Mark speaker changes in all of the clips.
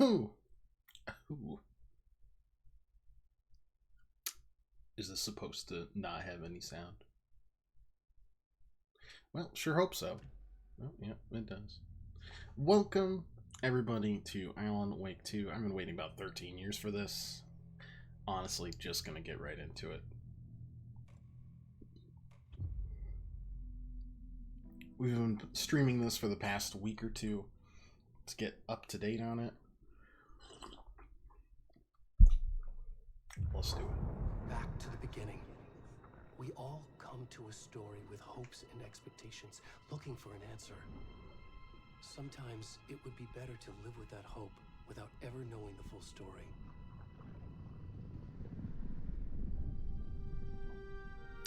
Speaker 1: Ooh. Ooh. Is this supposed to not have any sound? Well, sure hope so. Oh, yeah, it does. Welcome, everybody, to Alan Wake 2. I've been waiting about 13 years for this. Honestly, just gonna get right into it. We've been streaming this for the past week or two. Let's get up to date on it. Let's do it.
Speaker 2: Back to the beginning. We all come to a story with hopes and expectations, looking for an answer. Sometimes it would be better to live with that hope without ever knowing the full story.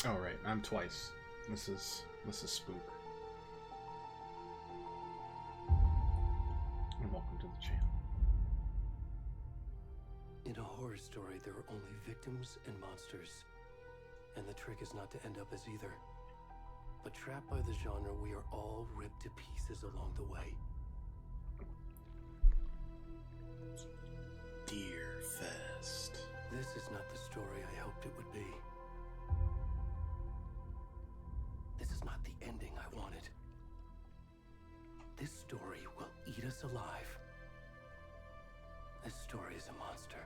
Speaker 1: All right, I'm twice. This is Spook. And welcome to the channel.
Speaker 2: In a horror story, there are only victims and monsters. And the trick is not to end up as either. But trapped by the genre, we are all ripped to pieces along the way.
Speaker 1: Deer Fest.
Speaker 2: This is not the story I hoped it would be. This is not the ending I wanted. This story will eat us alive. This story is a monster.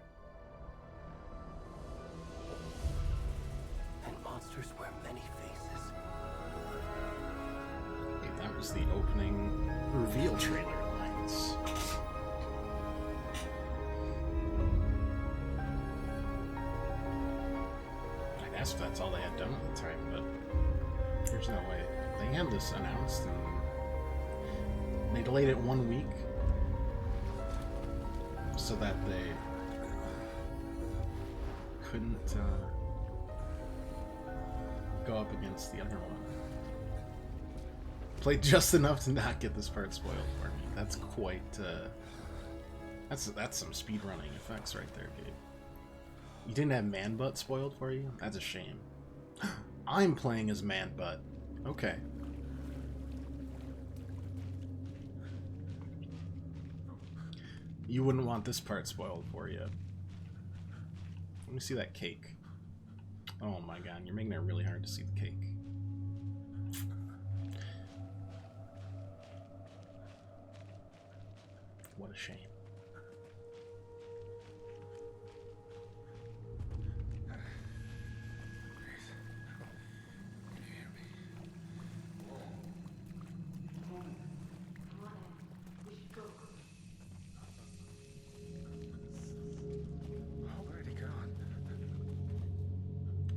Speaker 2: And monsters wear many faces.
Speaker 1: Hey, that was the opening reveal trailer lines. I guess that's all they had done at the time, but there's no way. They had this announced and they delayed it 1 week so that they couldn't go up against the other one. Played just enough to not get this part spoiled for me. That's quite that's some speedrunning effects right there, Gabe. You didn't have Man Butt spoiled for you? That's a shame. I'm playing as Man Butt. Okay. You wouldn't want this part spoiled for you. Let me see that cake. Oh my god, you're making it really hard to see the cake. What a shame.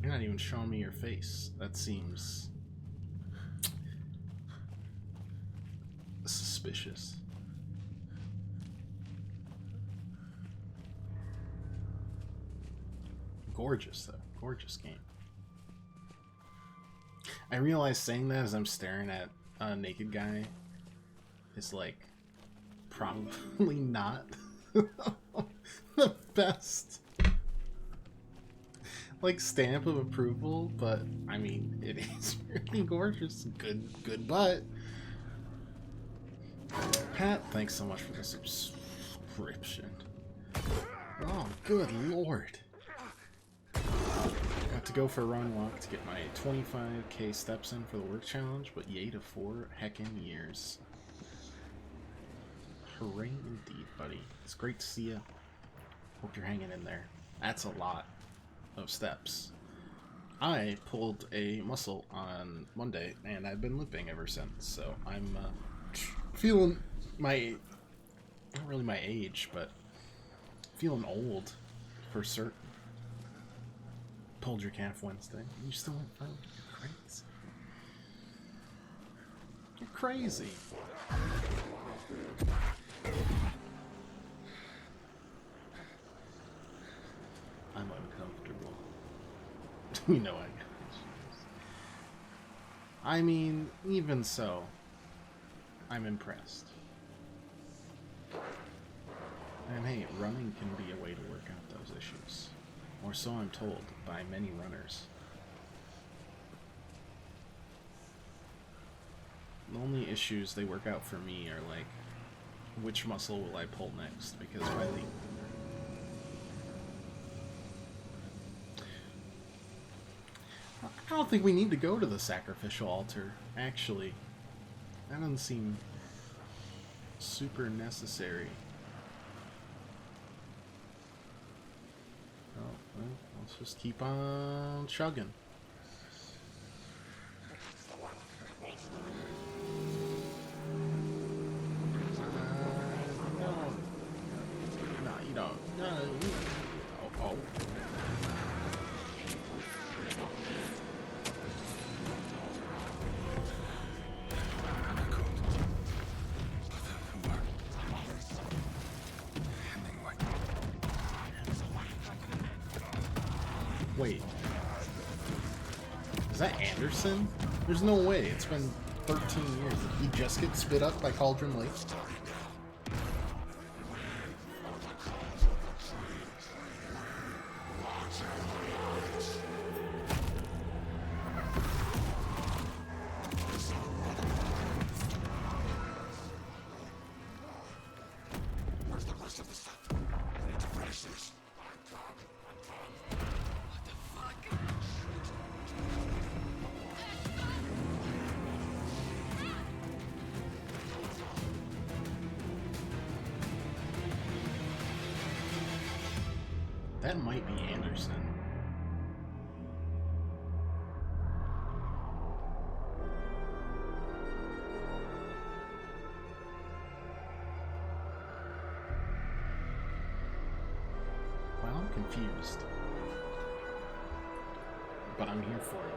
Speaker 1: You're not even showing me your face. That seems suspicious. Gorgeous, though. Gorgeous game. I realize saying that as I'm staring at a naked guy is, like, probably not the best, like, stamp of approval, but I mean, it is really gorgeous. Good butt. Pat, thanks so much for the subscription. Oh, good lord. Got to go for a run walk to get my 25k steps in for the work challenge, but yay to 4 heckin' years. Hooray indeed, buddy. It's great to see you. Hope you're hanging in there. That's a lot of steps. I pulled a muscle on Monday, and I've been limping ever since, so I'm feeling my, not really my age, but feeling old for certain. Pulled your calf Wednesday. You still went for it? You're crazy. You're crazy. I'm uncomfortable. You know I got issues. I mean, even so, I'm impressed. And hey, running can be a way to work out those issues. Or so I'm told by many runners. The only issues they work out for me are like which muscle will I pull next? Because by the I don't think we need to go to the sacrificial altar, actually. That doesn't seem super necessary. Oh, well, let's just keep on chugging. No, you don't. No, oh. Wait. Is that Anderson? There's no way. It's been 13 years. Did he just get spit up by Cauldron Lake? That might be Anderson. Well, I'm confused. But I'm here for it.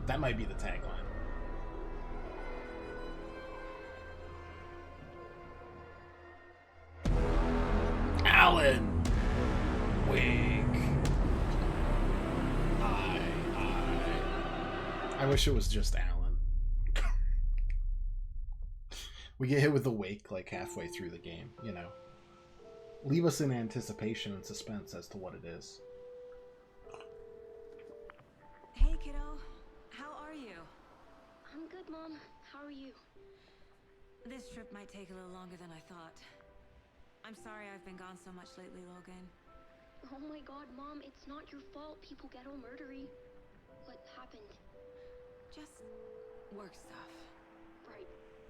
Speaker 1: That might be the tagline. Alan! I wish it was just Alan. We get hit with the wake like halfway through the game, you know. Leave us in anticipation and suspense as to what it is.
Speaker 3: Hey kiddo, how are you?
Speaker 4: I'm good, Mom. How are you?
Speaker 3: This trip might take a little longer than I thought. I'm sorry I've been gone so much lately, Logan.
Speaker 4: Oh my god, Mom, it's not your fault people get all murdery. What happened?
Speaker 3: Just work stuff.
Speaker 4: Right.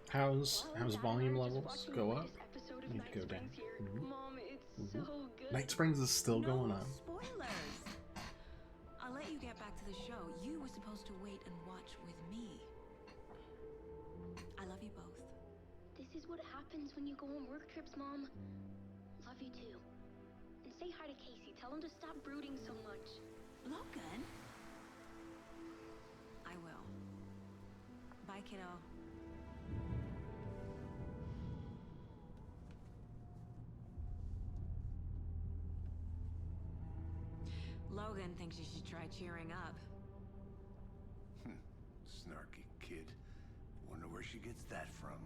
Speaker 1: How's volume
Speaker 4: Dad and I are just
Speaker 1: levels
Speaker 4: watching
Speaker 1: go
Speaker 4: the
Speaker 1: up?
Speaker 4: latest episode of
Speaker 1: Need
Speaker 4: Night
Speaker 1: to go down.
Speaker 4: Springs here. Mom, it's so good.
Speaker 1: Night Springs is still going on.
Speaker 3: Spoilers! I'll let you get back to the show. You were supposed to wait and watch with me. I love you both.
Speaker 4: This is what happens when you go on work trips, Mom. Love you too. And say hi to Casey. Tell him to stop brooding so much.
Speaker 3: Logan? I will. Bye, kiddo. Logan thinks you should try cheering up.
Speaker 5: Snarky kid. Wonder where she gets that from.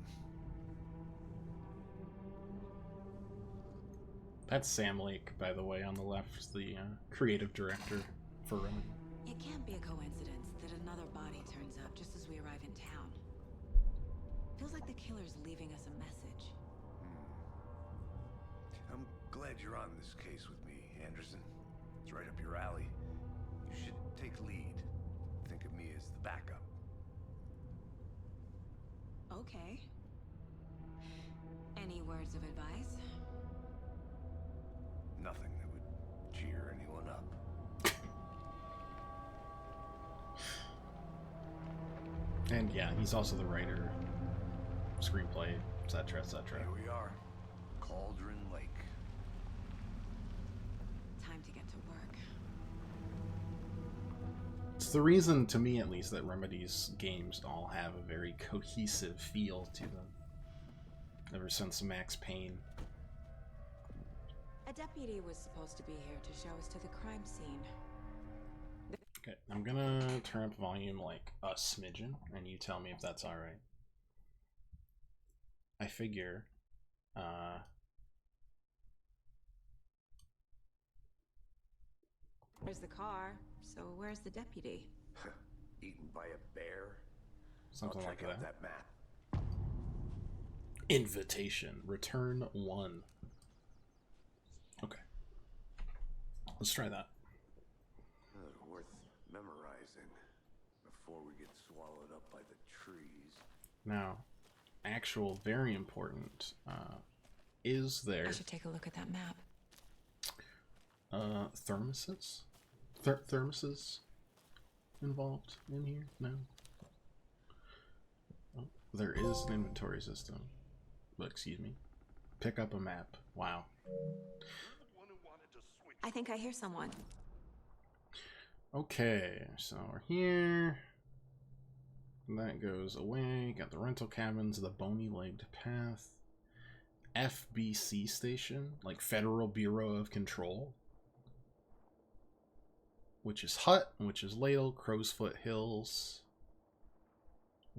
Speaker 1: That's Sam Lake, by the way, on the left, the creative director for Remedy.
Speaker 3: It can't be a coincidence that another body turns up just as we arrive in town. Feels like the killer's leaving us a message.
Speaker 5: I'm glad you're on this case with me, Anderson. It's right up your alley. You should take lead. Think of me as the backup.
Speaker 3: Okay. Any words of advice?
Speaker 5: Nothing that would cheer anyone up.
Speaker 1: And yeah, he's also the writer, screenplay, etc., etc.
Speaker 5: Here we are. Cauldron Lake.
Speaker 3: Time to get to work.
Speaker 1: It's the reason, to me at least, that Remedy's games all have a very cohesive feel to them. Ever since Max Payne.
Speaker 3: A deputy was supposed to be here to show us to the crime scene.
Speaker 1: Okay, I'm gonna turn up volume like a smidgen, and you tell me if that's alright. I figure,
Speaker 3: There's the car, so where's the deputy?
Speaker 5: Eaten by a bear.
Speaker 1: something
Speaker 5: I'll
Speaker 1: like
Speaker 5: check out
Speaker 1: that.
Speaker 5: that map.
Speaker 1: Invitation. Return 1. Okay. Let's try that.
Speaker 5: Worth memorizing before we get swallowed up by the trees.
Speaker 1: Now, actual very important. Is there
Speaker 3: I should take a look at that map.
Speaker 1: thermoses? Thermoses involved in here? No. Oh, there is an inventory system. But excuse me. Pick up a map. Wow.
Speaker 3: I think I hear someone.
Speaker 1: Okay, so we're here. That goes away. Got the rental cabins, the bony-legged path. FBC station, like Federal Bureau of Control. Witch's Hut, Witch's Ladle, Crowsfoot Hills.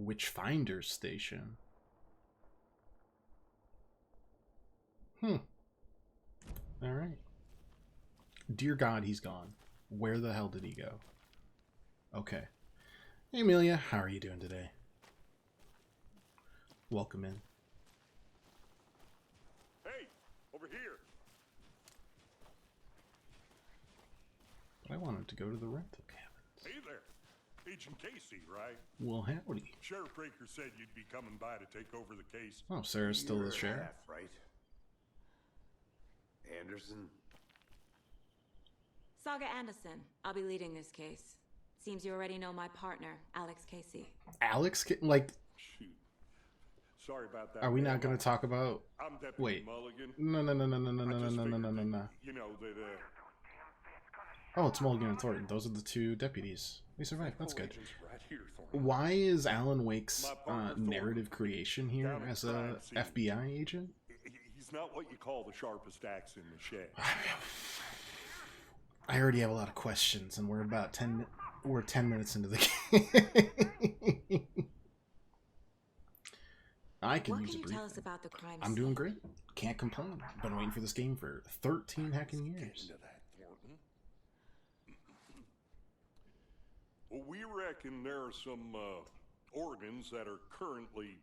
Speaker 1: Witchfinder's Station. Alright. Dear God, he's gone. Where the hell did he go? Okay. Hey, Amelia, how are you doing today? Welcome in.
Speaker 6: Hey, over here.
Speaker 1: But I wanted to go to the rental cabins.
Speaker 6: Hey there. Agent Casey, right?
Speaker 1: Well, howdy.
Speaker 6: Sheriff Breaker said you'd be coming by to take over the case.
Speaker 1: Oh, Sarah's still the
Speaker 5: Year and a
Speaker 1: sheriff?
Speaker 5: half, right? Anderson?
Speaker 3: Saga Anderson. I'll be leading this case. Seems you already know my partner, Alex Casey.
Speaker 1: Alex, like,
Speaker 6: Shoot. Sorry about that.
Speaker 1: are we
Speaker 6: man.
Speaker 1: not going to talk about...
Speaker 6: I'm Deputy
Speaker 1: Wait.
Speaker 6: Mulligan.
Speaker 1: No.
Speaker 6: I just figured that,
Speaker 1: No.
Speaker 6: You know, that,
Speaker 1: Oh, it's Mulligan and Thornton. Those are the two deputies. They survived. That's good.
Speaker 6: agent's right here, Thornton.
Speaker 1: Why is Alan Wake's
Speaker 6: My partner, Thornton,
Speaker 1: narrative creation here
Speaker 6: down at
Speaker 1: as
Speaker 6: crime
Speaker 1: a
Speaker 6: scene.
Speaker 1: FBI agent?
Speaker 6: He's not what you call the sharpest axe in the shed.
Speaker 1: I already have a lot of questions, and we're about 10 minutes into the game. I can
Speaker 3: What
Speaker 1: use
Speaker 3: can
Speaker 1: a
Speaker 3: you
Speaker 1: brief.
Speaker 3: tell us about the crime
Speaker 1: I'm doing
Speaker 3: scene?
Speaker 1: great. Can't complain. Been waiting for this game for 13 heckin'
Speaker 6: Get
Speaker 1: years.
Speaker 6: into that, Thornton. Well, we reckon there are some organs that are currently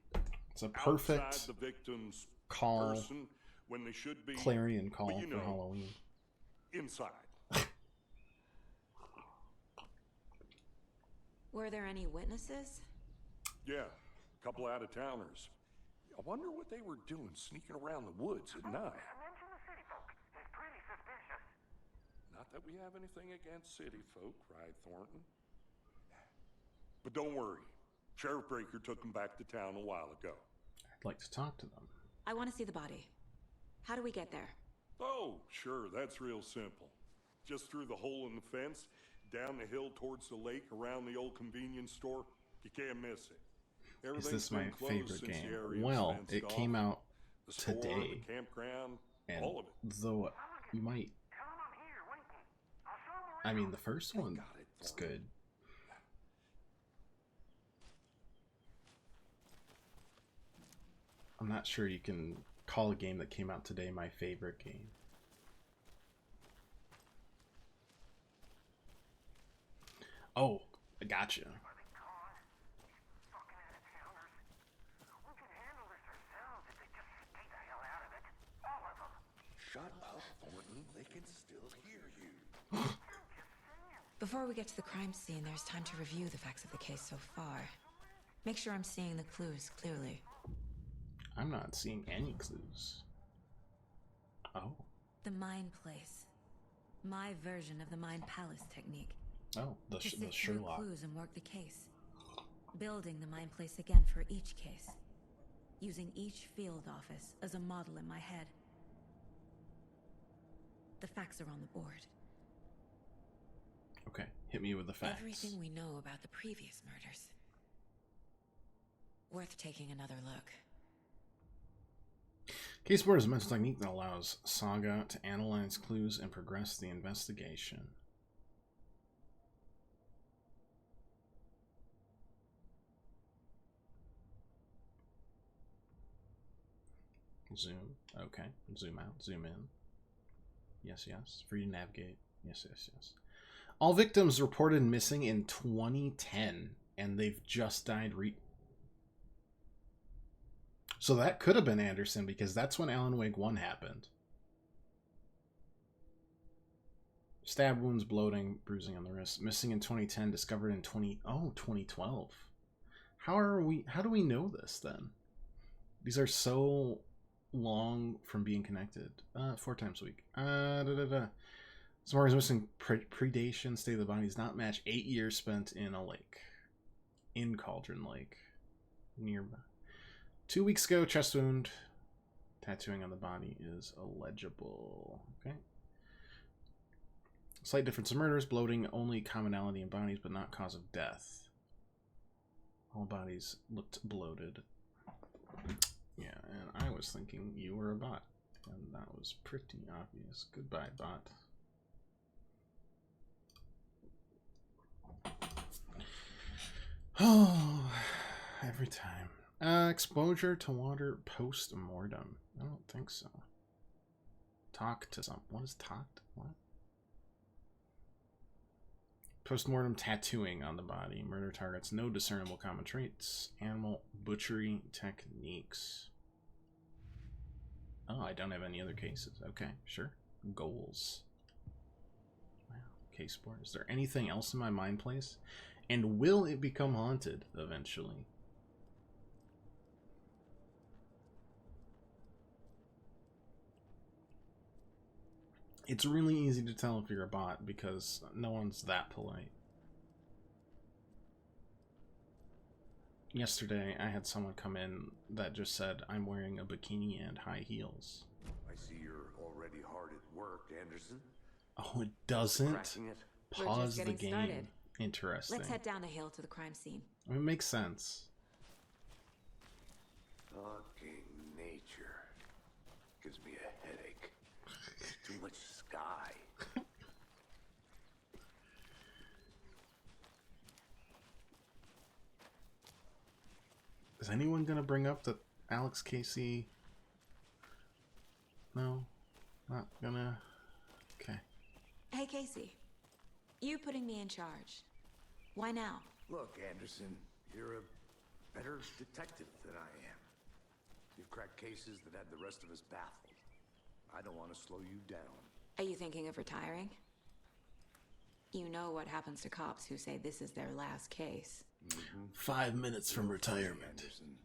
Speaker 1: It's a
Speaker 6: outside
Speaker 1: perfect
Speaker 6: the victim's
Speaker 1: call,
Speaker 6: person when they should be
Speaker 1: clarion call
Speaker 6: but you
Speaker 1: for
Speaker 6: know.
Speaker 1: Halloween.
Speaker 6: inside.
Speaker 3: Were there any witnesses?
Speaker 6: Yeah, a couple out-of-towners. I wonder what they were doing sneaking around the woods at night. Not that we have anything against city folk, right, Thornton? But don't worry. Sheriff Breaker took them back to town a while ago.
Speaker 1: I'd like to talk to them.
Speaker 3: I want to see the body. How do we get there?
Speaker 6: Oh, sure, that's real simple. Just through the hole in the fence, down the hill towards the lake, around the old convenience store. You can't miss it.
Speaker 1: Is
Speaker 6: Everything's
Speaker 1: this my
Speaker 6: been closed
Speaker 1: favorite
Speaker 6: since the
Speaker 1: game?
Speaker 6: area was
Speaker 1: Well,
Speaker 6: fenced
Speaker 1: it
Speaker 6: off.
Speaker 1: came out
Speaker 6: The store,
Speaker 1: today,
Speaker 6: the campground,
Speaker 1: and
Speaker 6: all of it.
Speaker 1: though you might, I mean, the first one
Speaker 6: got it,
Speaker 1: is
Speaker 6: Thornton.
Speaker 1: good. I'm not sure you can call a game that came out today my favorite game. Oh, I gotcha.
Speaker 5: Shut up, Thornton. They can still hear you.
Speaker 3: Before we get to the crime scene, there's time to review the facts of the case so far. Make sure I'm seeing the clues clearly.
Speaker 1: I'm not seeing any clues. Oh.
Speaker 3: The Mind Place. My version of the Mind Palace technique.
Speaker 1: Oh, the
Speaker 3: To sift through
Speaker 1: Sherlock.
Speaker 3: clues and work the case. Building the Mind Place again for each case. Using each field office as a model in my head. The facts are on the board.
Speaker 1: Okay, hit me with the facts.
Speaker 3: Everything we know about the previous murders. Worth taking another look.
Speaker 1: Case board is a mental technique that allows Saga to analyze clues and progress the investigation. Zoom. Okay. Zoom out. Zoom in. Yes, yes. Free to navigate. Yes, yes, yes. All victims reported missing in 2010, and they've just died So that could have been Anderson, because that's when Alan Wake 1 happened. Stab wounds, bloating, bruising on the wrist. Missing in 2010, discovered in 2012. How do we know this then? These are so long from being connected. 4 times a week. Some organs missing. Predation, state of the body does not match 8 years spent in a lake. In Cauldron Lake. Nearby. 2 weeks ago, chest wound. Tattooing on the body is illegible. Okay. Slight difference in murders. Bloating, only commonality in bodies, but not cause of death. All bodies looked bloated. Yeah, and I was thinking you were a bot. And that was pretty obvious. Goodbye, bot. Oh, every time. Exposure to water post-mortem. I don't think so. Talk to some. What is talked? What? Post-mortem tattooing on the body. Murder targets. No discernible common traits. Animal butchery techniques. Oh, I don't have any other cases. Okay, sure. Goals. Wow. Case board. Is there anything else in my mind place? And will it become haunted eventually? It's really easy to tell if you're a bot because no one's that polite. Yesterday, I had someone come in that just said, I'm wearing a bikini and high heels.
Speaker 5: I see you're already hard at work, Anderson.
Speaker 1: Oh, it doesn't?
Speaker 5: Cracking it.
Speaker 1: Pause the game.
Speaker 3: Started.
Speaker 1: Interesting.
Speaker 3: Let's head down the hill to the crime scene.
Speaker 1: I mean, it makes sense.
Speaker 5: Fucking nature. Gives me a headache. Too much sky.
Speaker 1: Is anyone gonna bring up that Alex Casey? No, not gonna. Okay.
Speaker 3: Hey, Casey. You putting me in charge. Why now?
Speaker 5: Look, Anderson, you're a better detective than I am. You've cracked cases that had the rest of us baffled. I don't want to slow you down.
Speaker 3: Are you thinking of retiring? You know what happens to cops who say this is their last case.
Speaker 1: 5 minutes from retirement.
Speaker 5: Anderson.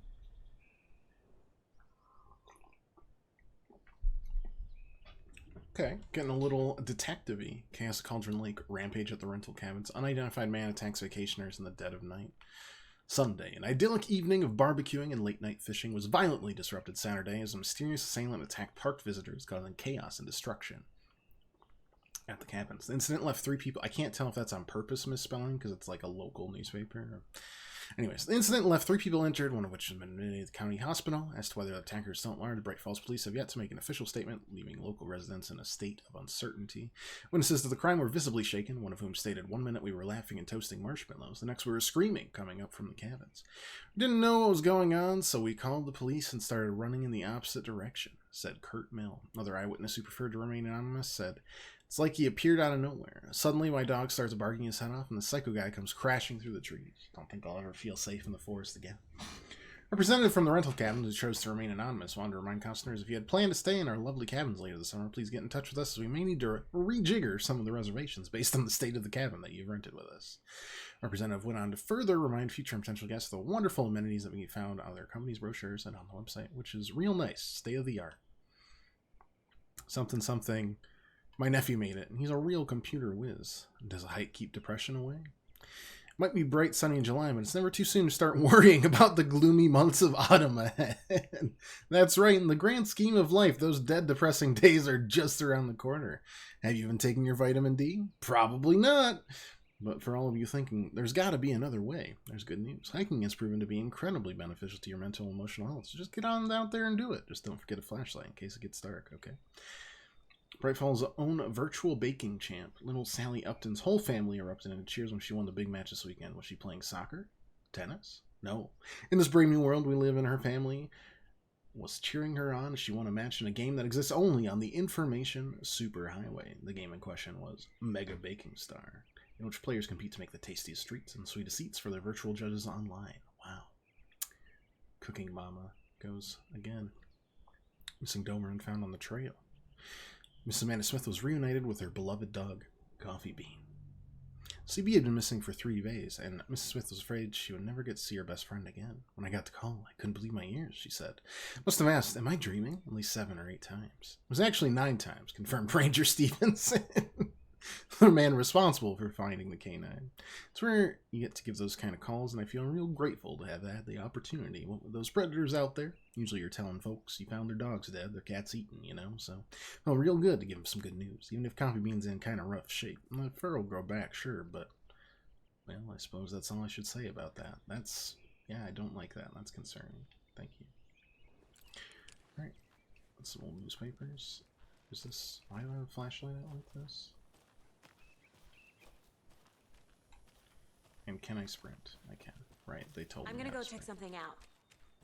Speaker 1: Okay, getting a little detective-y. Chaos Cauldron Lake, rampage at the rental cabins. Unidentified man attacks vacationers in the dead of night. Sunday, an idyllic evening of barbecuing and late-night fishing was violently disrupted Saturday as a mysterious assailant attacked parked visitors, causing chaos and destruction at the cabins. The incident left 3 people. I can't tell if that's on purpose misspelling because it's like a local newspaper. Anyways, the incident left 3 people injured, one of which has been admitted to the county hospital. As to whether the attackers still learned, the Bright Falls police have yet to make an official statement, leaving local residents in a state of uncertainty. Witnesses to the crime were visibly shaken, one of whom stated, 1 minute we were laughing and toasting marshmallows, the next we were screaming coming up from the cabins. We didn't know what was going on, so we called the police and started running in the opposite direction, said Kurt Mill. Another eyewitness who preferred to remain anonymous said, it's like he appeared out of nowhere. Suddenly, my dog starts barking his head off, and the psycho guy comes crashing through the trees. Don't think I'll ever feel safe in the forest again. Representative from the rental cabins who chose to remain anonymous wanted to remind customers if you had planned to stay in our lovely cabins later this summer, please get in touch with us as we may need to rejigger some of the reservations based on the state of the cabin that you've rented with us. Representative went on to further remind future and potential guests of the wonderful amenities that can be found on their company's brochures and on the website, which is real nice, state of the art. Something, something. My nephew made it, and he's a real computer whiz. Does a hike keep depression away? It might be bright, sunny in July, but it's never too soon to start worrying about the gloomy months of autumn ahead. That's right, in the grand scheme of life, those dead, depressing days are just around the corner. Have you been taking your vitamin D? Probably not. But for all of you thinking, there's got to be another way, there's good news. Hiking has proven to be incredibly beneficial to your mental and emotional health, so just get on out there and do it. Just don't forget a flashlight in case it gets dark, okay? Bright Falls' own virtual baking champ, little Sally Upton's whole family erupted into cheers when she won the big match this weekend. Was she playing soccer? Tennis? No. In this brave new world we live in, her family was cheering her on as she won a match in a game that exists only on the Information Superhighway. The game in question was Mega Baking Star, in which players compete to make the tastiest treats and sweetest eats for their virtual judges online. Wow. Cooking Mama. goes again. Missing Doberman found on the trail. Miss Amanda Smith was reunited with her beloved dog, Coffee Bean. CB had been missing for 3 days, and Mrs. Smith was afraid she would never get to see her best friend again. When I got the call, I couldn't believe my ears, she said. Must have asked, am I dreaming? At least 7 or 8 times. It was actually 9 times, confirmed Ranger Stevenson, the man responsible for finding the canine. It's rare you get to give those kind of calls, and I feel real grateful to have had the opportunity. With those predators out there, usually you're telling folks you found their dogs dead, their cat's eaten, you know, so it felt real good to give them some good news, even if Coffee Bean's in kind of rough shape. The fur will grow back, sure, but, well, I suppose that's all I should say about that. Yeah, I don't like that. That's concerning. Thank you. Alright, some old newspapers. Is this, why do I have a flashlight out like this? And can I sprint? I can. Right, they told me.
Speaker 3: I'm gonna
Speaker 1: how
Speaker 3: go
Speaker 1: to
Speaker 3: check
Speaker 1: sprint.
Speaker 3: something out.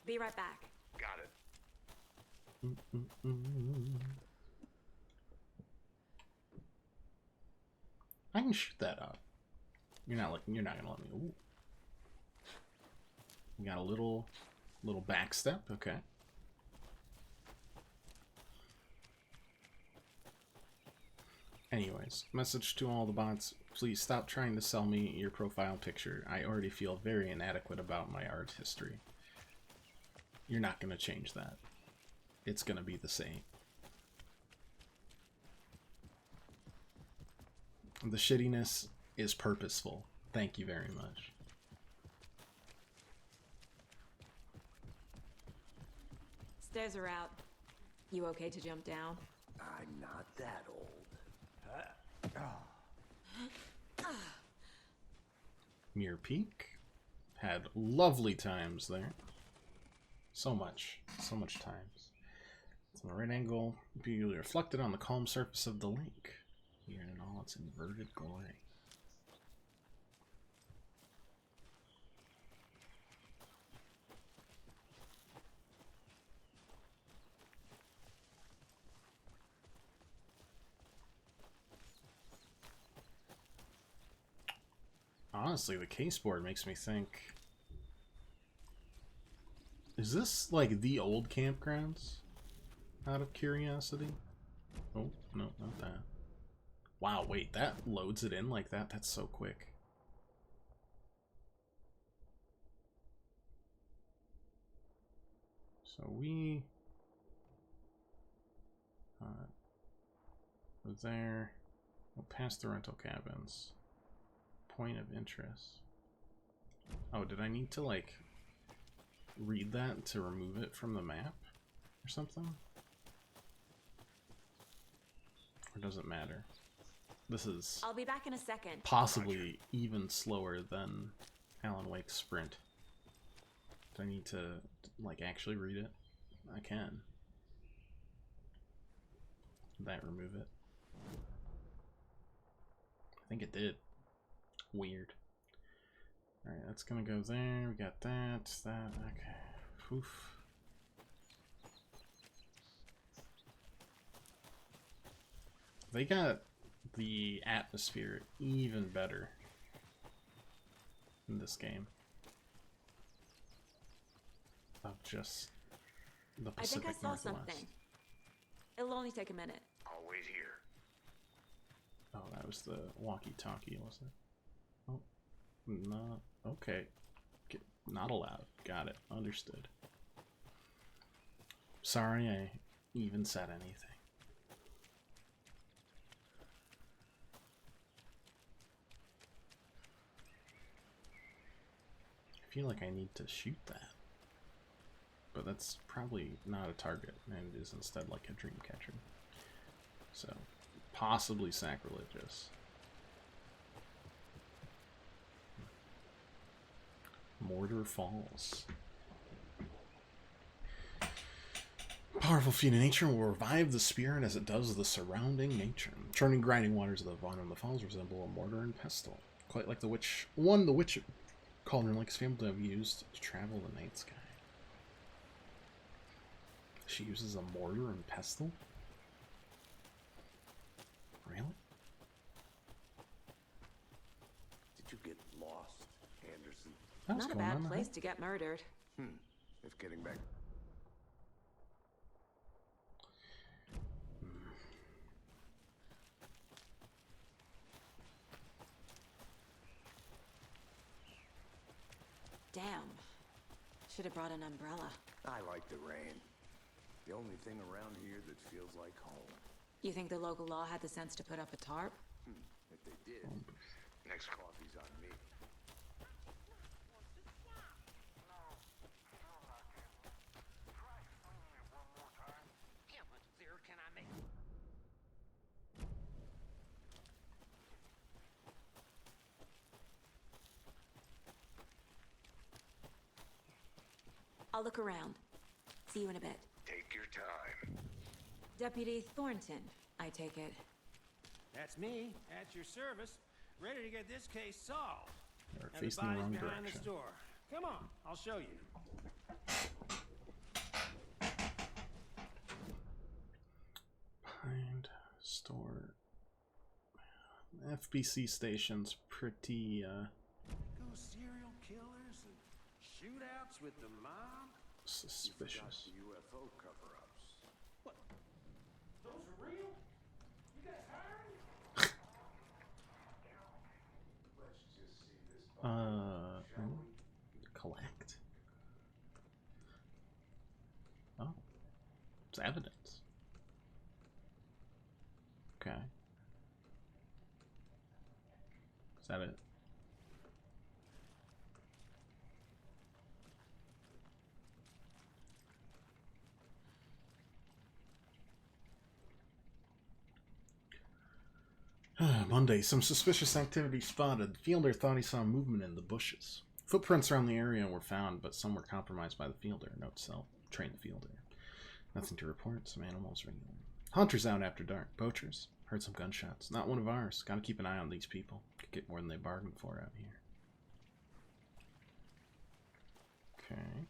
Speaker 3: Be right back.
Speaker 5: Got it.
Speaker 1: I can shoot that up. You're not gonna let me. Ooh. We got a little back step. Okay. Anyways, message to all the bots. Please stop trying to sell me your profile picture. I already feel very inadequate about my art history. You're not going to change that. It's going to be the same. The shittiness is purposeful. Thank you very much.
Speaker 3: Stairs are out. You okay to jump down?
Speaker 5: I'm not that old.
Speaker 1: Mirror Peak. Had lovely times there. So much times. It's on the right angle, beautifully reflected on the calm surface of the lake, here in all its inverted glory. Honestly, the case board makes me think, is this like the old campgrounds? Out of curiosity? Oh, no, not that. Wow, wait, that loads it in like that? That's so quick. So we... we're there. We'll pass the rental cabins. Point of interest. Oh, did I need to, like, read that to remove it from the map? Or something? Or does it matter? This is
Speaker 3: I'll be back in a second.
Speaker 1: possibly even slower than Alan Wake's sprint. Do I need to, like, actually read it? I can. Did that remove it? I think it did. Weird. Alright, that's gonna go there. We got that, okay. Oof. They got the atmosphere even better in this game. Of just the Pacific
Speaker 3: I think I saw
Speaker 1: Northwest.
Speaker 3: something. It'll only take a minute.
Speaker 5: I'll wait here.
Speaker 1: Oh, that was the walkie-talkie, wasn't it? Oh, no. Okay. Not allowed. Got it. Understood. Sorry I even said anything. I feel like I need to shoot that. But that's probably not a target, and it is instead like a dream catcher. So, possibly sacrilegious. Mortar Falls. Powerful feat of nature will revive the spirit as it does the surrounding nature. Churning, grinding waters of the bottom of the falls resemble a mortar and pestle, quite like the witch Cauldron Lake's family to have used to travel the night sky. She uses a mortar and pestle? Really?
Speaker 5: Did you get lost, Anderson?
Speaker 1: That was
Speaker 3: Not a
Speaker 1: going on
Speaker 3: bad
Speaker 1: in the
Speaker 3: place
Speaker 1: hood.
Speaker 3: to get murdered.
Speaker 5: If getting back...
Speaker 3: Should have brought an umbrella.
Speaker 5: I like the rain. The only thing around here that feels like home.
Speaker 3: You think the local law had the sense to put up a tarp?
Speaker 5: If they did, next coffee's on me.
Speaker 3: I'll look around. See you in a bit.
Speaker 5: Take your time.
Speaker 3: Deputy Thornton, I take it.
Speaker 7: That's me, at your service, ready to get this case solved.
Speaker 1: We're
Speaker 7: Now the
Speaker 1: facing the
Speaker 7: body's
Speaker 1: wrong
Speaker 7: behind
Speaker 1: direction.
Speaker 7: the store. Come on, I'll show you.
Speaker 1: Behind store. FBC station's pretty
Speaker 7: Go serial killers and shootouts with the mob?
Speaker 1: suspicious.
Speaker 5: The UFO cover-ups.
Speaker 7: What? Those are real? You guys hiring?
Speaker 5: Let's just see this.
Speaker 1: Collect. Oh, it's evidence. Okay. Is that it? Monday, some suspicious activity spotted. The fielder thought he saw movement in the bushes. Footprints around the area were found, but some were compromised by the fielder. Note self. Train the fielder. Nothing to report. Some animals regular. Hunters out after dark. Poachers. Heard some gunshots. Not one of ours. Gotta keep an eye on these people. Could get more than they bargained for out here. Okay.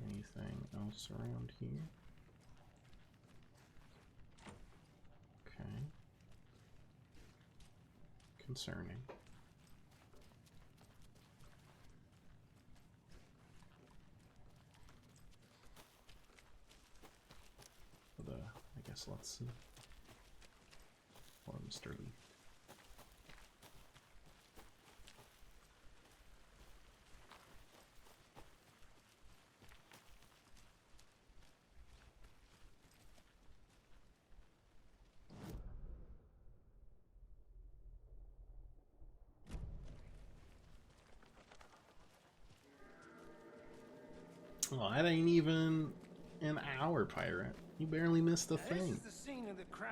Speaker 1: Anything else around here? Okay. Concerning. But, I guess let's see. Or Mr. Lee. Well, that ain't even an hour, Pirate. You barely missed a
Speaker 7: Now,
Speaker 1: thing.
Speaker 7: this is the scene of the crime.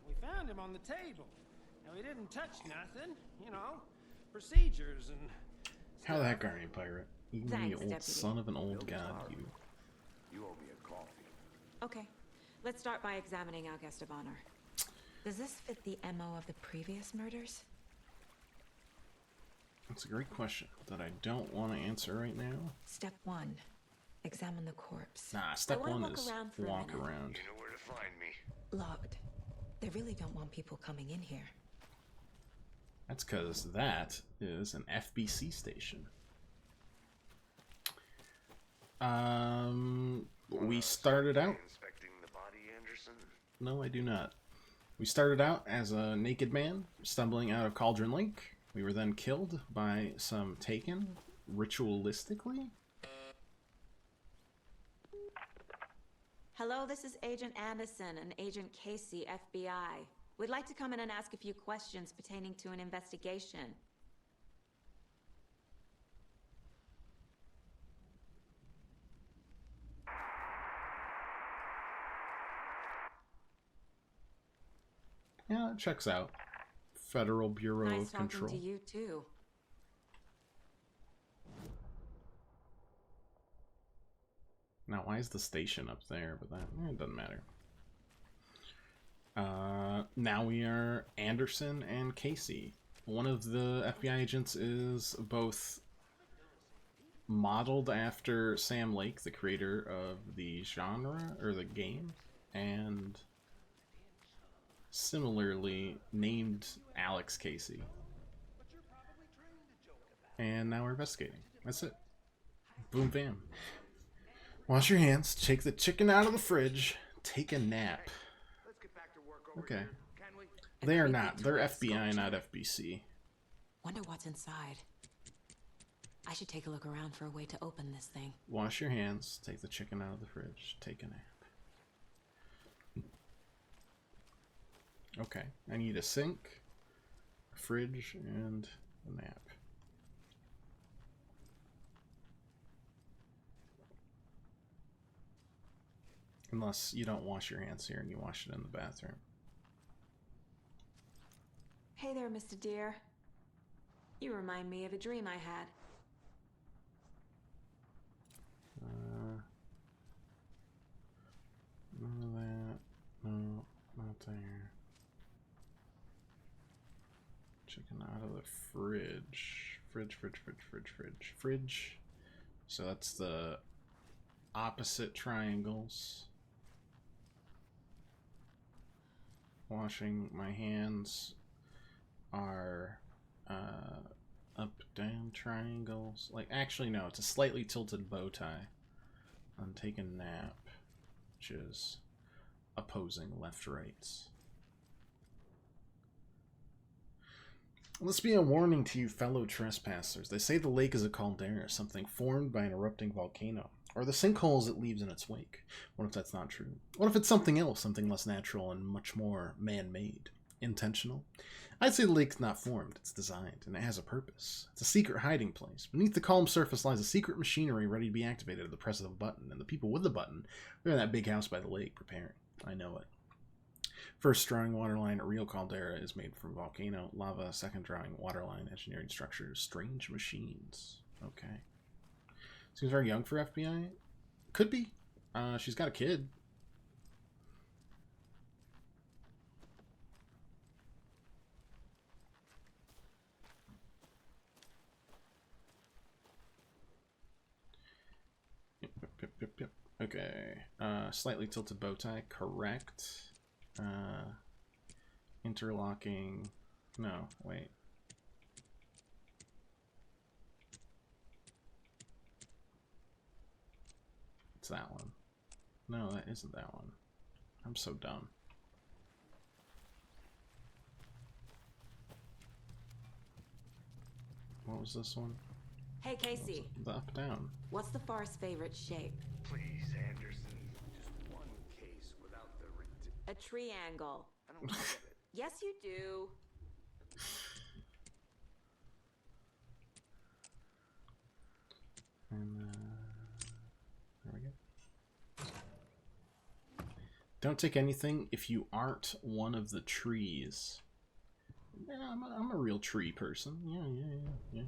Speaker 7: We found him on the table. Now, we didn't touch nothing, you know, procedures and...
Speaker 1: How that guardian pirate? You
Speaker 3: Thanks,
Speaker 1: the old
Speaker 3: Deputy.
Speaker 1: son of an old god, you.
Speaker 5: You owe me a coffee.
Speaker 3: Okay, let's start by examining our guest of honor. Does this fit the MO of the previous murders?
Speaker 1: That's a great question that I don't want to answer right now.
Speaker 3: Step 1. Examine the corpse.
Speaker 1: Nah, step
Speaker 3: I wanna
Speaker 1: 1
Speaker 3: walk
Speaker 1: is
Speaker 3: around for a
Speaker 1: walk
Speaker 3: minute.
Speaker 1: around.
Speaker 5: You know where to find me.
Speaker 3: Logged. They really don't want people coming in here.
Speaker 1: That's because that is an FBC station. We started out...
Speaker 5: Inspecting the body, Anderson?
Speaker 1: No, I do not. We started out as a naked man, stumbling out of Cauldron Lake. We were then killed by some Taken, ritualistically.
Speaker 3: Hello, this is Agent Anderson and Agent Casey, FBI. We'd like to come in and ask a few questions pertaining to an investigation.
Speaker 1: Yeah, it checks out. Federal Bureau
Speaker 3: Nice
Speaker 1: of
Speaker 3: talking
Speaker 1: Control.
Speaker 3: to you, too.
Speaker 1: Now, why is the station up there? But that it doesn't matter. Now we are Anderson and Casey. One of the FBI agents is both modeled after Sam Lake, the creator of the genre or the game, and similarly named Alex Casey. And now we're investigating. That's it. Boom, bam. Wash your hands, take the chicken out of the fridge, take a nap.
Speaker 5: Let's get back to work over
Speaker 1: Okay.
Speaker 5: here, can we?
Speaker 1: They are not. They're FBI, not FBC.
Speaker 3: Wonder what's inside. I should take a look around for a way to open this thing.
Speaker 1: Wash your hands. Take the chicken out of the fridge. Take a nap. Okay, I need a sink, a fridge, and a nap. Unless you don't wash your hands here and you wash it in the bathroom.
Speaker 3: Hey there, Mr. Deer. You remind me of a dream I had.
Speaker 1: None of that. No, not there. Chicken out of the fridge. Fridge. So that's the opposite triangles. Washing my hands are up, down triangles. Like, actually, no, it's a slightly tilted bow tie. I'm taking a nap, which is opposing left-rights. Let's be a warning to you fellow trespassers. They say the lake is a caldera, something formed by an erupting volcano, or the sinkholes it leaves in its wake. What if that's not true? What if it's something else, something less natural and much more man-made? Intentional? I'd say the lake's not formed, it's designed, and it has a purpose. It's a secret hiding place. Beneath the calm surface lies a secret machinery ready to be activated at the press of a button, and the people with the button, they're in that big house by the lake preparing. I know it. First drawing waterline, a real caldera is made from volcano, lava. Second drawing waterline, engineering structures, strange machines. Okay. Seems very young for FBI. Could be. She's got a kid. Yep. Okay. Slightly tilted bow tie. Correct. Interlocking. No, wait. It's that one. No, that isn't that one. I'm so dumb. What was this one?
Speaker 3: Hey, Casey.
Speaker 1: The up, down.
Speaker 3: What's the forest's favorite shape?
Speaker 5: Please, Anderson. Just one case without the
Speaker 3: A triangle.
Speaker 5: I don't get it.
Speaker 3: Yes, you do.
Speaker 1: And, there we go. Don't take anything if you aren't one of the trees. Yeah, I'm a real tree person. Yeah.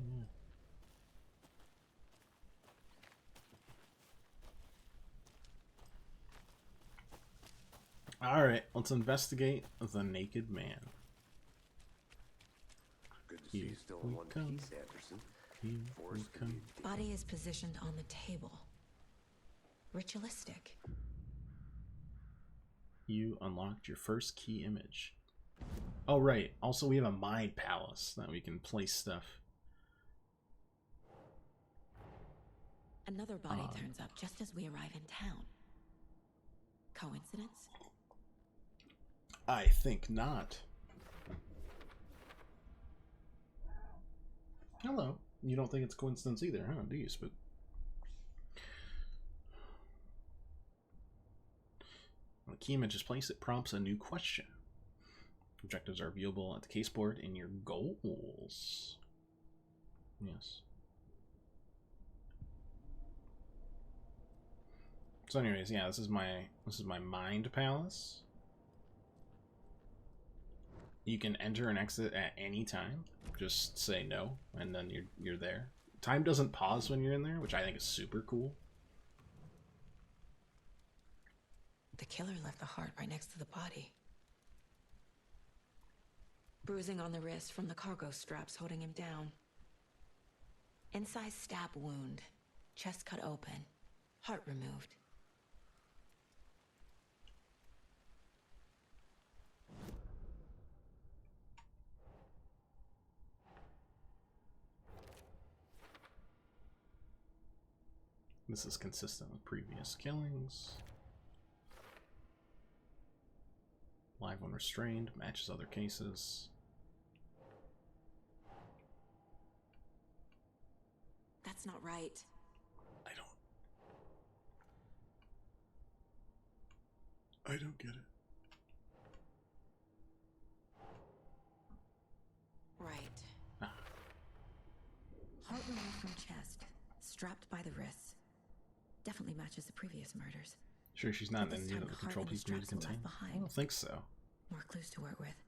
Speaker 1: Alright, let's investigate the naked man.
Speaker 5: Good to see you still in one piece, Anderson. Forrest can be-
Speaker 3: Body is positioned on the table. Ritualistic.
Speaker 1: You unlocked your first key image. Oh, right. Also, we have a mind palace that we can place stuff.
Speaker 3: Another body turns up just as we arrive in town. Coincidence?
Speaker 1: I think not. Hello. You don't think it's coincidence either, huh? Do you, Spook? When the key image is placed, it prompts a new question. Objectives are viewable at the caseboard in your goals. Yes. So anyways, yeah, this is my mind palace. You can enter and exit at any time. Just say no, and then you're there. Time doesn't pause when you're in there, which I think is super cool.
Speaker 3: The killer left the heart right next to the body. Bruising on the wrist from the cargo straps holding him down. Incised stab wound. Chest cut open. Heart removed.
Speaker 1: This is consistent with previous killings. Live when restrained, matches other cases.
Speaker 3: That's not right.
Speaker 1: I don't get it.
Speaker 3: Right.
Speaker 1: Ah.
Speaker 3: Heart removed from chest, strapped by the wrists. Definitely matches the previous murders.
Speaker 1: Sure, she's not
Speaker 3: But
Speaker 1: in
Speaker 3: this
Speaker 1: the
Speaker 3: time,
Speaker 1: control
Speaker 3: hardly
Speaker 1: piece need to
Speaker 3: straps were
Speaker 1: contain.
Speaker 3: left
Speaker 1: I
Speaker 3: behind.
Speaker 1: don't think so.
Speaker 3: More clues to work with.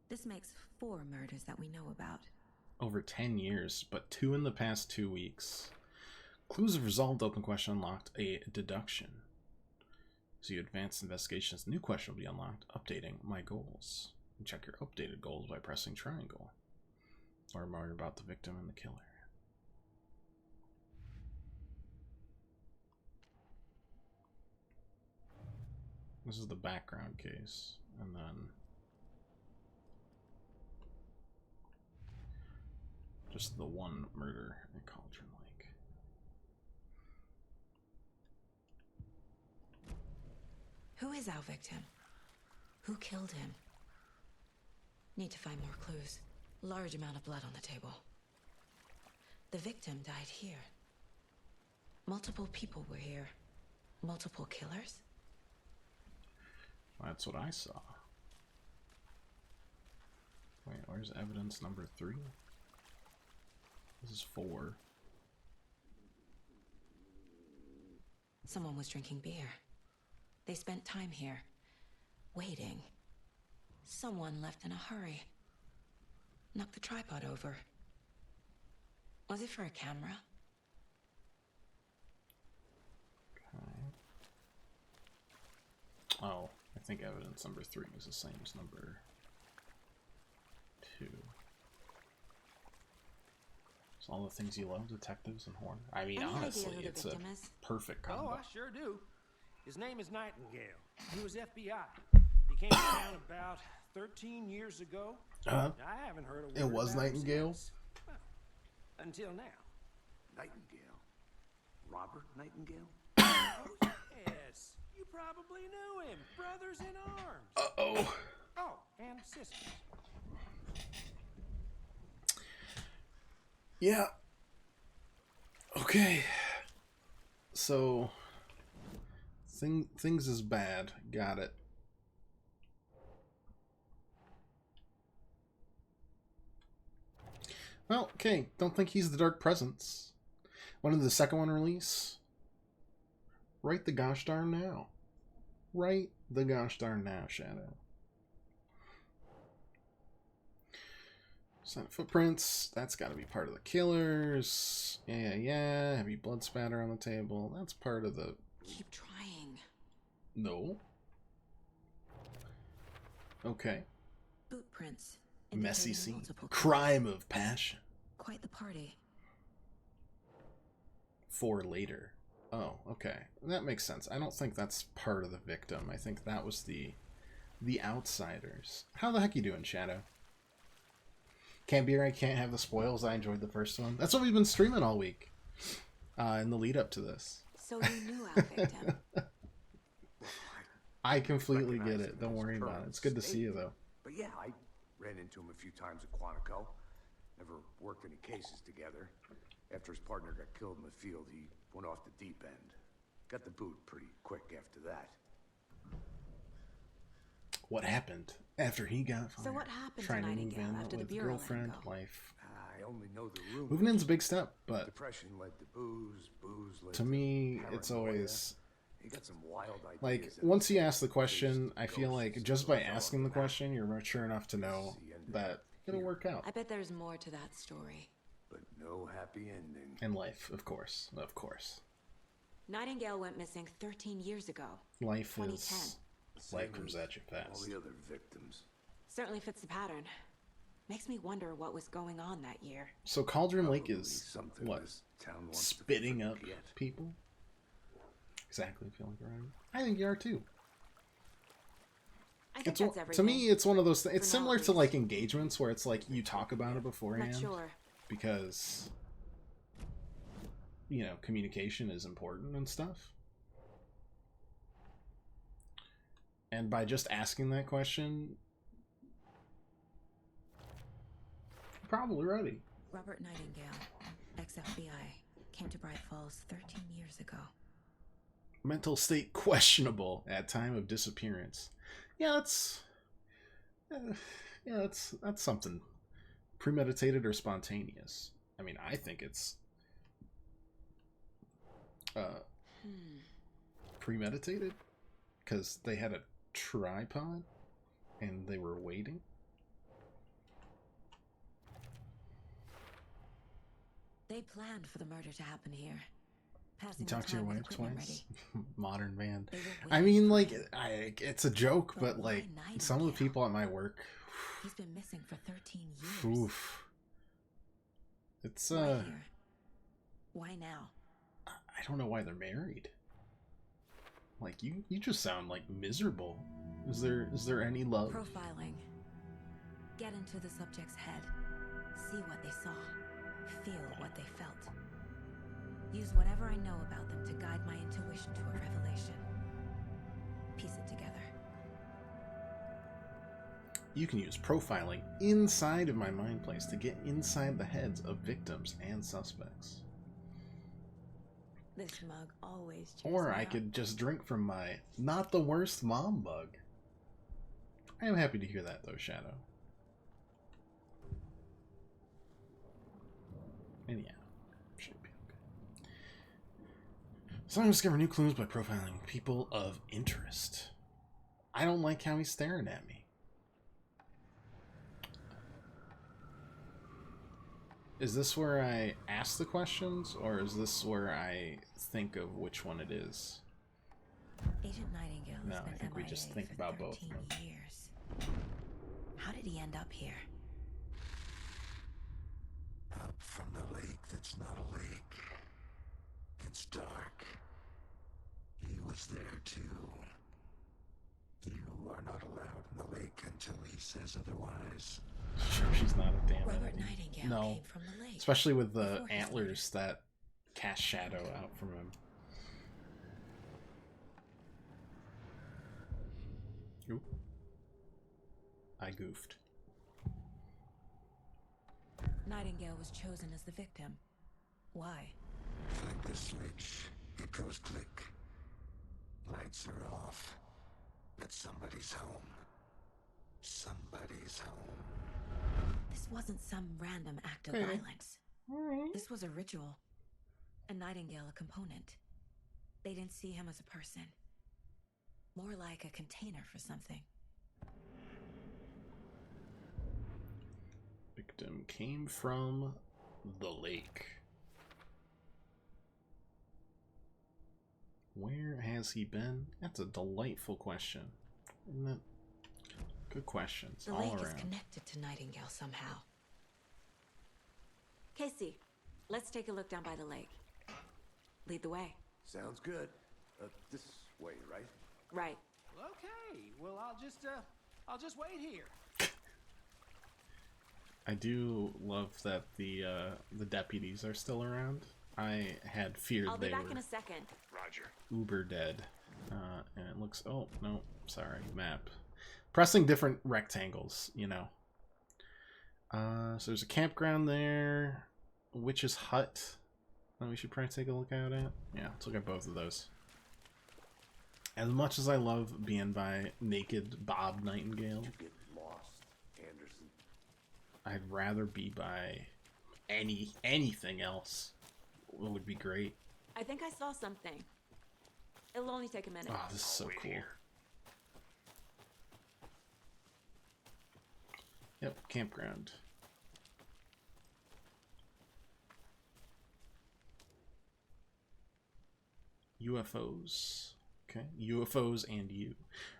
Speaker 3: This makes 4 murders that we know about.
Speaker 1: Over 10 years, but 2 in the past 2 weeks. Clues have resolved, open question unlocked, a deduction. As you advance investigations, new question will be unlocked, updating my goals. And check your updated goals by pressing triangle. Learn more about the victim and the killer. This is the background case, and then just the one murder in Cauldron Lake.
Speaker 3: Who is our victim? Who killed him? Need to find more clues. Large amount of blood on the table. The victim died here. Multiple people were here. Multiple killers?
Speaker 1: That's what I saw. Wait, where's evidence number 3? This is 4.
Speaker 3: Someone was drinking beer. They spent time here, waiting. Someone left in a hurry. Knocked the tripod over. Was it for a camera?
Speaker 1: Okay. Oh, I think evidence number 3 is the same as number 2. It's all the things you love, detectives and horror. I mean,
Speaker 3: Any idea
Speaker 1: honestly,
Speaker 3: who the
Speaker 1: it's a
Speaker 3: victim is?
Speaker 1: perfect combo.
Speaker 7: Oh, I sure do. His name is Nightingale. He was FBI. He came to town about 13 years ago. I haven't heard a word
Speaker 1: It was
Speaker 7: about him
Speaker 1: Nightingale?
Speaker 7: since. Well, until now.
Speaker 5: Nightingale? Robert Nightingale?
Speaker 7: Oh, yes. You probably knew him. Brothers in arms.
Speaker 1: Uh-oh.
Speaker 7: Oh, and sisters.
Speaker 1: Yeah. Okay. So, things is bad. Got it. Well, okay. Don't think he's the Dark Presence. When did the second one release? Right the gosh darn now. Right the gosh darn now, Shadow. Silent footprints. That's got to be part of the killers. Yeah. Heavy blood spatter on the table. That's part of the...
Speaker 3: Keep trying.
Speaker 1: No. Okay.
Speaker 3: Boot prints.
Speaker 1: Messy
Speaker 3: indicating
Speaker 1: scene.
Speaker 3: multiple
Speaker 1: Crime of passion.
Speaker 3: Quite the party.
Speaker 1: 4 later. Oh, okay. That makes sense. I don't think that's part of the victim. I think that was the outsiders. How the heck you doing, Shadow? Can't be here. I can't have the spoils. I enjoyed the first one. That's what we've been streaming all week. In the lead up to this.
Speaker 3: So you knew our victim.
Speaker 1: I completely get it. Don't worry about it. It's good to see you, though.
Speaker 5: But yeah, I ran into him a few times at Quantico. Never worked any cases together. After his partner got killed in the field, he went off the deep end. Got the boot pretty quick after that.
Speaker 1: What happened after he got fired?
Speaker 3: So what happened to
Speaker 1: Trying to move
Speaker 3: Nightingale
Speaker 1: in
Speaker 3: after the
Speaker 1: with
Speaker 3: bureau let him
Speaker 1: girlfriend,
Speaker 3: go?
Speaker 1: wife.
Speaker 5: I only know the rumors.
Speaker 1: Moving in's a big step, but
Speaker 5: Depression led to booze, booze led
Speaker 1: to me, it's
Speaker 5: paranoia.
Speaker 1: always...
Speaker 5: He got some wild ideas.
Speaker 1: Like,
Speaker 5: that
Speaker 1: once you ask the
Speaker 5: faced
Speaker 1: question, I feel like
Speaker 5: ghosts
Speaker 1: just
Speaker 5: and
Speaker 1: by
Speaker 5: fell
Speaker 1: asking the
Speaker 5: on that.
Speaker 1: question, you're mature enough to know that it'll work out.
Speaker 3: I bet there's more to that story.
Speaker 5: But no happy ending.
Speaker 1: In life, of course. Of course.
Speaker 3: Nightingale went missing 13 years ago.
Speaker 1: Life
Speaker 3: 2010.
Speaker 1: is...
Speaker 5: Same
Speaker 1: Life comes
Speaker 5: as
Speaker 1: at you
Speaker 5: All
Speaker 1: fast.
Speaker 5: the other victims.
Speaker 3: Certainly fits the pattern. Makes me wonder what was going on that year.
Speaker 1: So Cauldron Lake
Speaker 5: Probably
Speaker 1: is,
Speaker 5: something
Speaker 1: what,
Speaker 5: this town wants to
Speaker 1: spitting up
Speaker 5: forget.
Speaker 1: people? Exactly, feeling right. I think you are too.
Speaker 3: I think
Speaker 1: It's
Speaker 3: that's
Speaker 1: to
Speaker 3: everything.
Speaker 1: me, it's one of those things. It's
Speaker 3: For now,
Speaker 1: similar
Speaker 3: at
Speaker 1: to
Speaker 3: least.
Speaker 1: like engagements where it's like you talk about it beforehand
Speaker 3: Not sure.
Speaker 1: because you know communication is important and stuff. And by just asking that question, you're probably ready.
Speaker 3: Robert Nightingale, ex-FBI. came to Bright Falls 13 years ago.
Speaker 1: Mental state questionable at time of disappearance. Yeah, that's something. Premeditated or spontaneous. I mean, I think it's premeditated because they had a tripod and they were waiting.
Speaker 3: They planned for the murder to happen here.
Speaker 1: You talk to your wife twice? Modern man.
Speaker 3: I
Speaker 1: mean, like, it's a joke, but like, some of the people at my work...
Speaker 3: He's been missing for 13 years.
Speaker 1: Oof. It's,
Speaker 3: Why here? Why now?
Speaker 1: I don't know why they're married. Like, you just sound, like, miserable. Is there any love?
Speaker 3: Profiling. Get into the subject's head. See what they saw. Feel what they felt. Use whatever I know about them to guide my intuition to a revelation. Piece it together.
Speaker 1: You can use profiling inside of my mind place to get inside the heads of victims and suspects.
Speaker 3: This mug always cheers
Speaker 1: Or
Speaker 3: me
Speaker 1: I
Speaker 3: up.
Speaker 1: could just drink from my not the worst mom mug. I am happy to hear that though, Shadow. Anyhow, should be okay. So I discover new clues by profiling people of interest. I don't like how he's staring at me. Is this where I ask the questions, or is this where I think of which one it is?
Speaker 3: Agent Nightingale has
Speaker 1: No,
Speaker 3: been
Speaker 1: I think we
Speaker 3: MIA
Speaker 1: just think
Speaker 3: for
Speaker 1: about both of
Speaker 3: 13
Speaker 1: them.
Speaker 3: years. How did he end up here?
Speaker 8: Up from the lake that's not a lake. It's dark. He was there too. You are not allowed in the lake until he says otherwise.
Speaker 1: Sure, she's not a damn
Speaker 3: Robert
Speaker 1: enemy.
Speaker 3: Nightingale
Speaker 1: No,
Speaker 3: came from the lake.
Speaker 1: especially with the
Speaker 3: Before his
Speaker 1: antlers that cast shadow out from him. Oop. I goofed.
Speaker 3: Nightingale was chosen as the victim. Why?
Speaker 8: Flick the switch. It goes click. Lights are off. But somebody's home. Somebody's home.
Speaker 3: This wasn't some random act of
Speaker 1: Okay.
Speaker 3: violence.
Speaker 1: Alright.
Speaker 3: This was a ritual. And Nightingale a component. They didn't see him as a person. More like a container for something.
Speaker 1: Victim came from the lake. Where has he been? That's a delightful question. Isn't it? Good questions
Speaker 3: The
Speaker 1: all
Speaker 3: lake is
Speaker 1: around.
Speaker 3: connected to Nightingale somehow. Casey, let's take a look down by the lake. Lead the way.
Speaker 5: Sounds good. This way, right?
Speaker 3: Right.
Speaker 7: Okay, well, I'll just wait here.
Speaker 1: I do love that the deputies are still around. I had feared
Speaker 3: I'll be
Speaker 1: they
Speaker 3: back
Speaker 1: were
Speaker 3: in a second.
Speaker 5: Roger.
Speaker 1: uber dead. And it looks... Oh, no. Sorry. Map. Pressing different rectangles, you know. So there's a campground there. Witch's hut that we should probably take a look at it. Yeah, let's look at both of those. As much as I love being by naked Bob Nightingale,
Speaker 5: You get lost, Anderson.
Speaker 1: I'd rather be by anything else. It would be great.
Speaker 3: I think I saw something. It'll only take a minute.
Speaker 1: Oh, this is so cool. Yep, campground. UFOs. Okay, UFOs and you.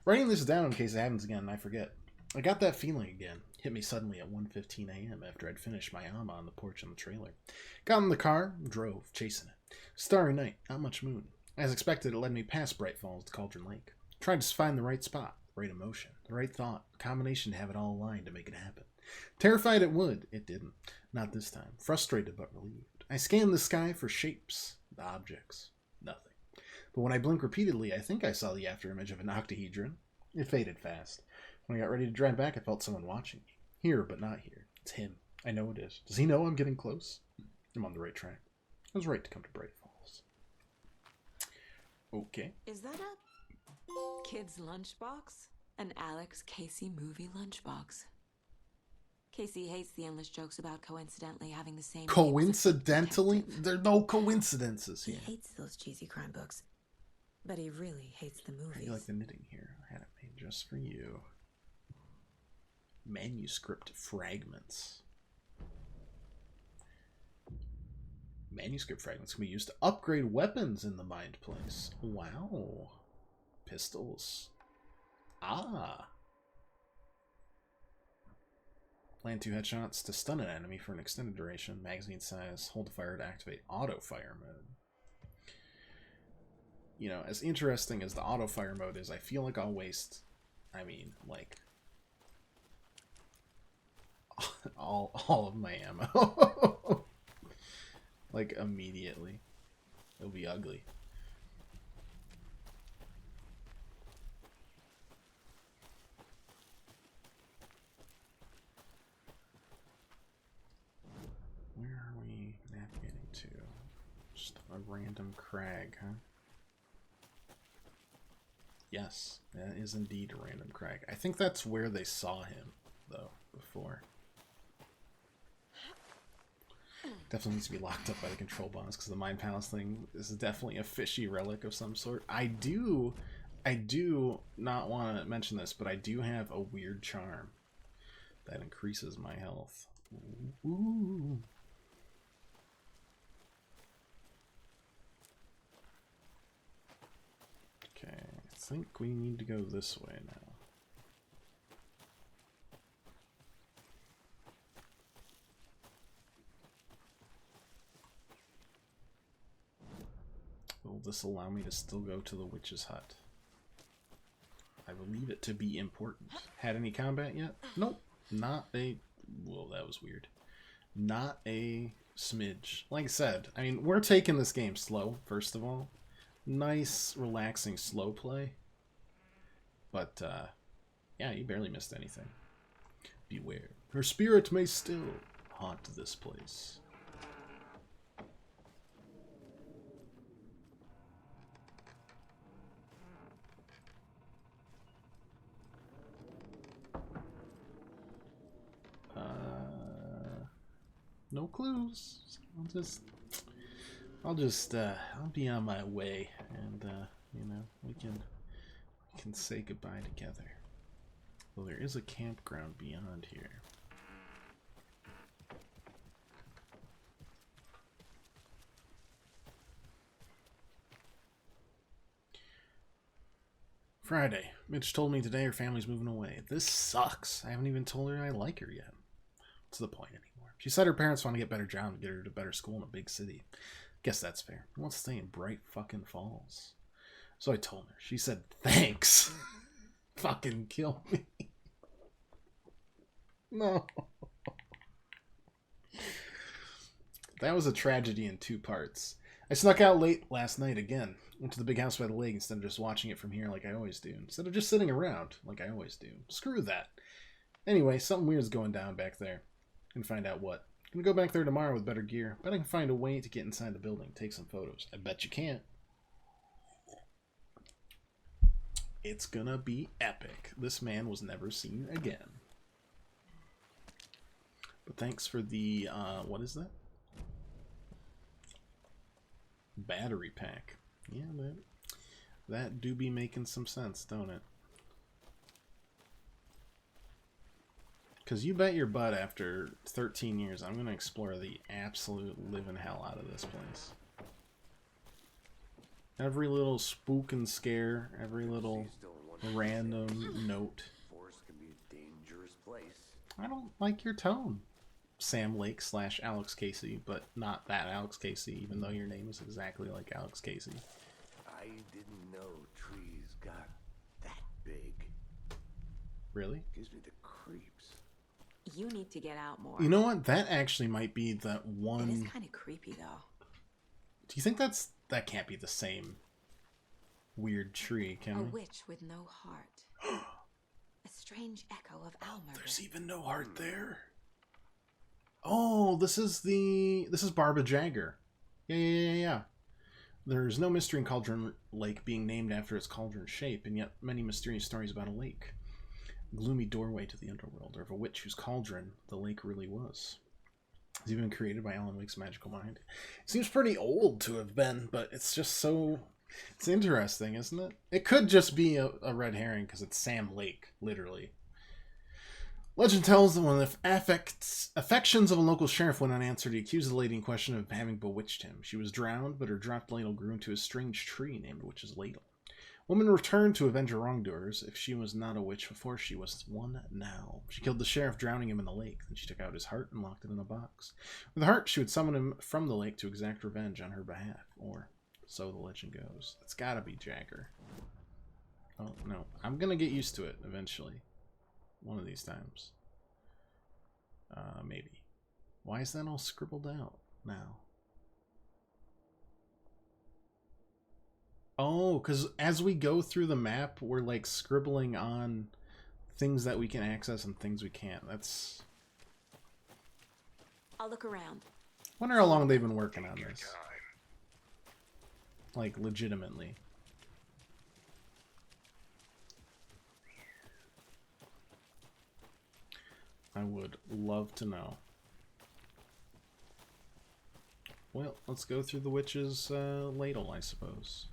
Speaker 1: Writing this down in case it happens again and I forget. I got that feeling again. Hit me suddenly at 1:15 a.m. after I'd finished my AMA on the porch in the trailer. Got in the car, drove, chasing it. Starry night, not much moon. As expected, it led me past Bright Falls to Cauldron Lake. Tried to find the right spot, the right emotion, the right thought, a combination to have it all aligned to make it happen. Terrified it would, it didn't. Not this time. Frustrated but relieved. I scanned the sky for shapes, the objects. Nothing. But when I blinked repeatedly, I think I saw the afterimage of an octahedron. It faded fast. When I got ready to drive back, I felt someone watching me. Here, but not here. It's him. I know it is. Does he know I'm getting close? I'm on the right track. was right to come to Bright Falls. Okay.
Speaker 3: Is that a kid's lunchbox? An Alex Casey movie lunchbox. Casey hates the endless jokes about coincidentally having the same...
Speaker 1: Coincidentally? There are no coincidences here.
Speaker 3: He hates those cheesy crime books. But he really hates the movies.
Speaker 1: You like the knitting here. I had it made just for you. Manuscript fragments. Manuscript fragments can be used to upgrade weapons in the Mind Place. Wow. Pistols. Ah. Land 2 headshots to stun an enemy for an extended duration. Magazine size. Hold fire to activate auto fire mode. You know, as interesting as the auto fire mode is, I feel like I'll waste, I mean, like, all of my ammo. Like, immediately. It'll be ugly. Where are we navigating to? Just a random crag, huh? Yes, that is indeed a random crag. I think that's where they saw him, though, before. Definitely needs to be locked up by the control box, because the Mind Palace thing is definitely a fishy relic of some sort. I do not want to mention this, but I do have a weird charm that increases my health. Ooh. Okay, I think we need to go this way now. Will this allow me to still go to the witch's hut? I believe it to be important. Had any combat yet? Nope. Not a... Well, that was weird. Not a smidge. Like I said, I mean, we're taking this game slow, first of all. Nice, relaxing, slow play. But, yeah, you barely missed anything. Beware. Her spirit may still haunt this place. No clues. I'll be on my way, and you know, we can say goodbye together. Well, there is a campground beyond here. Friday. Mitch told me today her family's moving away. This sucks. I haven't even told her I like her yet. What's the point anymore? She said her parents want to get better job and get her to better school in a big city. Guess that's fair. Who wants to stay in Bright fucking Falls? So I told her. She said, thanks. Fucking kill me. No. That was a tragedy in 2 parts. I snuck out late last night again. Went to the big house by the lake instead of just watching it from here like I always do. Instead of just sitting around like I always do. Screw that. Anyway, something weird's going down back there. Gonna find out what. Gonna go back there tomorrow with better gear. Bet I can find a way to get inside the building, take some photos. I bet you can't. It's gonna be epic. This man was never seen again. But thanks for the, what is that? Battery pack. Yeah, that do be making some sense, don't it? Because you bet your butt after 13 years, I'm going to explore the absolute living hell out of this place. Every little spook and scare, every little random note.
Speaker 5: Forest can be a dangerous place.
Speaker 1: I don't like your tone, Sam Lake / Alex Casey, but not that Alex Casey, even though your name is exactly like Alex Casey.
Speaker 5: I didn't know trees got that big.
Speaker 1: Really?
Speaker 5: Gives me the creeps.
Speaker 3: You need to get out more.
Speaker 1: You know what? That actually might be the one...
Speaker 3: It is kind of creepy, though.
Speaker 1: Do you think that can't be the same weird tree, can
Speaker 3: A
Speaker 1: we?
Speaker 3: witch with no heart. A strange echo of Almer.
Speaker 1: There's even no heart there. Oh, this is Barbara Jagger. Yeah. There's no mystery in Cauldron Lake being named after its cauldron shape, and yet many mysterious stories about a lake. A gloomy doorway to the underworld, or of a witch whose cauldron the lake really was. It's even created by Alan Wake's magical mind. It seems pretty old to have been, but it's just so... It's interesting, isn't it? It could just be a red herring, because it's Sam Lake, literally. Legend tells that when the affections of a local sheriff went unanswered, he accused the lady in question of having bewitched him. She was drowned, but her dropped ladle grew into a strange tree named Witch's Ladle. Woman returned to avenge her wrongdoers. If she was not a witch before, she was one now. She killed the sheriff, drowning him in the lake. Then she took out his heart and locked it in a box. With the heart, she would summon him from the lake to exact revenge on her behalf. Or so the legend goes. It's gotta be Jagger. Oh, no. I'm gonna get used to it eventually. One of these times. Maybe. Why is that all scribbled out now? Oh, because as we go through the map, we're like scribbling on things that we can access and things we can't. That's...
Speaker 3: I'll look around.
Speaker 1: Wonder how long they've been working on this. Like, legitimately. I would love to know. Well, let's go through the witch's ladle, I suppose.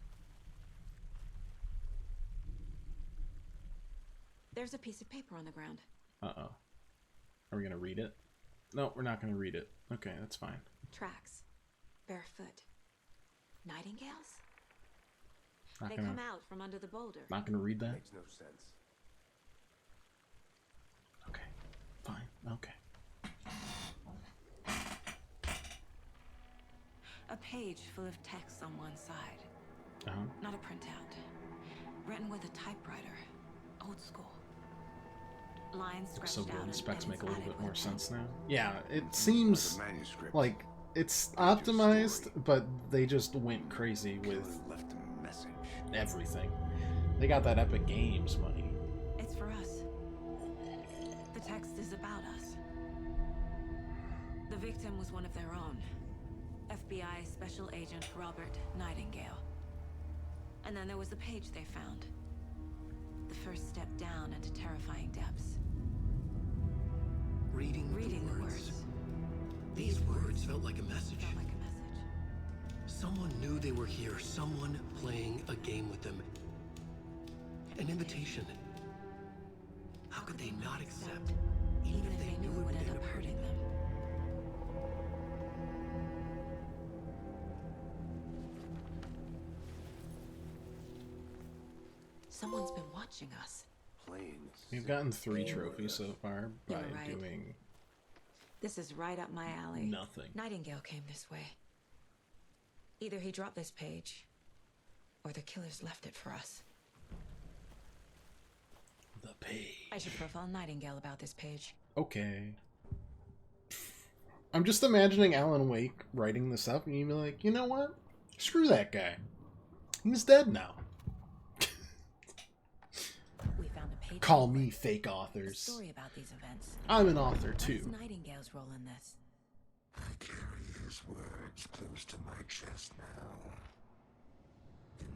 Speaker 3: There's a piece of paper on the ground.
Speaker 1: Uh-oh. Are we going to read it? No, we're not going to read it. Okay, that's fine.
Speaker 3: Tracks. Barefoot. Nightingales?
Speaker 1: Not
Speaker 3: They
Speaker 1: gonna,
Speaker 3: come out from under the boulder.
Speaker 1: Not going to read that?
Speaker 5: Makes no sense.
Speaker 1: Okay, fine. Okay.
Speaker 3: A page full of text on one side.
Speaker 1: Uh-huh.
Speaker 3: Not a printout. Written with a typewriter. Old school. Lines scratched
Speaker 1: So
Speaker 3: out.
Speaker 1: good. The specs
Speaker 3: and
Speaker 1: make a
Speaker 3: it's
Speaker 1: little
Speaker 3: added
Speaker 1: bit
Speaker 3: with
Speaker 1: more
Speaker 3: a pen.
Speaker 1: sense now. Yeah, it seems
Speaker 5: Like a manuscript.
Speaker 1: like it's optimized, but they just went crazy with
Speaker 5: Killer left a message.
Speaker 1: everything. They got that Epic Games money.
Speaker 3: It's for us. The text is about us. The victim was one of their own. FBI Special Agent Robert Nightingale. And then there was the page they found. The first step down into terrifying depths.
Speaker 2: Reading
Speaker 3: the words.
Speaker 2: These words felt like a message.
Speaker 3: Felt like a message.
Speaker 2: Someone knew they were here. Someone playing a game with them. An invitation. How could they not accept?
Speaker 3: Even if they knew it would end up hurting them. Someone's been watching us.
Speaker 5: Playing.
Speaker 1: We've gotten 3 trophies so far by
Speaker 3: You're right.
Speaker 1: doing
Speaker 3: This is right up my alley.
Speaker 1: nothing.
Speaker 3: Nightingale came this way. Either he dropped this page, or the killers left it for us.
Speaker 1: The page.
Speaker 3: I should profile Nightingale about this page.
Speaker 1: Okay. I'm just imagining Alan Wake writing this up and you'd be like, you know what? Screw that guy. He's dead now.
Speaker 3: We found a page.
Speaker 1: Call me fake
Speaker 3: A
Speaker 1: authors.
Speaker 3: story about these events.
Speaker 1: I'm an author
Speaker 3: What's
Speaker 1: too.
Speaker 3: Nightingale's role in this?
Speaker 8: I carry his words close to my chest now.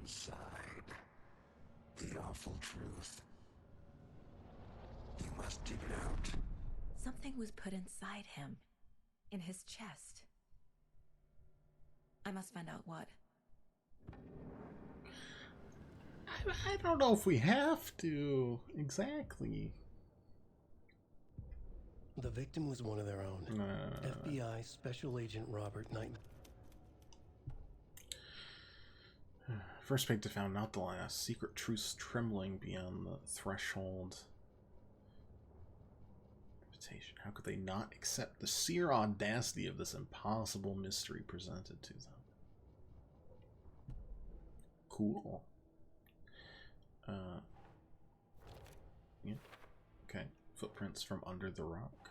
Speaker 8: Inside, the awful truth. You must dig it out.
Speaker 3: Something was put inside him. In his chest. I must find out what.
Speaker 1: I don't know if we have to. Exactly.
Speaker 2: The victim was one of their own. FBI Special Agent Robert Nightingale.
Speaker 1: First page to found, not the last. Secret truths trembling beyond the threshold. Invitation. How could they not accept the sheer audacity of this impossible mystery presented to them? Cool. Yeah. Okay. Footprints from under the rock.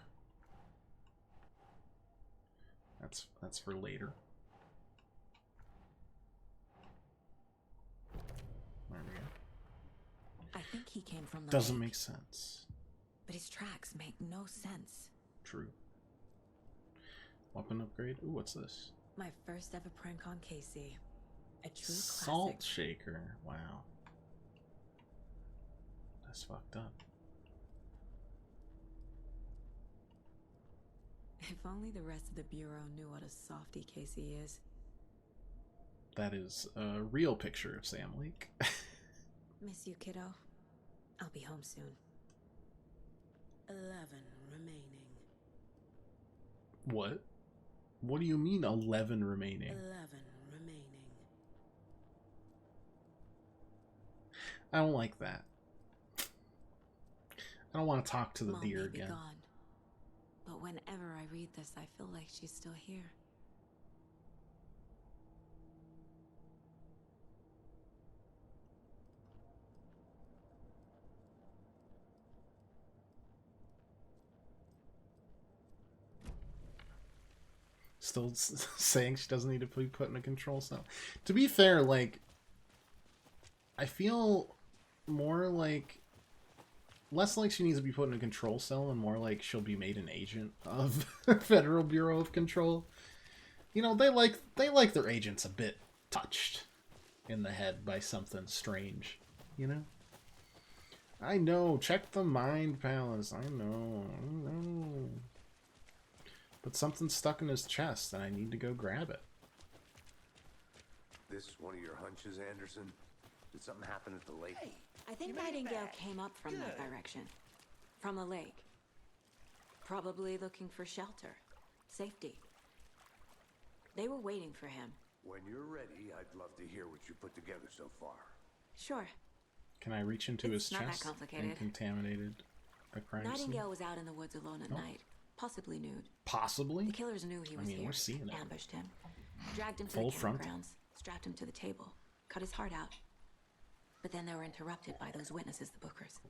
Speaker 1: That's for later. There we go.
Speaker 3: I think he came from the
Speaker 1: Doesn't
Speaker 3: lake,
Speaker 1: make sense.
Speaker 3: but his tracks make no sense.
Speaker 1: True. Weapon upgrade. Ooh, what's this?
Speaker 3: My first ever prank on Casey. A true
Speaker 1: Salt
Speaker 3: classic.
Speaker 1: shaker. Wow. That's fucked up.
Speaker 3: If only the rest of the Bureau knew what a softy Casey is.
Speaker 1: That is a real picture of Sam Lake.
Speaker 3: Miss you, kiddo. I'll be home soon.
Speaker 9: 11 remaining.
Speaker 1: What? What do you mean 11 remaining?
Speaker 9: 11 remaining.
Speaker 1: I don't like that. I don't want to talk to the
Speaker 3: Mom
Speaker 1: deer
Speaker 3: may be
Speaker 1: again.
Speaker 3: gone, but whenever I read this, I feel like she's still here.
Speaker 1: Still saying she doesn't need to be put in a control cell. To be fair, like, I feel more like, less like she needs to be put in a control cell and more like she'll be made an agent of Federal Bureau of Control. You know, they like their agents a bit touched in the head by something strange, you know? I know, check the Mind Palace, I know. But something's stuck in his chest, and I need to go grab it.
Speaker 5: This one of your hunches, Anderson? Did something happen at the lake?
Speaker 9: Hey,
Speaker 3: I think
Speaker 9: you made it
Speaker 3: Nightingale
Speaker 9: back.
Speaker 3: came up from that
Speaker 9: Good.
Speaker 3: direction. From the lake. Probably looking for shelter. Safety. They were waiting for him.
Speaker 5: When you're ready, I'd love to hear what you put together so far.
Speaker 3: Sure.
Speaker 1: Can I reach into
Speaker 3: It's
Speaker 1: his
Speaker 3: not that
Speaker 1: chest
Speaker 3: complicated.
Speaker 1: and contaminated a crime scene?
Speaker 3: Nightingale was out in the woods alone at
Speaker 1: Oh.
Speaker 3: night. Possibly nude.
Speaker 1: Possibly?
Speaker 3: The killers knew he was
Speaker 1: mean,
Speaker 3: here.
Speaker 1: we're seeing it.
Speaker 3: Ambushed him. Dragged him to
Speaker 1: Full
Speaker 3: the
Speaker 1: frontal.
Speaker 3: campgrounds. Strapped him to the table. Cut his heart out. But then they were interrupted by those witnesses, the Bookers.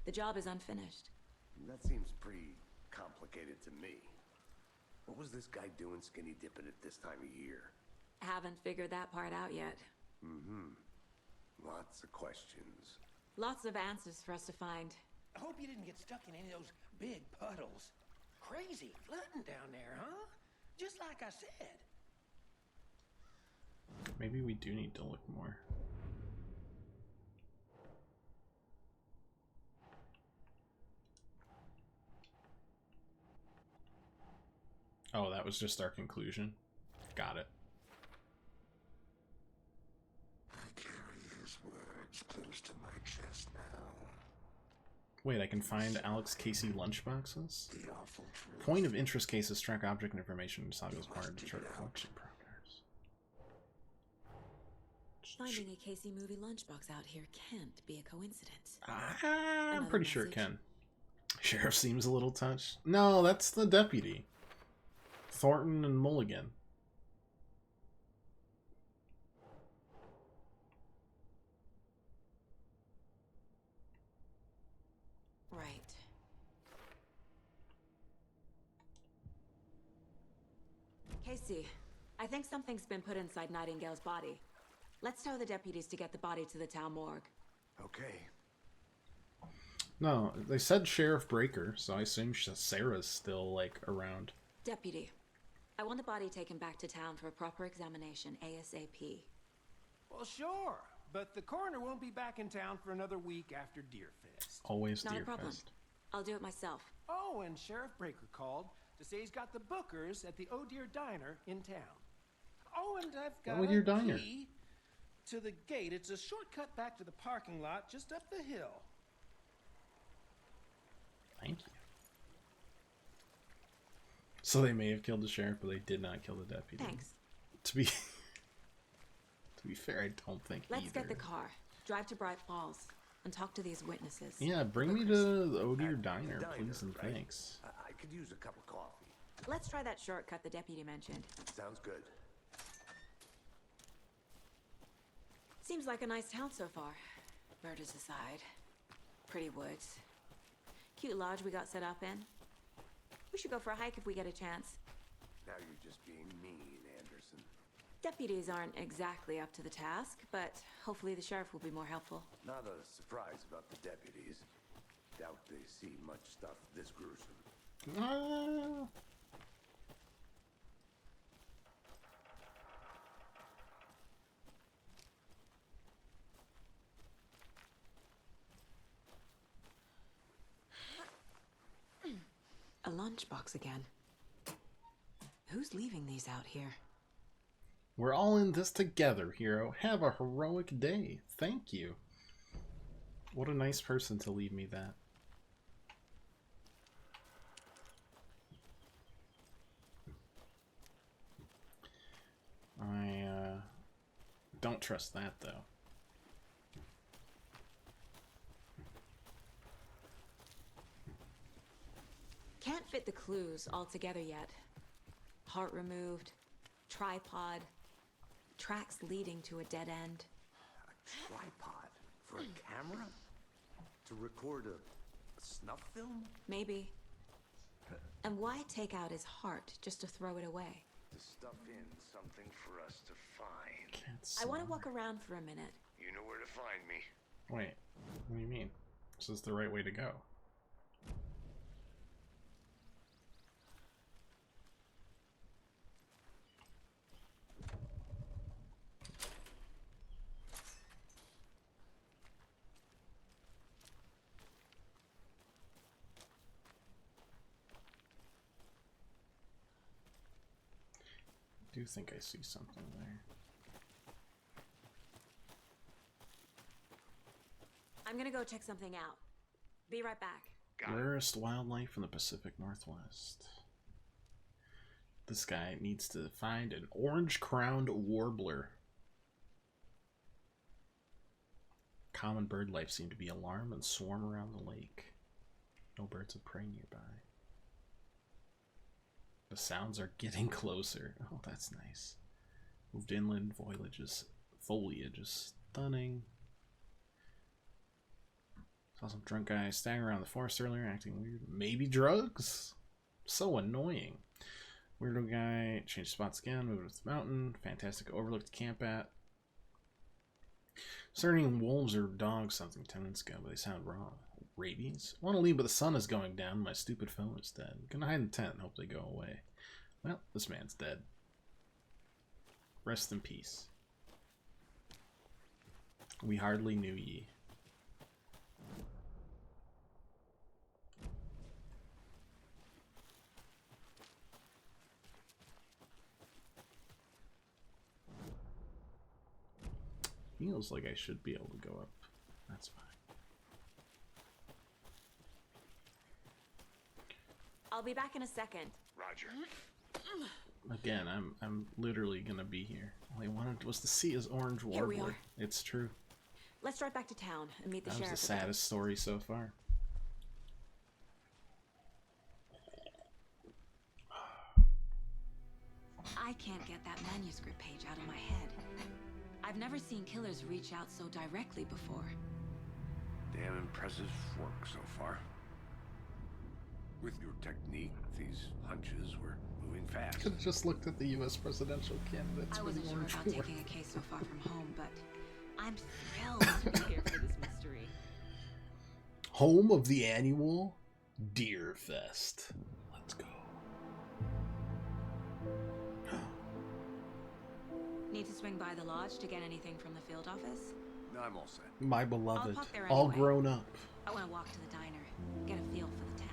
Speaker 3: The job is unfinished.
Speaker 5: That seems pretty complicated to me. What was this guy doing skinny dipping at this time of year?
Speaker 3: Haven't figured that part out yet.
Speaker 5: Lots of questions.
Speaker 3: Lots of answers for us to find.
Speaker 7: I hope you didn't get stuck in any of those big puddles. Crazy flooding down there, huh? Just like I said.
Speaker 1: Maybe we do need to look more. Oh, that was just our conclusion. Got it.
Speaker 8: I carry his words close to my chest now.
Speaker 1: Wait, I can find Alex Casey lunchboxes?
Speaker 8: The awful truth.
Speaker 1: Point of interest cases track object information in Saga's part to chart collection parameters.
Speaker 3: Finding a Casey movie lunchbox out here can't be a coincidence.
Speaker 1: I'm
Speaker 3: Another
Speaker 1: pretty sure it
Speaker 3: message?
Speaker 1: can. Sheriff seems a little touched. No, that's the deputy. Thornton and Mulligan.
Speaker 3: Right. Casey, I think something's been put inside Nightingale's body. Let's tell the deputies to get the body to the town morgue.
Speaker 5: Okay.
Speaker 1: No, they said Sheriff Breaker, so I assume Sarah's still, like, around.
Speaker 3: Deputy, I want the body taken back to town for a proper examination ASAP.
Speaker 7: Well, sure. But the coroner won't be back in town for another week after Deerfest.
Speaker 1: Always
Speaker 3: Not a
Speaker 1: Deer
Speaker 3: problem.
Speaker 1: Fest.
Speaker 3: I'll do it myself.
Speaker 7: Oh, and Sheriff Breaker called to say he's got the Bookers at the Oh Dear Diner in town. Oh, and I've got
Speaker 1: Oh
Speaker 7: a
Speaker 1: Dear Diner.
Speaker 7: key to the gate. It's a shortcut back to the parking lot just up the hill.
Speaker 1: Thank you. So they may have killed the sheriff, but they did not kill the deputy.
Speaker 3: Thanks.
Speaker 1: To be fair, I don't think
Speaker 3: Let's
Speaker 1: either.
Speaker 3: get the car, drive to Bright Falls, and talk to these witnesses.
Speaker 1: Yeah, bring me to the Oh Dear Diner, please and
Speaker 5: right?
Speaker 1: thanks.
Speaker 5: I could use a cup of coffee.
Speaker 3: Let's try that shortcut the deputy mentioned.
Speaker 5: Sounds good.
Speaker 3: Seems like a nice town so far. Murders aside. Pretty woods. Cute lodge we got set up in. We should go for a hike if we get a chance.
Speaker 5: Now you're just being mean, Anderson.
Speaker 3: Deputies aren't exactly up to the task, but hopefully the sheriff will be more helpful.
Speaker 5: Not a surprise about the deputies. Doubt they see much stuff this gruesome.
Speaker 3: garbage box again. Who's leaving these out here?
Speaker 1: We're all in this together, hero. Have a heroic day. Thank you. What a nice person to leave me that. I don't trust that, though.
Speaker 3: Can't fit the clues all together yet. Heart removed, tripod, tracks leading to a dead end.
Speaker 5: A tripod? For a camera? To record a snuff film?
Speaker 3: Maybe. And why take out his heart just to throw it away?
Speaker 5: To stuff in something for us to find.
Speaker 3: I want to walk around for a minute.
Speaker 5: You know where to find me.
Speaker 1: Wait, what do you mean? This is the right way to go. I do think I see something there.
Speaker 3: I'm gonna go check something out. Be right back.
Speaker 1: Rarest wildlife in the Pacific Northwest. This guy needs to find an orange-crowned warbler. Common bird life seem to be alarmed and swarm around the lake. No birds of prey nearby. The sounds are getting closer. Oh, that's nice. Moved inland, foliage is stunning. Saw some drunk guy staggering around the forest earlier, acting weird. Maybe drugs? So annoying. Weirdo guy, changed spots again, moved to the mountain. Fantastic overlook to camp at. Starting wolves or dogs something 10 minutes ago, but they sound wrong. Rabies? I want to leave, but the sun is going down. My stupid phone is dead. Gonna hide in the tent and hope they go away. Well, this man's dead. Rest in peace. We hardly knew ye. Feels like I should be able to go up. That's fine.
Speaker 3: I'll be back in a second.
Speaker 5: Roger.
Speaker 1: Again, I'm literally gonna be here. All I wanted was to see his orange warbler.
Speaker 3: Here we are.
Speaker 1: It's true.
Speaker 3: Let's drive back to town and meet the
Speaker 1: That was
Speaker 3: sheriff.
Speaker 1: the saddest story so far.
Speaker 3: I can't get that manuscript page out of my head. I've never seen killers reach out so directly before.
Speaker 5: Damn impressive work so far. With your technique, these hunches were moving fast.
Speaker 1: Could have just looked at the U.S. presidential candidates.
Speaker 3: I
Speaker 1: for the
Speaker 3: wasn't sure
Speaker 1: orange
Speaker 3: about
Speaker 1: warbler.
Speaker 3: taking a case so far from home, but I'm thrilled to be here for this mystery.
Speaker 1: Home of the annual Deer Fest. Let's go.
Speaker 3: Need to swing by the lodge to get anything from the field office?
Speaker 5: No, I'm all set.
Speaker 1: My beloved,
Speaker 3: park there
Speaker 1: all
Speaker 3: anyway.
Speaker 1: grown up.
Speaker 3: I want to walk to the diner, get a feel for the town.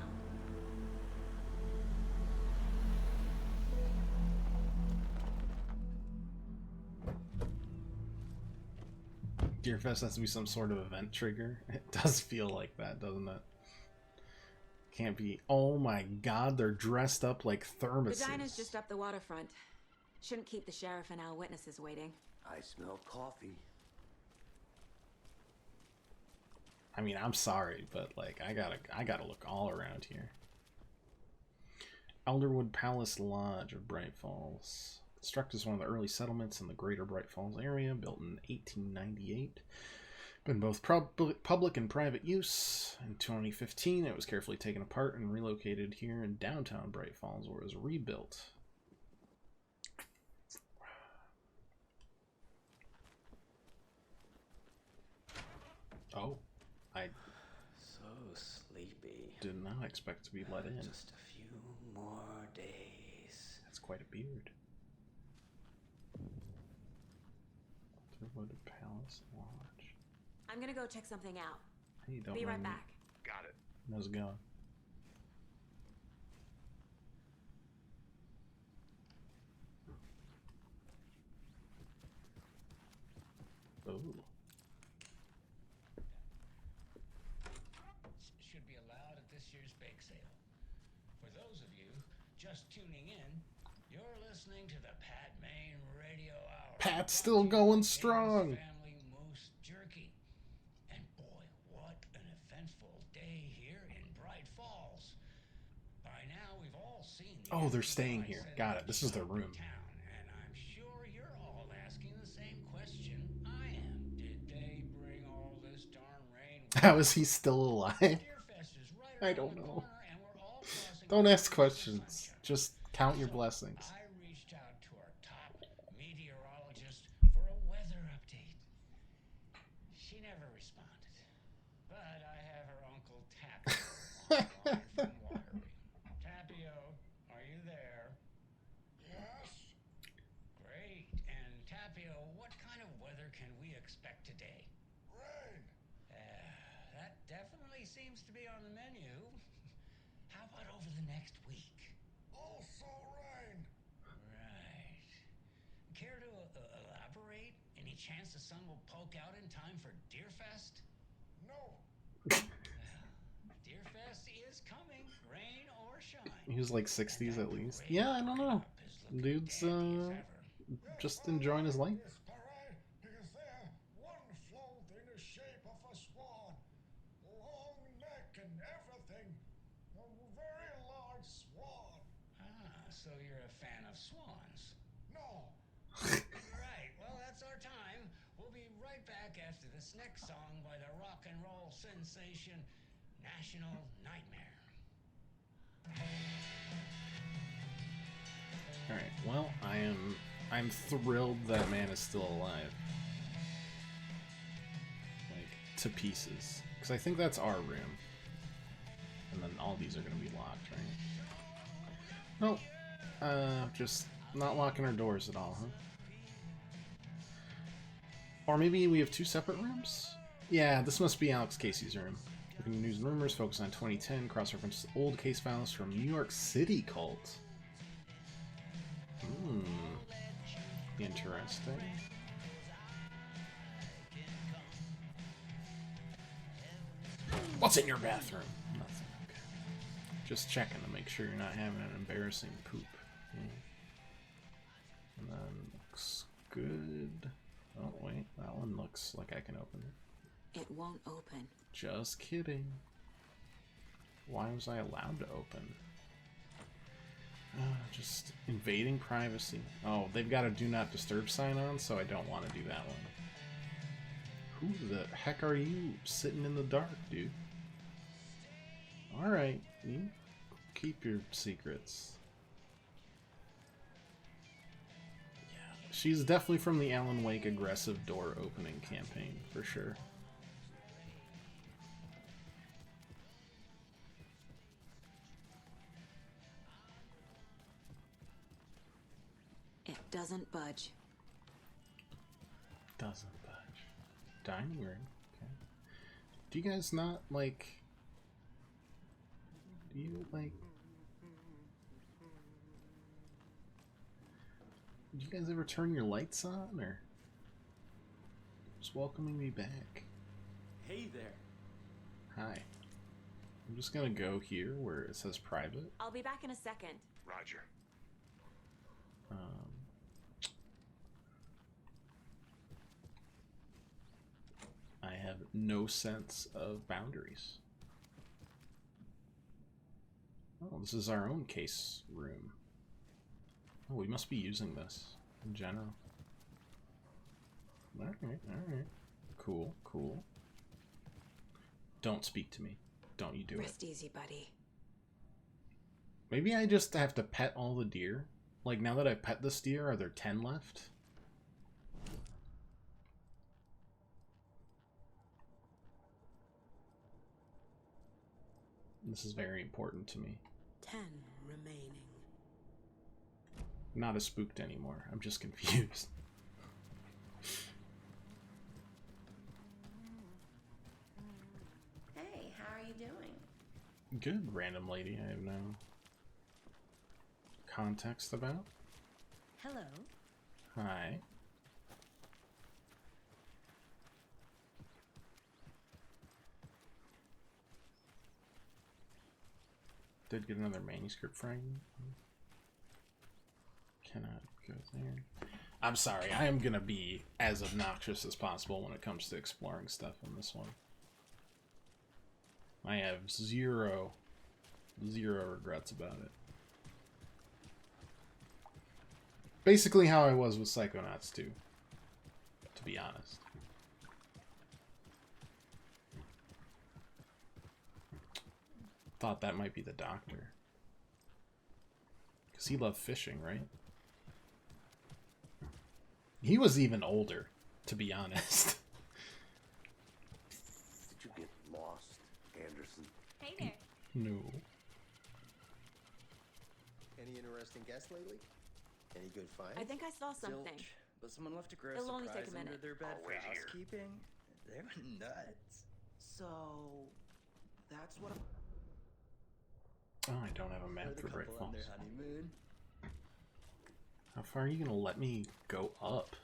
Speaker 1: Deerfest has to be some sort of event trigger. It does feel like that, doesn't it? Can't be. Oh my god, they're dressed up like thermoses.
Speaker 3: The diner's just up the waterfront. Shouldn't keep the sheriff and our witnesses waiting.
Speaker 5: I smell coffee.
Speaker 1: I mean, I'm sorry, but like I gotta look all around here. Elderwood Palace Lodge of Bright Falls. Constructed as one of the early settlements in the greater Bright Falls area, built in 1898. Been both public and private use. In 2015, it was carefully taken apart and relocated here in downtown Bright Falls, where it was rebuilt. Oh, I
Speaker 10: So sleepy.
Speaker 1: did not expect to be let in.
Speaker 10: Just a few more days.
Speaker 1: That's quite a beard. Elderwood Palace Lodge.
Speaker 3: I'm gonna go check something out.
Speaker 1: Hey, don't
Speaker 3: Be right
Speaker 1: mind me.
Speaker 3: back.
Speaker 5: Got it.
Speaker 1: How's it going?
Speaker 11: Should be allowed at this year's bake sale. For those of you just tuning in, you're listening to the Pat Main Radio Hour.
Speaker 1: Pat's still going strong.
Speaker 11: Family Moose Jerky. And boy, what an eventful day here in Bright Falls. By now, we've all seen the
Speaker 1: Oh, they're staying here. Got it. This is their room.
Speaker 11: And I'm sure you're all asking the same question I am. Did they bring all this darn rain?
Speaker 1: How is he still alive? I don't know. Don't ask questions. Just count your blessings.
Speaker 11: I reached out to our top meteorologist for a weather update. She never responded. But I have her uncle Tapio on the line from Waterloo. Tapio, are you there? Yes. Great. And Tapio, what kind of weather can we expect today?
Speaker 6: Rain.
Speaker 11: That definitely seems to be on the menu. How about over the next week?
Speaker 6: Also rain.
Speaker 11: Right. Care to elaborate? Any chance the sun will poke out in time for Deerfest?
Speaker 6: No.
Speaker 11: Deerfest is coming, rain or shine.
Speaker 1: He was like 60s at least. Yeah, I don't know. Dude's just enjoying his life.
Speaker 6: This parade because they're one float in the shape of a swan. Long neck and everything. A very large swan.
Speaker 11: Ah, so you're a fan of swans.
Speaker 6: No.
Speaker 11: Right, well, that's our time. We'll be right back after this next song by the rock and roll sensation, National Nightmare.
Speaker 1: Alright, well, I'm thrilled that man is still alive. Like, to pieces. Because I think that's our room. And then all these are going to be locked, right? Nope. Just not locking our doors at all, huh? Or maybe we have two separate rooms? Yeah, this must be Alex Casey's room. Looking at news and rumors, focus on 2010, cross-reference old case files from New York City cult. Interesting. What's in your bathroom? Nothing. Okay. Just checking to make sure you're not having an embarrassing poop. Yeah. And then looks good. Oh wait, that one looks like I can open it.
Speaker 3: It won't open.
Speaker 1: Just kidding. Why was I allowed to open? Just invading privacy. Oh, they've got a do not disturb sign on, so I don't want to do that one. Who the heck are you sitting in the dark, dude? Alright, you keep your secrets. Yeah, she's definitely from the Alan Wake aggressive door opening campaign, for sure.
Speaker 3: It doesn't budge.
Speaker 1: Doesn't budge. Dining room. Okay. Do you guys not like? Do you like? Do you guys ever turn your lights on or just welcoming me back?
Speaker 10: Hey there.
Speaker 1: Hi. I'm just gonna go here where it says private.
Speaker 3: I'll be back in a second.
Speaker 5: Roger.
Speaker 1: I have no sense of boundaries. Oh, this is our own case room. Oh, we must be using this in general. Alright, alright. Cool, cool. Don't speak to me. Don't you do it.
Speaker 3: Rest easy, buddy.
Speaker 1: Maybe I just have to pet all the deer. Like, now that I pet this deer, are there 10 left? This is very important to me.
Speaker 9: 10 remaining.
Speaker 1: I'm not as spooked anymore. I'm just confused.
Speaker 12: Hey, how are you doing?
Speaker 1: Good, random lady I have no context about.
Speaker 12: Hello.
Speaker 1: Hi. Did get another manuscript fragment. Cannot go there. I'm sorry, I am gonna be as obnoxious as possible when it comes to exploring stuff in this one. I have zero regrets about it. Basically how I was with Psychonauts 2, to be honest. Thought that might be the doctor. Because he loved fishing, right? He was even older, to be honest.
Speaker 5: Did you get lost, Anderson?
Speaker 12: Hey there.
Speaker 1: No.
Speaker 13: Any interesting guests lately? Any good finds?
Speaker 3: I think I saw something.
Speaker 10: Zilch, but someone left a gross
Speaker 3: It'll only take
Speaker 10: surprise
Speaker 3: a
Speaker 10: under
Speaker 3: minute.
Speaker 10: their bed for
Speaker 5: Always here.
Speaker 10: housekeeping. They were nuts.
Speaker 13: So, that's what I'm...
Speaker 1: Oh, I don't have a map
Speaker 10: They're the
Speaker 1: for Bright
Speaker 10: couple on
Speaker 1: Falls.
Speaker 10: their honeymoon.
Speaker 1: How far are you gonna let me go up?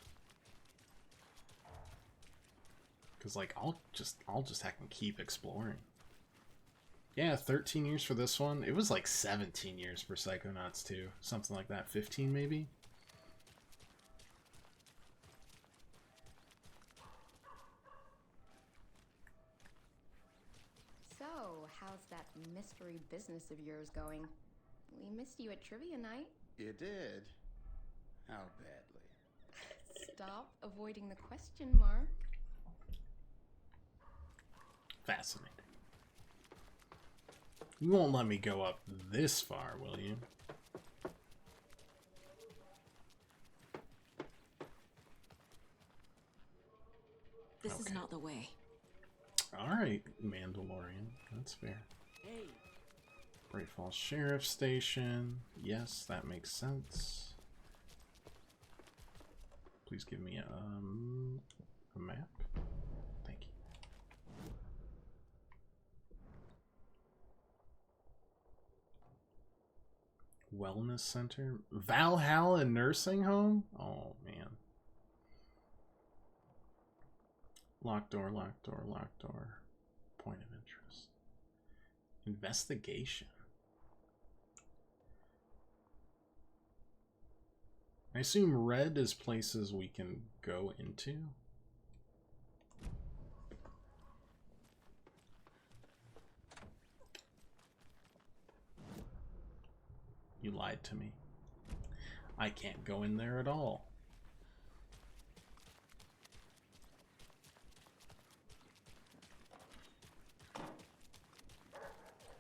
Speaker 1: Cause like I'll just have to keep exploring. Yeah, 13 years for this one. It was like 17 years for Psychonauts 2. Something like that. 15 maybe?
Speaker 12: So, how's that mystery business of yours going? We missed you at trivia night.
Speaker 13: You did? How badly?
Speaker 12: Stop avoiding the question, Mark.
Speaker 1: Fascinating. You won't let me go up this far, will you?
Speaker 3: This is not the way.
Speaker 1: Alright, Mandalorian. That's fair.
Speaker 7: Hey.
Speaker 1: Bright Falls Sheriff Station. Yes, that makes sense. Please give me a map. Thank you. Wellness Center? Valhalla Nursing Home? Oh, man. Locked door, locked door, locked door. Point of interest. Investigation. I assume red is places we can go into. You lied to me. I can't go in there at all.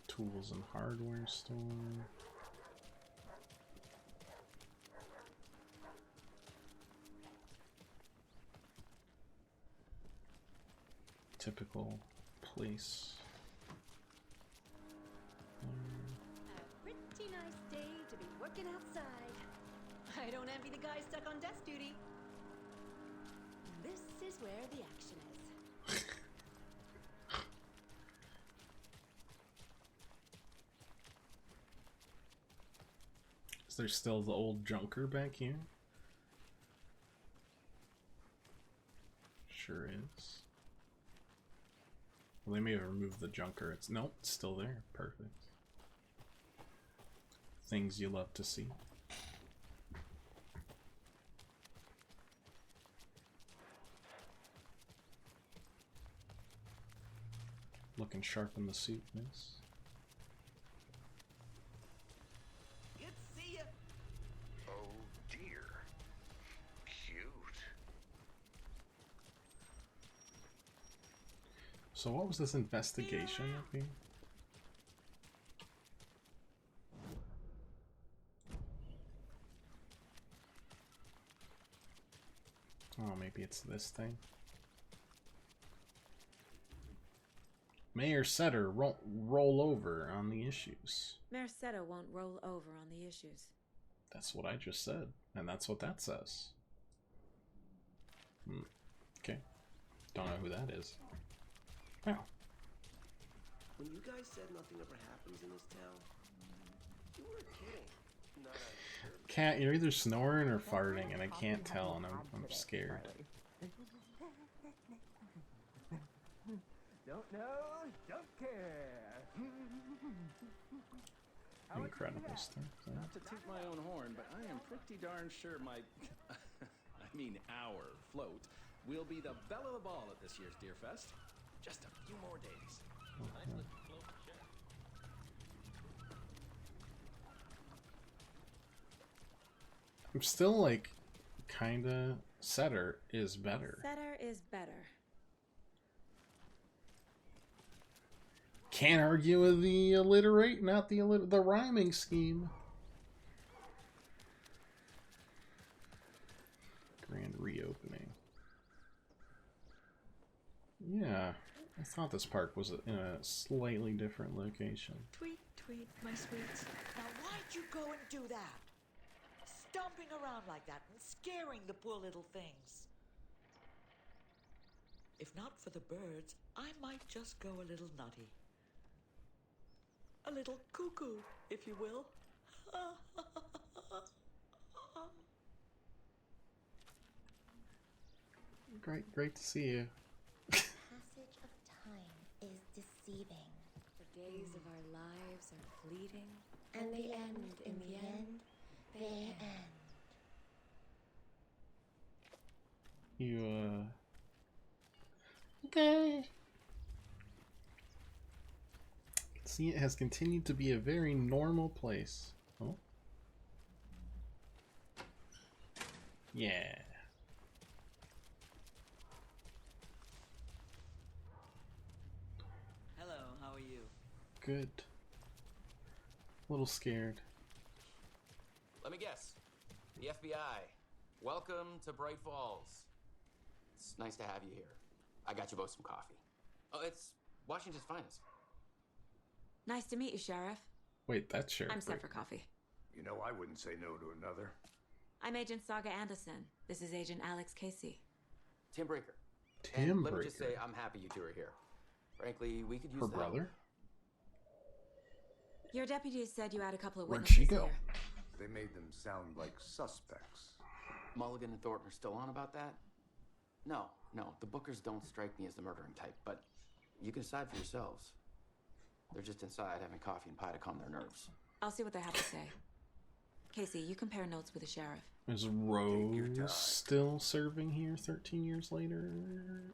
Speaker 1: Tools and hardware store. Typical place.
Speaker 14: A pretty nice day to be working outside. I don't envy the guy stuck on desk duty. This is where the action is.
Speaker 1: Is there still the old junker back here? Sure is. Well, they may have removed the junker. It's nope, it's still there. Perfect. Things you love to see. Looking sharp in the suit, miss.
Speaker 14: Good to see ya.
Speaker 5: Oh dear. Cute.
Speaker 1: So what was this investigation up here? Oh, maybe it's this thing. Mayor Setter won't roll over on the issues.
Speaker 3: Mayor Seto won't roll over on the issues.
Speaker 1: That's what I just said, and that's what that says. Okay. Don't know who that is. Oh.
Speaker 13: When you guys said nothing ever happens in this town, you weren't kidding. Not a
Speaker 1: Cat, you're either snoring or farting, and I can't tell, and I'm scared.
Speaker 7: Don't know, don't care.
Speaker 1: Incredible stuff.
Speaker 15: Not to toot my own horn, but I am pretty darn sure my, I mean our float will be the belle of the ball at this year's Deer Fest. Just a few more days. Nice looking float, sure.
Speaker 1: I'm still like, kinda. Setter is better.
Speaker 14: Setter is better.
Speaker 1: Can't argue with the the rhyming scheme. Grand reopening. Yeah, I thought this park was in a slightly different location.
Speaker 16: Tweet, tweet, my sweets. Now why'd you go and do that? Stomping around like that and scaring the poor little things. If not for the birds, I might just go a little nutty. A little cuckoo, if you will.
Speaker 1: Great to see you.
Speaker 12: Passage of time is deceiving.
Speaker 14: The days of our lives are fleeting.
Speaker 12: And they end in the end. They end.
Speaker 1: You, okay. See, it has continued to be a very normal place. Oh. Yeah.
Speaker 16: Hello, how are you?
Speaker 1: Good. A little scared.
Speaker 17: Let me guess. The FBI. Welcome to Bright Falls. It's nice to have you here. I got you both some coffee. Oh, it's Washington's finest.
Speaker 3: Nice to meet you, Sheriff.
Speaker 1: Wait, that's Sheriff.
Speaker 3: I'm set for coffee.
Speaker 5: You know, I wouldn't say no to another.
Speaker 3: I'm Agent Saga Anderson. This is Agent Alex Casey.
Speaker 17: Tim Breaker.
Speaker 1: Tim
Speaker 17: Let me
Speaker 1: Breaker.
Speaker 17: just say, I'm happy you two are here. Frankly, we could use
Speaker 1: Her
Speaker 17: the help.
Speaker 1: brother?
Speaker 3: Your deputies said you had a couple of
Speaker 1: Where'd
Speaker 3: witnesses
Speaker 1: she go?
Speaker 3: here.
Speaker 5: They made them sound like suspects.
Speaker 17: Mulligan and Thornton are still on about that? No, the Bookers don't strike me as the murdering type, but you can decide for yourselves. They're just inside having coffee and pie to calm their nerves.
Speaker 3: I'll see what they have to say. Casey, you compare notes with the sheriff.
Speaker 1: Is Rose still serving here 13 years later?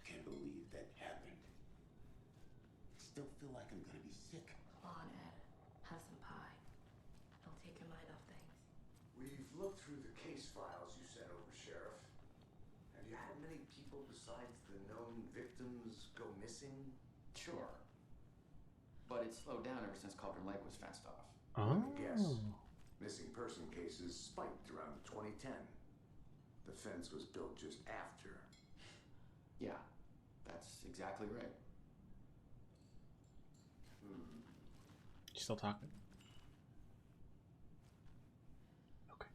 Speaker 8: Can't believe that happened. Still feel like I'm gonna be sick.
Speaker 12: Come on, Ed. Have some pie. It'll take your mind off things.
Speaker 5: We've looked through the case files you sent over, Sheriff. Have you had many people besides the known victims go missing?
Speaker 17: Sure. But it's slowed down ever since Cauldron Lake was fenced off.
Speaker 1: Oh.
Speaker 5: Guess. Missing person cases spiked around 2010. The fence was built just after.
Speaker 17: Yeah, that's exactly right.
Speaker 1: You still talking? Okay.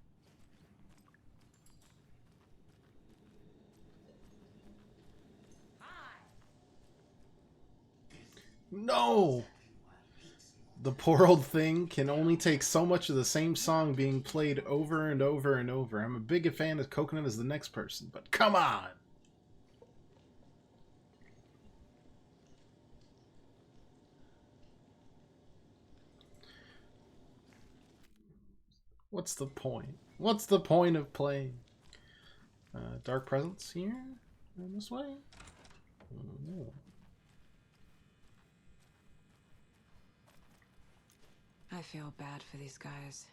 Speaker 1: No! The poor old thing can only take so much of the same song being played over and over and over. I'm a big fan of Coconut as the next person, but come on! What's the point? What's the point of playing? Dark Presence here? In this way? Oh.
Speaker 3: I feel bad for these guys.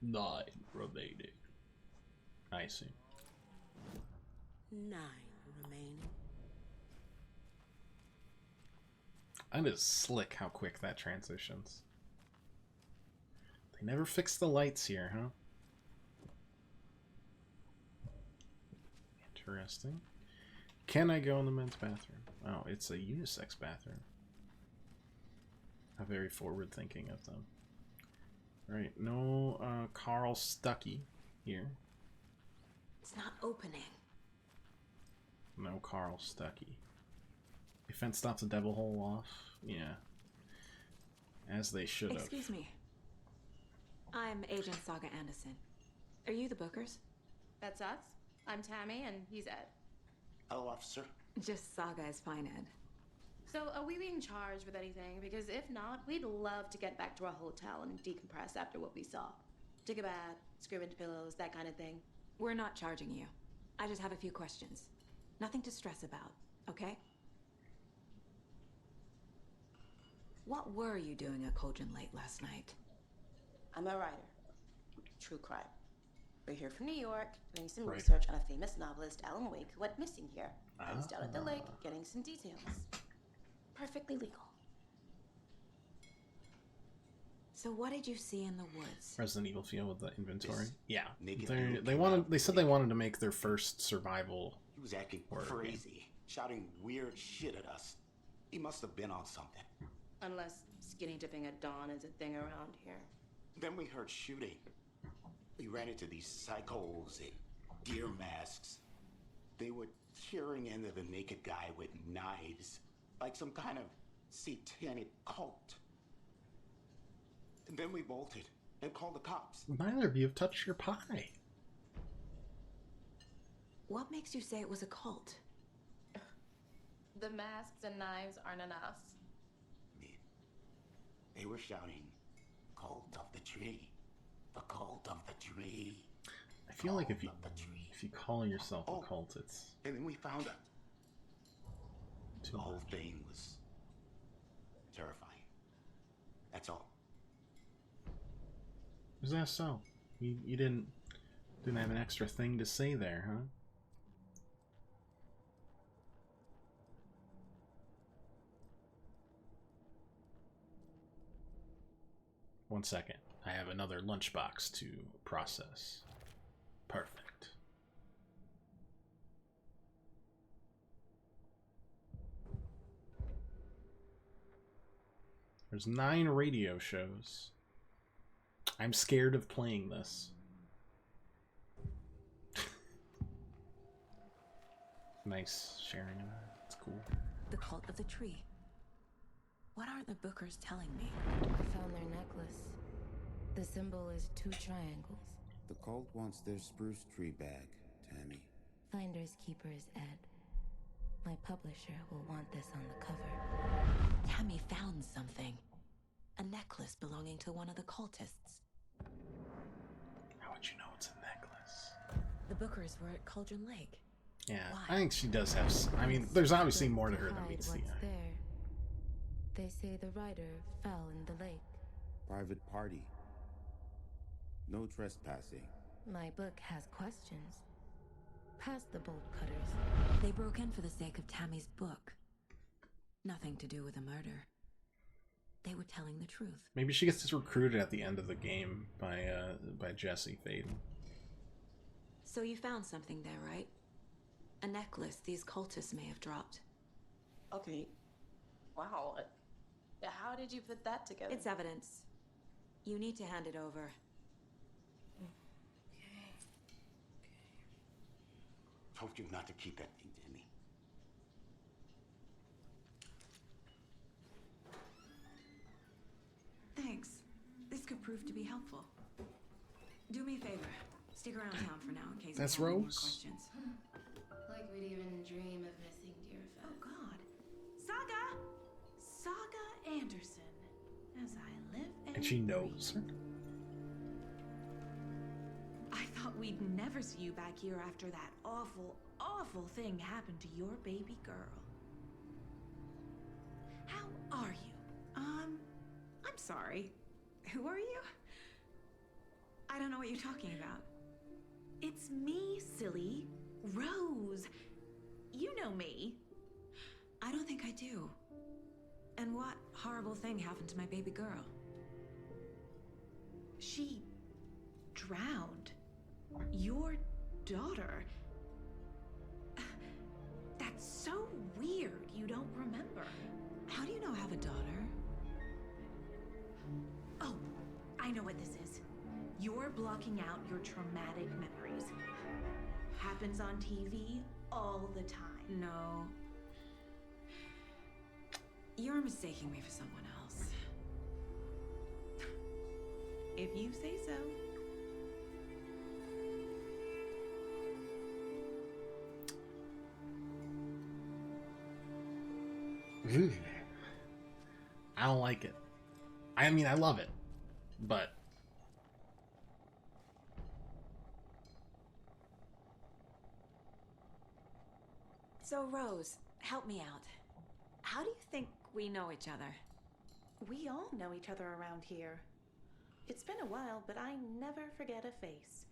Speaker 1: 9 remaining. I see.
Speaker 9: 9 remaining.
Speaker 1: That is slick how quick that transitions. They never fixed the lights here, huh? Interesting. Can I go in the men's bathroom? Oh, it's a unisex bathroom. How very forward thinking of them. Right, no Carl Stuckey here.
Speaker 3: It's not opening.
Speaker 1: No Carl Stuckey. They fenced off the devil hole off. Yeah. As they should have.
Speaker 3: Excuse me. I'm Agent Saga Anderson. Are you the Bookers?
Speaker 18: That's us. I'm Tammy, and he's Ed.
Speaker 8: Hello, officer.
Speaker 3: Just Saga is fine, Ed.
Speaker 18: So, are we being charged with anything? Because if not, we'd love to get back to our hotel and decompress after what we saw. Take a bath, scream into pillows, that kind of thing.
Speaker 3: We're not charging you. I just have a few questions. Nothing to stress about, okay? What were you doing at Cauldron Lake last night?
Speaker 18: I'm a writer. True crime. We're here from New York, doing some
Speaker 1: Right.
Speaker 18: research on a famous novelist, Alan Wake, who went missing here. I was down at the lake, getting some details. Perfectly legal.
Speaker 3: So what did you see in the woods?
Speaker 1: Resident Evil feel with the inventory. Yeah,
Speaker 19: naked
Speaker 1: they
Speaker 19: dude
Speaker 1: they
Speaker 19: came
Speaker 1: wanted.
Speaker 19: out
Speaker 1: They said they wanted to make their first survival.
Speaker 19: He was acting
Speaker 1: horror game.
Speaker 19: crazy, shouting weird shit at us. He must have been on something.
Speaker 18: Unless skinny dipping at dawn is a thing around here.
Speaker 19: Then we heard shooting. We ran into these psychos in deer masks. They were tearing into the naked guy with knives, like some kind of satanic cult. And then we bolted and called the cops.
Speaker 1: Neither of you have touched your pie.
Speaker 3: What makes you say it was a cult?
Speaker 18: The masks and knives aren't enough.
Speaker 19: They were shouting, "Cult of the tree, the cult of the tree."
Speaker 1: I feel like if you call yourself a cult, it's
Speaker 19: And then we found out
Speaker 1: too
Speaker 19: the whole
Speaker 1: much.
Speaker 19: thing was terrifying. That's all.
Speaker 1: Was that so? You didn't have an extra thing to say there, huh? One second. I have another lunchbox to process. Perfect. There's 9 radio shows. I'm scared of playing this. Nice sharing. It's cool.
Speaker 3: The cult of the tree. What aren't the Bookers telling me?
Speaker 20: I found their necklace. The symbol is 2 triangles.
Speaker 21: The cult wants their spruce tree back, Tammy.
Speaker 20: Finders keepers, Ed. My publisher will want this on the cover.
Speaker 3: Tammy found something. A necklace belonging to one of the cultists.
Speaker 1: How would you know it's a necklace?
Speaker 3: The Bookers were at Cauldron Lake.
Speaker 1: Yeah,
Speaker 3: Why?
Speaker 1: I think she does have. I mean, there's obviously more to her than meets the
Speaker 20: What's
Speaker 1: eye.
Speaker 20: there? They say the rider fell in the lake.
Speaker 21: Private party. No trespassing.
Speaker 20: My book has questions. Past the bolt cutters.
Speaker 3: They broke in for the sake of Tammy's book. Nothing to do with a murder. They were telling the truth.
Speaker 1: Maybe she gets recruited at the end of the game by Jesse Faden.
Speaker 3: So you found something there, right? A necklace these cultists may have dropped.
Speaker 18: Okay. Wow. How did you put that together?
Speaker 3: It's evidence. You need to hand it over.
Speaker 19: Told you not to keep that thing, Tammy.
Speaker 3: Thanks. This could prove to be helpful. Do me a favor. Stick around town for now in case
Speaker 1: That's
Speaker 3: you have any more
Speaker 1: Rose?
Speaker 3: questions.
Speaker 18: Like we'd even dream of missing Deerfest.
Speaker 14: Oh, God. Saga Anderson. As I live
Speaker 1: And she knows her.
Speaker 14: I thought we'd never see you back here after that awful, awful thing happened to your baby girl. How are you? I'm sorry. Who are you?
Speaker 3: I don't know what you're talking about.
Speaker 14: It's me, silly. Rose. You know me.
Speaker 3: I don't think I do. And what horrible thing happened to my baby girl?
Speaker 14: She drowned. Your daughter. That's so weird you don't remember.
Speaker 3: How do you know I have a daughter?
Speaker 14: Oh, I know what this is. You're blocking out your traumatic memories. Happens on TV all the time.
Speaker 3: No. You're mistaking me for someone else.
Speaker 14: If you say so.
Speaker 1: Ugh. I don't like it. I mean, I love it, but
Speaker 3: So, Rose, help me out. How do you think we know each other?
Speaker 14: We all know each other around here. It's been a while, but I never forget a face.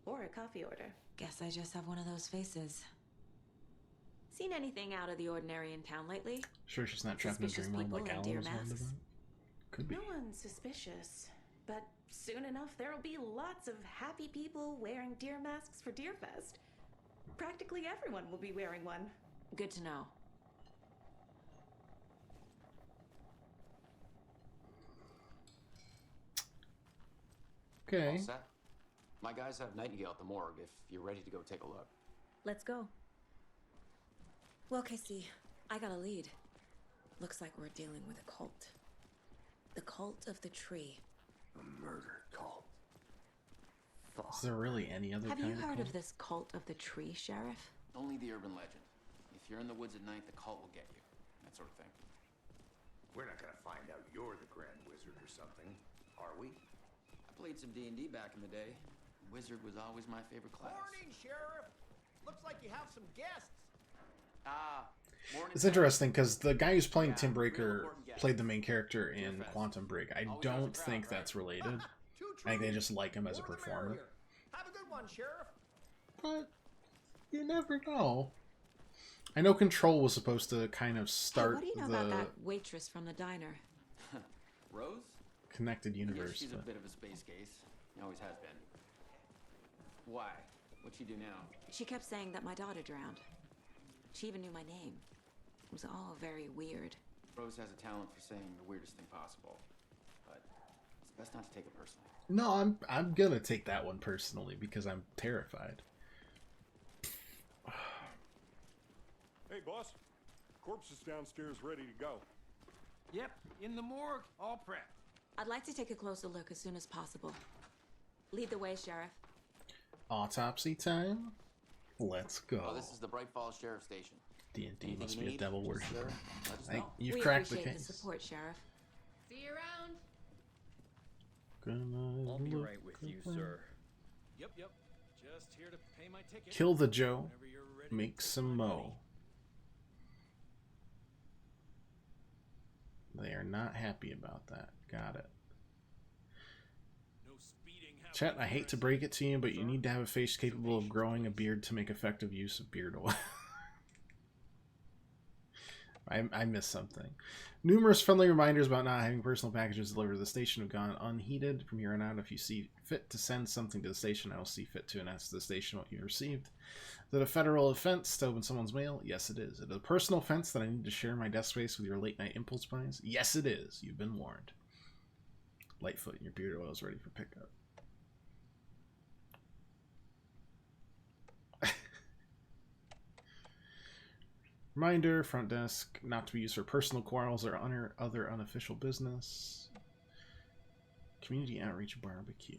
Speaker 14: Or a coffee order.
Speaker 3: Guess I just have one of those faces. Seen anything out of the ordinary in town lately?
Speaker 1: sure she's not trapped in a dream world like Alan was warned about. Could be.
Speaker 14: No one's suspicious. But soon enough, there'll be lots of happy people wearing deer masks for Deerfest. Practically everyone will be wearing one.
Speaker 3: Good to know.
Speaker 1: Okay.
Speaker 17: All set. My guys have Nightingale at the morgue if you're ready to go take a look.
Speaker 3: Let's go. Well, Casey, I got a lead. Looks like we're dealing with a cult. The cult of the tree.
Speaker 5: A murder cult.
Speaker 1: Is there really any other
Speaker 3: Have
Speaker 1: kind
Speaker 3: you
Speaker 1: of
Speaker 3: heard
Speaker 1: cult?
Speaker 3: of this cult of the tree, Sheriff?
Speaker 17: Only the urban legend. If you're in the woods at night, the cult will get you. That sort of thing.
Speaker 5: We're not gonna find out you're the Grand Wizard or something, are we?
Speaker 17: I played some D&D back in the day. Wizard was always my favorite class.
Speaker 7: Morning, Sheriff. Looks like you have some guests.
Speaker 17: Morning.
Speaker 1: It's interesting because the guy who's playing Tim Breaker played the main character in Quantum Break. I don't think that's related. I think they just like him as a performer.
Speaker 7: Have a good one, Sheriff.
Speaker 1: But you never know. I know Control was supposed to kind of start
Speaker 3: What do you know about that waitress from the diner?
Speaker 17: Rose?
Speaker 1: connected
Speaker 17: Yeah,
Speaker 1: universe.
Speaker 17: she's a
Speaker 1: but-
Speaker 17: bit of a space case. Always has been. Why? What'd she do now?
Speaker 3: She kept saying that my daughter drowned. She even knew my name. It was all very weird.
Speaker 17: Rose has a talent for saying the weirdest thing possible. But it's best not to take it personally.
Speaker 1: No, I'm gonna take that one personally because I'm terrified.
Speaker 6: Hey, boss. Corpse is downstairs ready to go.
Speaker 7: Yep, in the morgue, all prepped.
Speaker 3: I'd like to take a closer look as soon as possible. Lead the way, Sheriff.
Speaker 1: Autopsy time? Let's go.
Speaker 17: Oh, this is the Bright Falls Sheriff Station.
Speaker 1: D&D
Speaker 17: Anything
Speaker 1: must
Speaker 17: you
Speaker 1: be a
Speaker 17: need,
Speaker 1: devil
Speaker 17: just,
Speaker 1: worshiper.
Speaker 17: let us
Speaker 1: I-
Speaker 17: know.
Speaker 1: You've
Speaker 3: We
Speaker 1: cracked the
Speaker 3: appreciate
Speaker 1: case.
Speaker 3: the support, Sheriff.
Speaker 12: See you around.
Speaker 10: I'll be right with you, sir.
Speaker 15: Yep. Just here to pay my ticket.
Speaker 1: Kill the Joe.
Speaker 15: Whenever you're ready.
Speaker 1: Make some mo. They are not happy about that. Got it. Chet, I hate to break it to you, but you need to have a face capable of growing a beard to make effective use of beard oil. I missed something. Numerous friendly reminders about not having personal packages delivered to the station have gone unheeded. From here on out, if you see fit to send something to the station, I will see fit to announce to the station what you received. Is it a federal offense to open someone's mail? Yes, it is. Is it a personal offense that I need to share my desk space with your late night impulse buys? Yes, it is. You've been warned. Lightfoot, your beard oil is ready for pickup. Reminder, front desk, not to be used for personal quarrels or other unofficial business. Community outreach barbecue.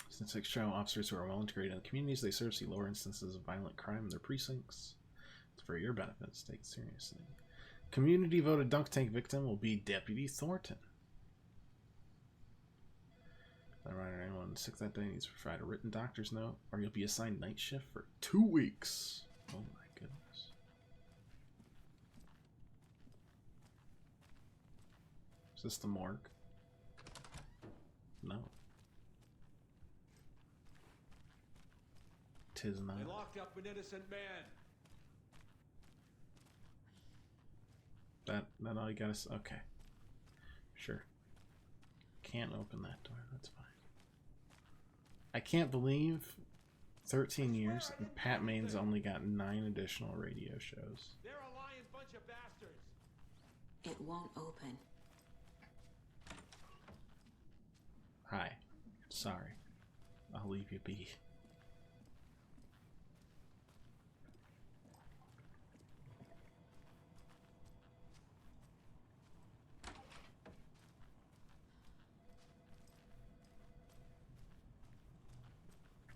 Speaker 1: Since external officers who are well integrated in the communities they serve see lower instances of violent crime in their precincts. It's for your benefit. Take it seriously. Community voted dunk tank victim will be Deputy Thornton. Reminder, anyone sick that day needs to provide a written doctor's note, or you'll be assigned night shift for 2 weeks. Oh my goodness. Is this the morgue? No. Tis not.
Speaker 4: They locked up an innocent man.
Speaker 1: That all you gotta say? Okay. Sure. Can't open that door, that's fine. I can't believe 13 years and Pat Main's only got 9 additional radio shows.
Speaker 4: They're a lying bunch of bastards.
Speaker 3: It won't open.
Speaker 1: Hi. Sorry. I'll leave you be.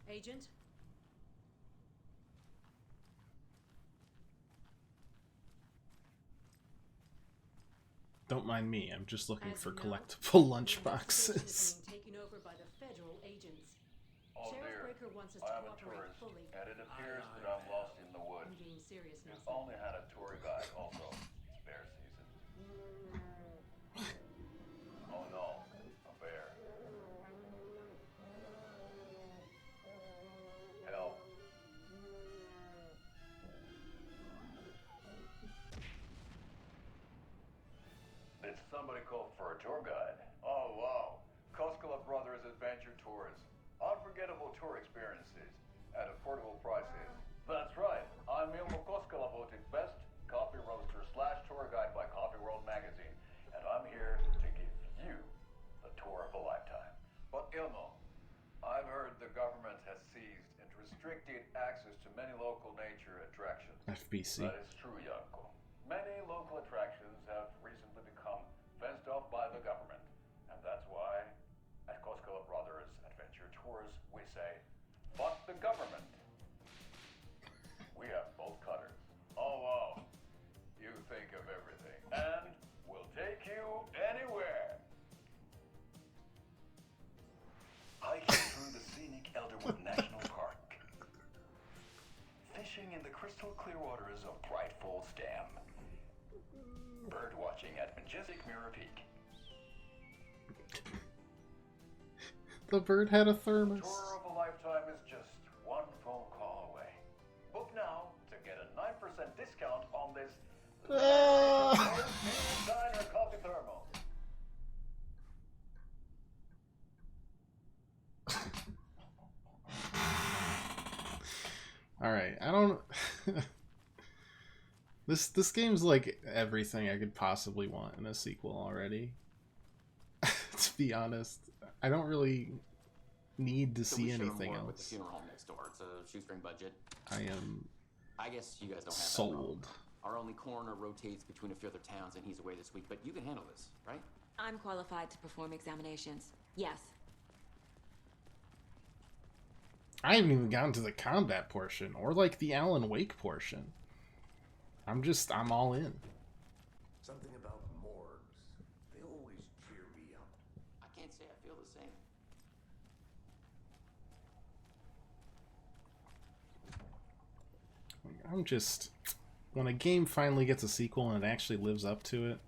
Speaker 22: Agent?
Speaker 1: Don't mind me. I'm just looking
Speaker 22: As
Speaker 1: for
Speaker 22: you know,
Speaker 1: collectible
Speaker 22: the
Speaker 1: lunch
Speaker 22: investigation is
Speaker 1: boxes.
Speaker 22: being taken over by the federal agents.
Speaker 2: Oh
Speaker 22: Sheriff
Speaker 2: dear.
Speaker 22: Breaker wants us to
Speaker 2: I am a
Speaker 22: cooperate
Speaker 2: tourist,
Speaker 22: fully.
Speaker 2: and it appears that I'm lost in the woods.
Speaker 22: I'm getting serious now.
Speaker 2: If only had a tour guide also. It's bear season. Oh no, a bear. Help. Did somebody call for a tour guide? Oh wow. Koskela Brothers Adventure Tours. Unforgettable tour experiences at affordable prices. That's right. I'm Ilmo Koskela, voted best coffee roaster / tour guide by Coffee World magazine. And I'm here to give you the tour of a lifetime. But Ilmo, I've heard the government has seized and restricted access to many local nature attractions.
Speaker 1: FBC.
Speaker 2: That is true, Yanko. Many local attractions have recently become fenced off by the government. And that's why, at Koskela Brothers Adventure Tours, we say, fuck the government. We have bolt cutters. Oh wow. You think of everything. And we'll take you anywhere. Hiking through the scenic Elderwood National Park. Fishing in the crystal clear waters of Bright Falls Dam. Bird watching at Majestic Mirror Peak.
Speaker 1: The bird had a thermos.
Speaker 2: Tour of a lifetime is just one phone call away. Book now to get a 9% discount on this designer coffee thermal.
Speaker 1: Alright, I don't... This game's like everything I could possibly want in a sequel already. To be honest, I don't really need to see anything else.
Speaker 17: With the funeral home next door. It's a shoestring budget.
Speaker 1: I
Speaker 17: guess you guys don't have
Speaker 1: sold.
Speaker 17: that problem. Our only coroner rotates between a few other towns, and he's away this week. But you can handle this, right?
Speaker 3: I'm qualified to perform examinations. Yes.
Speaker 1: I haven't even gotten to the combat portion or like the Alan Wake portion. I'm all in.
Speaker 5: Something about morgues. They always cheer me up.
Speaker 17: I can't say I feel the same.
Speaker 1: I'm just... When a game finally gets a sequel and it actually lives up to it...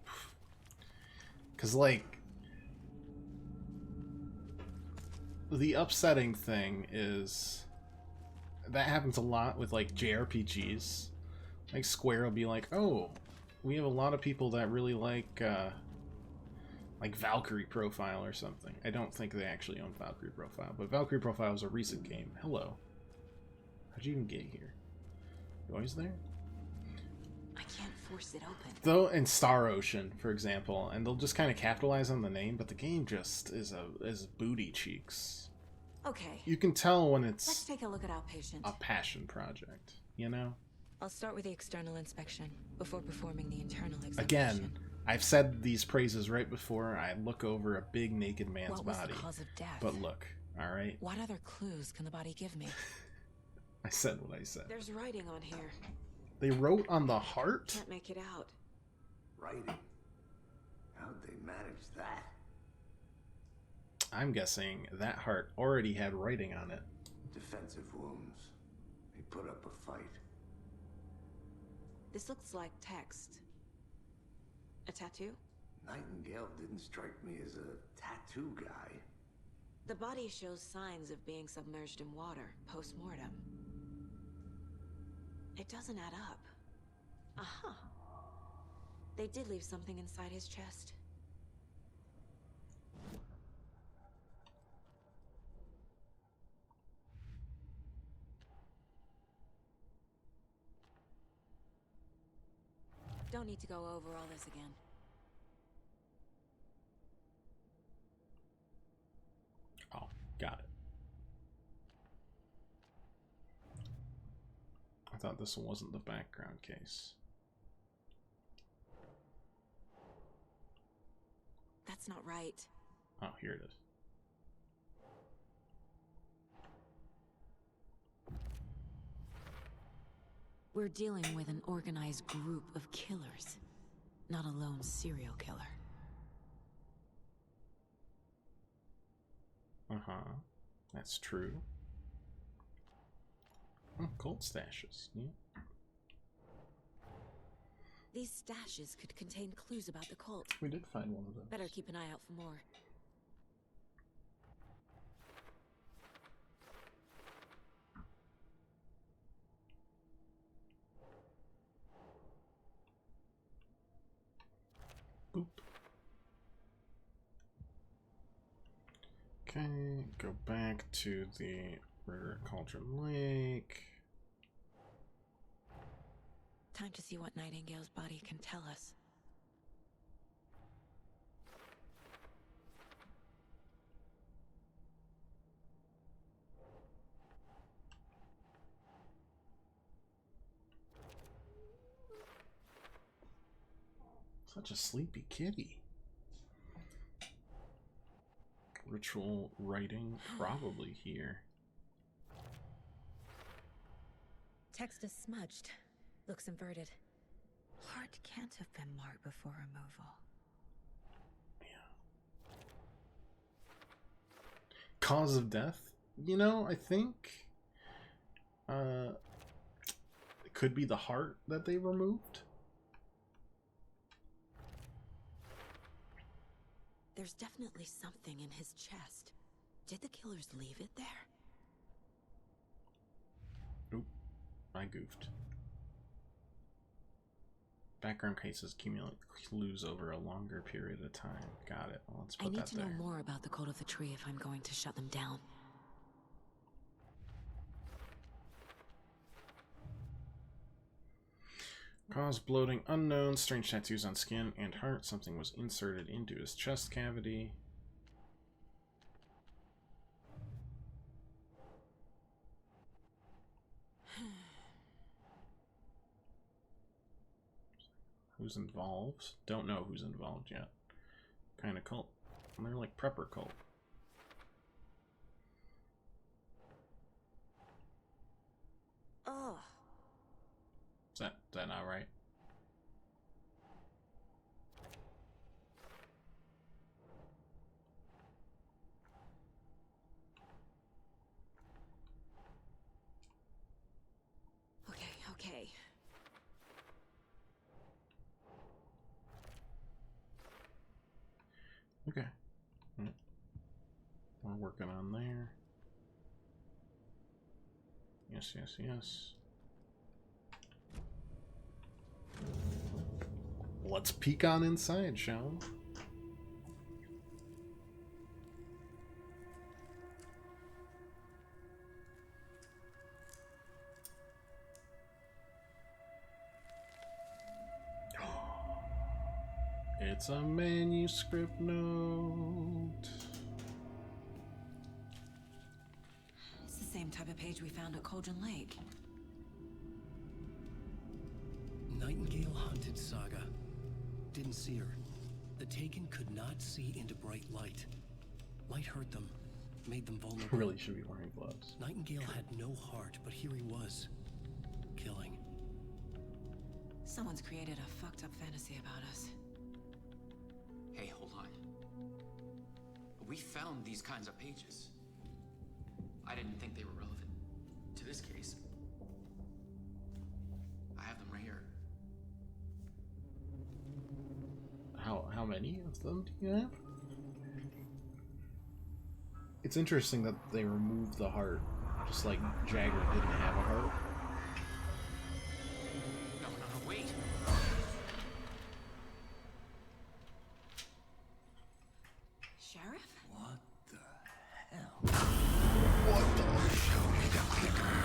Speaker 1: Because, like... The upsetting thing is... That happens a lot with, like, JRPGs. Like, Square will be like, oh, we have a lot of people that really like Valkyrie Profile or something. I don't think they actually own Valkyrie Profile, but Valkyrie Profile is a recent game. Hello. How'd you even get here? You always there?
Speaker 3: I can't force it open.
Speaker 1: Though, in Star Ocean, for example, and they'll just kind of capitalize on the name, but the game just is booty cheeks.
Speaker 3: Okay.
Speaker 1: You can tell when it's
Speaker 3: Let's take a look at Outpatient.
Speaker 1: a passion project, you know?
Speaker 3: I'll start with the external inspection before performing the internal examination.
Speaker 1: Again, I've said these praises right before. I look over a big naked man's
Speaker 3: What was
Speaker 1: body.
Speaker 3: the cause of death?
Speaker 1: But look, alright?
Speaker 3: What other clues can the body give me?
Speaker 1: I said what I said.
Speaker 3: There's writing on here.
Speaker 1: They wrote on the heart?
Speaker 3: Can't make it out.
Speaker 5: Writing? How'd they manage that?
Speaker 1: I'm guessing that heart already had writing on it.
Speaker 5: Defensive wounds. They put up a fight.
Speaker 3: This looks like text. A tattoo?
Speaker 5: Nightingale didn't strike me as a tattoo guy.
Speaker 3: The body shows signs of being submerged in water post-mortem. It doesn't add up. Aha. They did leave something inside his chest. Don't need to go over all this again.
Speaker 1: Oh, got it. I thought this one wasn't the background case.
Speaker 3: That's not right.
Speaker 1: Oh, here it is.
Speaker 3: We're dealing with an organized group of killers. not a lone serial killer.
Speaker 1: Uh-huh. That's true. Oh, cold stashes. Yeah.
Speaker 3: These stashes could contain clues about the cult.
Speaker 1: We did find one of those.
Speaker 3: Better keep an eye out for more.
Speaker 1: Boop. Okay, go back to the River Cauldron Lake.
Speaker 3: Time to see what Nightingale's body can tell us.
Speaker 1: Such a sleepy kitty. Ritual writing, probably here.
Speaker 3: Text is smudged. Looks inverted. Heart can't have been marked before removal.
Speaker 1: Cause of death? You know, I think it could be the heart that they removed.
Speaker 3: There's definitely something in his chest. Did the killers leave it there?
Speaker 1: Oop, I goofed. Background cases accumulate clues over a longer period of time. Got it. Well, let's put that there.
Speaker 3: I need to know more about the cult of the tree if I'm going to shut them down.
Speaker 1: Cause bloating unknown. Strange tattoos on skin and heart. Something was inserted into his chest cavity. Who's involved? Don't know who's involved yet. Kind of cult. They're like prepper cult.
Speaker 3: Oh.
Speaker 1: Is that not right?
Speaker 3: Okay.
Speaker 1: Okay. Right. We're working on there. Yes, yes, yes. Let's peek on inside, shall we? It's a manuscript note.
Speaker 3: It's the same type of page we found at Cauldron Lake.
Speaker 11: Nightingale hunted Saga. Didn't see her. The Taken could not see into bright light. Light hurt them, made them vulnerable.
Speaker 1: Really should be wearing gloves.
Speaker 11: Nightingale had no heart, but here he was, killing.
Speaker 3: Someone's created a fucked up fantasy about us.
Speaker 17: Hey, hold on. We found these kinds of pages. I didn't think they were relevant to this case. I have them right here.
Speaker 1: How many of them do you have? It's interesting that they removed the heart, just like Jagger didn't have a heart.
Speaker 17: No, wait.
Speaker 3: Sheriff?
Speaker 11: What the hell?
Speaker 8: What the? Show me the clicker.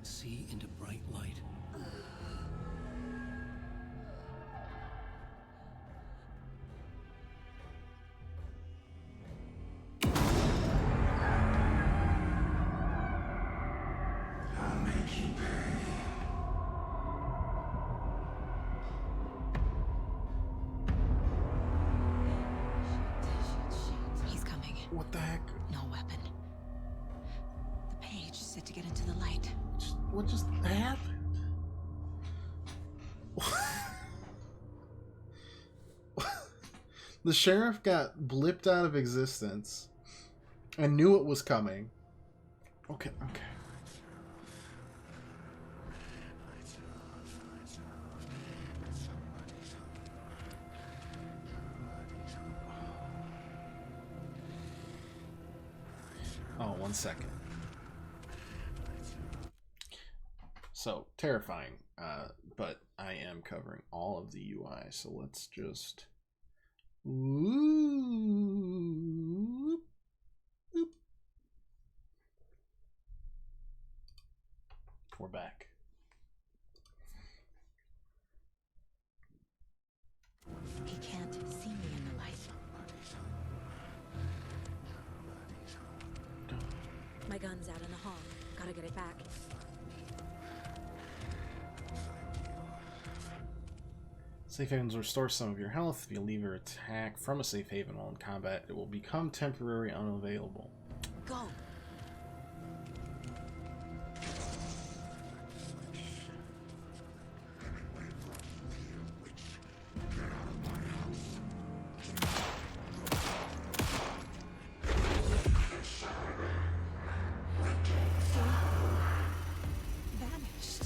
Speaker 11: see into bright light.
Speaker 8: I'll make you pay.
Speaker 3: He's coming.
Speaker 1: What the heck?
Speaker 3: No weapon. The page said to get into the light.
Speaker 1: What just happened? The sheriff got blipped out of existence and knew it was coming. Okay. Oh, 1 second. So, terrifying. But I am covering all of the UI, so let's just... Whoop. Whoop. We're back.
Speaker 3: He can't see me in the light. My gun's out in the hall. Gotta get it back.
Speaker 1: Safe havens restore some of your health. If you leave your attack from a safe haven while in combat, it will become temporarily unavailable.
Speaker 3: Go! Vanished.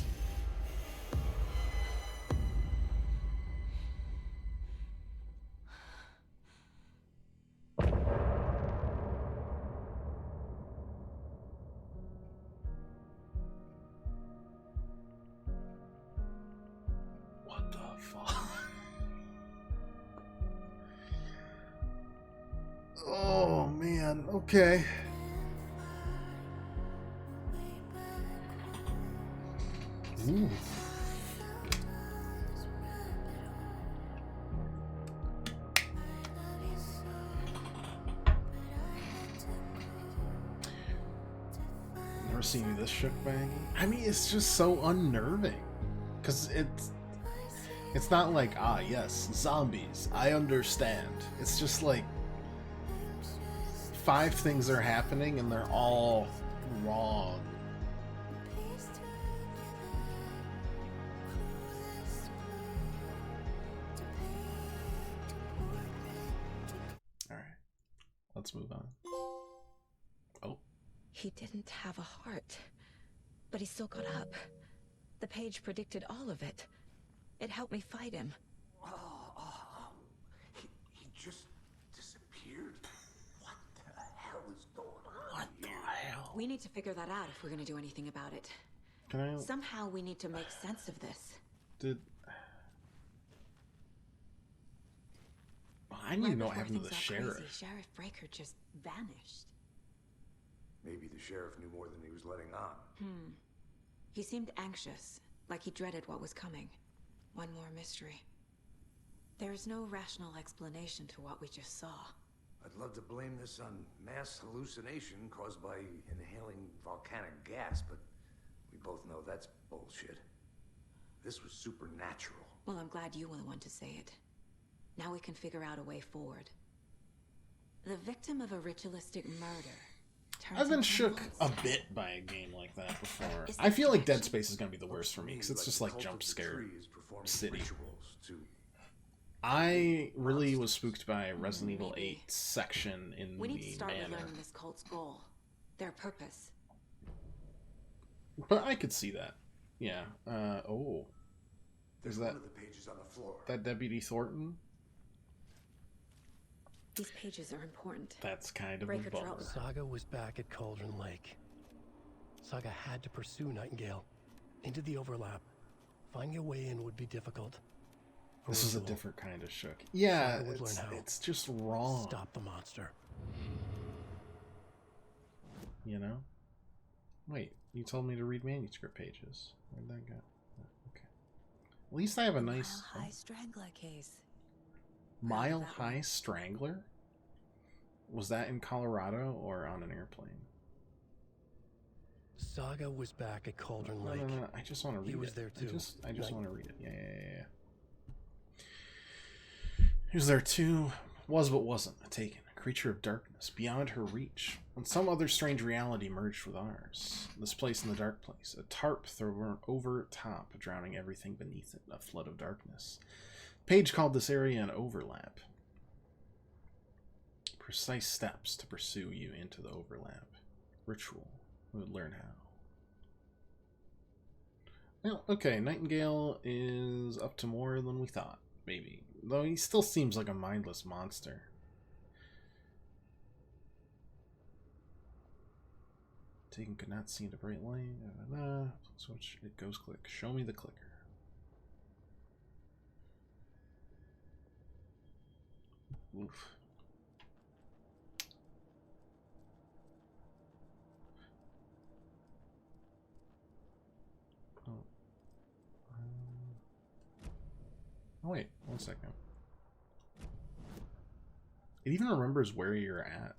Speaker 1: What the fuck? Oh man, okay. Ooh. Never seen you this shook bang. I mean, it's just so unnerving. Because it's not like, ah, yes, zombies, I understand. It's just like 5 things are happening and they're all wrong. Alright, let's move on. Oh.
Speaker 3: He didn't have a heart, but he still got up. The page predicted all of it. It helped me fight him.
Speaker 5: He just disappeared? What the hell is going on?
Speaker 1: What the hell?
Speaker 3: We need to figure that out if we're gonna do anything about it.
Speaker 1: Can I...
Speaker 3: Somehow we need to make sense of this.
Speaker 1: I didn't even know what happened to the sheriff.
Speaker 3: Crazy, Sheriff Breaker just vanished.
Speaker 5: Maybe the sheriff knew more than he was letting on.
Speaker 3: He seemed anxious, like he dreaded what was coming. One more mystery. There's no rational explanation to what we just saw.
Speaker 5: I'd love to blame this on mass hallucination caused by inhaling volcanic gas, but we both know that's bullshit. This was supernatural.
Speaker 3: Well, I'm glad you were the one to say it. Now we can figure out a way forward. The victim of a ritualistic murder.
Speaker 1: I've been shook a bit by a game like that before. I feel like Dead Space is going to be the worst for me, because it's just like jump scare city. I really was spooked by Resident Evil 8 section in
Speaker 3: We need to
Speaker 1: the
Speaker 3: start
Speaker 1: manor.
Speaker 3: learning this cult's goal. Their purpose.
Speaker 1: But I could see that. Yeah. Oh. Is that
Speaker 5: one of the pages on the floor?
Speaker 1: That Deputy Thornton?
Speaker 3: These pages are important.
Speaker 1: That's kind of
Speaker 3: Breaker
Speaker 1: a bummer.
Speaker 3: dropped.
Speaker 11: Saga was back at Cauldron Lake. Saga had to pursue Nightingale into the overlap. Finding a way in would be difficult.
Speaker 1: This is a different kind of shook. Yeah,
Speaker 11: Saga would learn how.
Speaker 1: it's just wrong.
Speaker 11: Stop the monster.
Speaker 1: You know? Wait, you told me to read manuscript pages. Where'd that go? Okay. At least I have a nice...
Speaker 3: Mile High Strangler case.
Speaker 1: Mile High Strangler? Was that in Colorado or on an airplane?
Speaker 11: Saga was back at Cauldron Lake.
Speaker 1: No, I just want to read it.
Speaker 11: He was there too.
Speaker 1: I just want to read it. Yeah. He was there too. Was but wasn't. A taken. A creature of darkness. Beyond her reach. When some other strange reality merged with ours. This place in the dark place. A tarp thrown over top, drowning everything beneath it. A flood of darkness. Page called this area an overlap. Precise steps to pursue you into the overlap. Ritual. We would learn how. Well, okay, Nightingale is up to more than we thought, maybe. Though he still seems like a mindless monster. Taken could not see into bright light. Switch, it goes click. Show me the clicker. Oof. Oh wait, 1 second. It even remembers where you're at.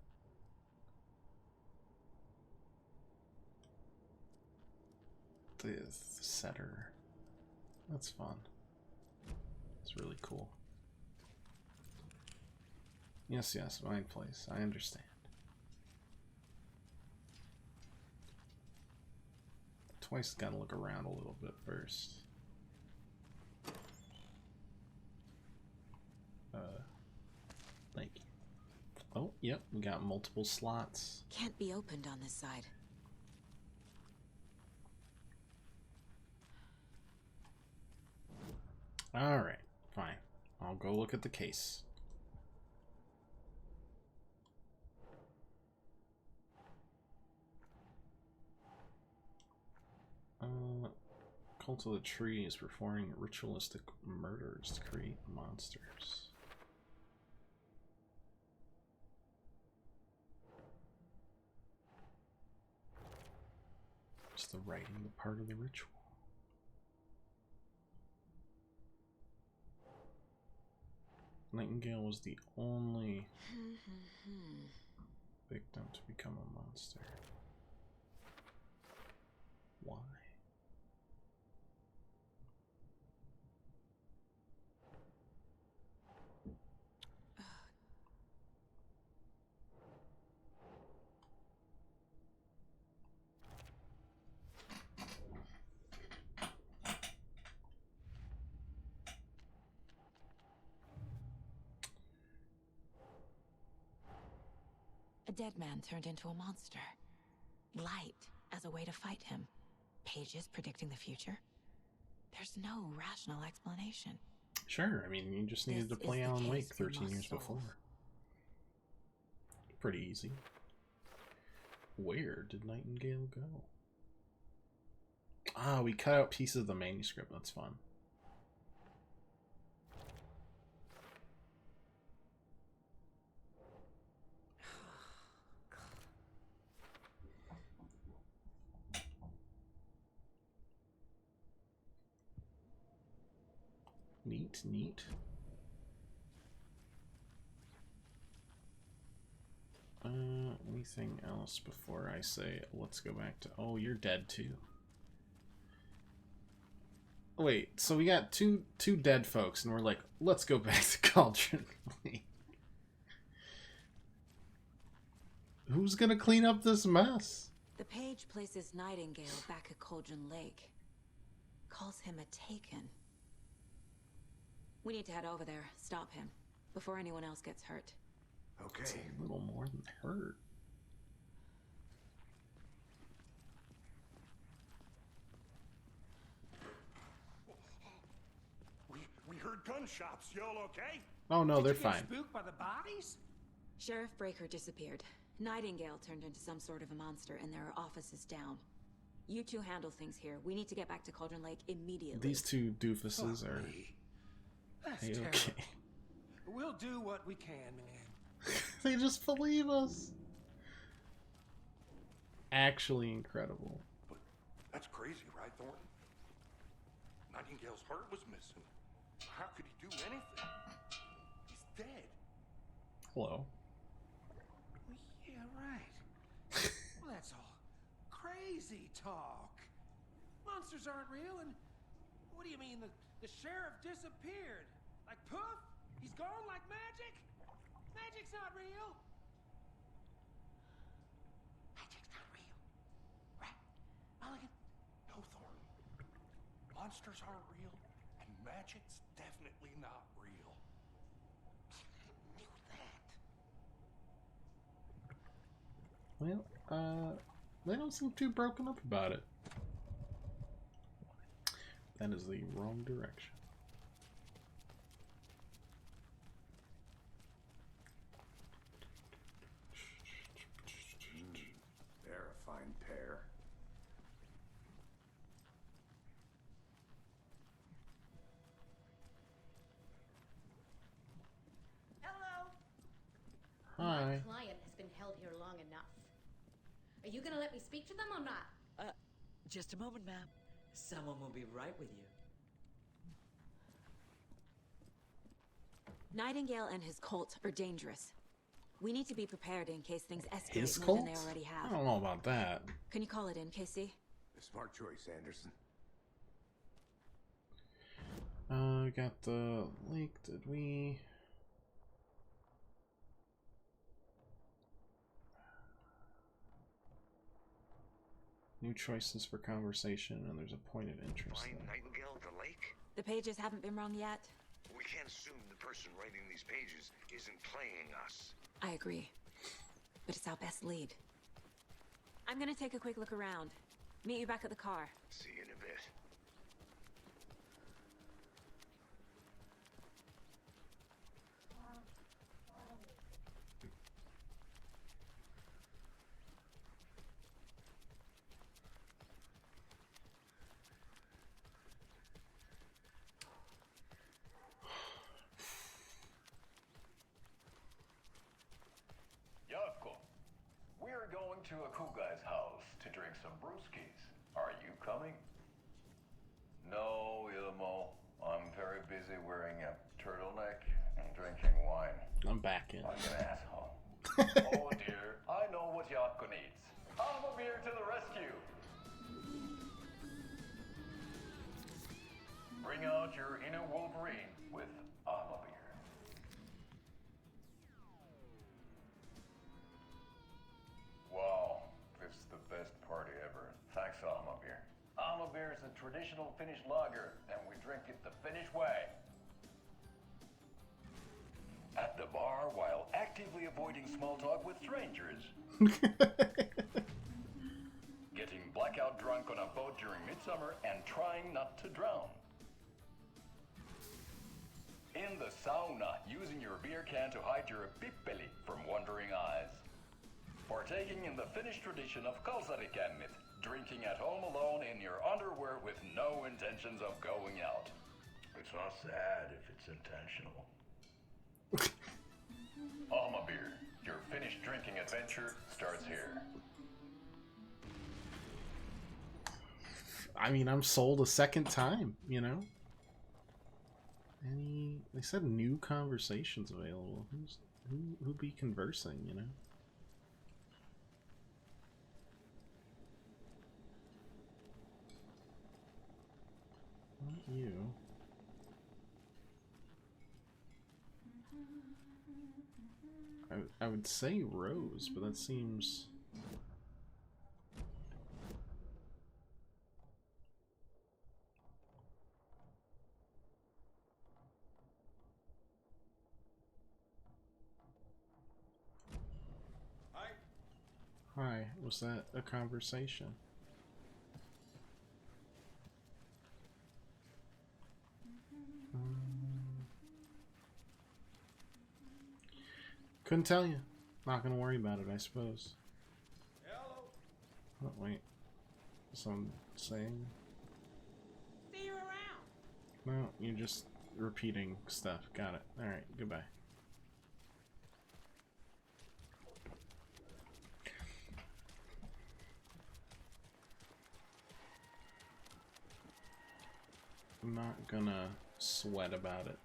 Speaker 1: The setter. That's fun. It's really cool. Yes, mind place. I understand. Twice gotta look around a little bit first. Thank you. Oh, yep, we got multiple slots.
Speaker 3: Can't be opened on this side.
Speaker 1: Alright, fine. I'll go look at the case. Cult of the Tree is performing ritualistic murders to create monsters. Just the writing, the part of the ritual. Nightingale was the only victim to become a monster. Why?
Speaker 3: A dead man turned into a monster. Light as a way to fight him. Pages predicting the future. There's no rational explanation.
Speaker 1: Sure, I mean, you just needed to play Alan Wake 13 years before. Pretty easy. Where did Nightingale go? Ah, we cut out pieces of the manuscript. That's fun. Neat. Anything else before I say let's go back to... Oh, you're dead too. Wait, so we got two dead folks and we're like, let's go back to Cauldron Lake. Who's gonna clean up this mess?
Speaker 3: The page places Nightingale back at Cauldron Lake. Calls him a taken. We need to head over there, stop him, before anyone else gets hurt.
Speaker 5: Okay.
Speaker 1: It's a little more than hurt.
Speaker 6: We heard gunshots. Y'all okay?
Speaker 1: Oh no, they're
Speaker 7: Did you get
Speaker 1: fine.
Speaker 7: spooked by the bodies?
Speaker 3: Sheriff Breaker disappeared. Nightingale turned into some sort of a monster, and there are offices down. You two handle things here. We need to get back to Cauldron Lake immediately.
Speaker 1: These two doofuses are...
Speaker 7: That's
Speaker 1: Hey,
Speaker 7: terrible.
Speaker 1: okay.
Speaker 7: We'll do what we can, man.
Speaker 1: They just believe us. actually incredible.
Speaker 6: But that's crazy, right, Thornton? Nightingale's heart was missing. How could he do anything? He's dead.
Speaker 1: Hello.
Speaker 7: Well, yeah, right. Well, that's all crazy talk. Monsters aren't real, and what do you mean the sheriff disappeared? Like poof? He's gone like magic? Magic's not real. Magic's not real. Right, Mulligan?
Speaker 6: No, Thornton. Monsters aren't real, and magic's definitely not real.
Speaker 7: Knew that.
Speaker 1: Well, they don't seem too broken up about it. That is the wrong direction.
Speaker 5: They're a fine pair.
Speaker 12: Hello.
Speaker 1: Hi.
Speaker 12: My client has been held here long enough. Are you gonna let me speak to them or not?
Speaker 13: Just a moment, ma'am. Someone will be right with you.
Speaker 3: Nightingale and his cult are dangerous. We need to be prepared in case things escalate
Speaker 1: His
Speaker 3: more
Speaker 1: cult?
Speaker 3: than they already have.
Speaker 1: I don't know about that.
Speaker 3: Can you call it in, KC?
Speaker 5: A smart choice, Anderson.
Speaker 1: Got the link, did we? New choices for conversation, and there's a point of interest
Speaker 8: Find
Speaker 1: there.
Speaker 8: Nightingale at the lake?
Speaker 3: The pages haven't been wrong yet.
Speaker 8: We can't assume the person writing these pages isn't playing us.
Speaker 3: I agree. But it's our best lead. I'm gonna take a quick look around. Meet you back at the car.
Speaker 8: See you in a bit.
Speaker 2: Yavko, we're going to a cool guy's house to drink some brewskis. Are you coming? No, Ilmo. I'm very busy wearing a turtleneck and drinking wine.
Speaker 1: I'm back in.
Speaker 2: Like an asshole. Oh dear, I know what Yavko needs. I'm a beer to the rescue. Bring out your inner Wolverine with Alma beer. Wow, this is the best party ever. Thanks, Alma beer. Alma beer is a traditional Finnish lager, and we drink it the Finnish way. At the bar while actively avoiding small talk with strangers. Getting blackout drunk on a boat during midsummer and trying not to drown. In the sauna, using your beer can to hide your pippeli from wondering eyes. Partaking in the Finnish tradition of kalsarikännit, drinking at home alone in your underwear with no intentions of going out. It's not sad if it's intentional. Alma beer, your Finnish drinking adventure starts here.
Speaker 1: I mean, I'm sold a second time, you know? They said new conversations available. Who be conversing, you know? Not you. I would say Rose, but that seems... Hi, was that a conversation? Couldn't tell you. Not gonna worry about it, I suppose.
Speaker 7: Hello.
Speaker 1: Oh, wait. Someone saying?
Speaker 7: See you around.
Speaker 1: No, you're just repeating stuff. Got it. Alright, goodbye. I'm not gonna sweat about it.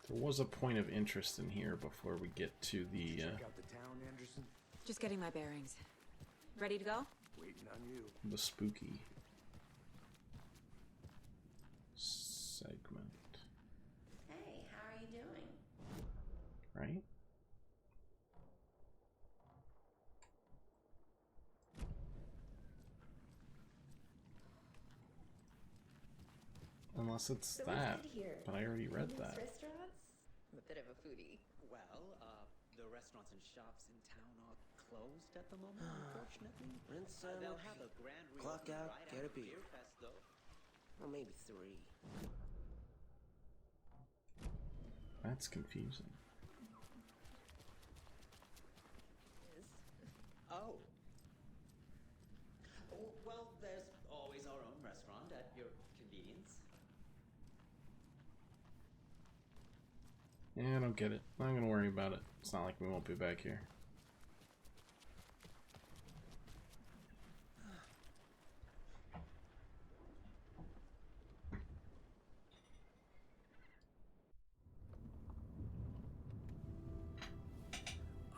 Speaker 1: There was a point of interest in here before we get to the
Speaker 5: Check out the town, Anderson.
Speaker 3: Just getting my bearings. Ready to go?
Speaker 5: Waiting on you.
Speaker 1: the spooky segment.
Speaker 12: Hey, how are you doing?
Speaker 1: Right? Unless it's
Speaker 12: So
Speaker 1: that,
Speaker 12: what's good here?
Speaker 1: but I already read
Speaker 12: Nice
Speaker 1: that.
Speaker 12: restaurants? I'm a bit of a foodie.
Speaker 10: Well, the restaurants and shops in town are closed at the moment, unfortunately.
Speaker 9: Rinse
Speaker 10: They'll
Speaker 9: sandwich,
Speaker 10: have a grand
Speaker 9: clock
Speaker 10: reopening
Speaker 9: out,
Speaker 10: right
Speaker 9: get a
Speaker 10: after
Speaker 9: beer.
Speaker 10: Beer Fest, though.
Speaker 9: Or maybe 3.
Speaker 1: That's confusing.
Speaker 10: Oh. Well, there's always our own restaurant at your convenience.
Speaker 1: Yeah, I don't get it. I'm not gonna worry about it. It's not like we won't be back here.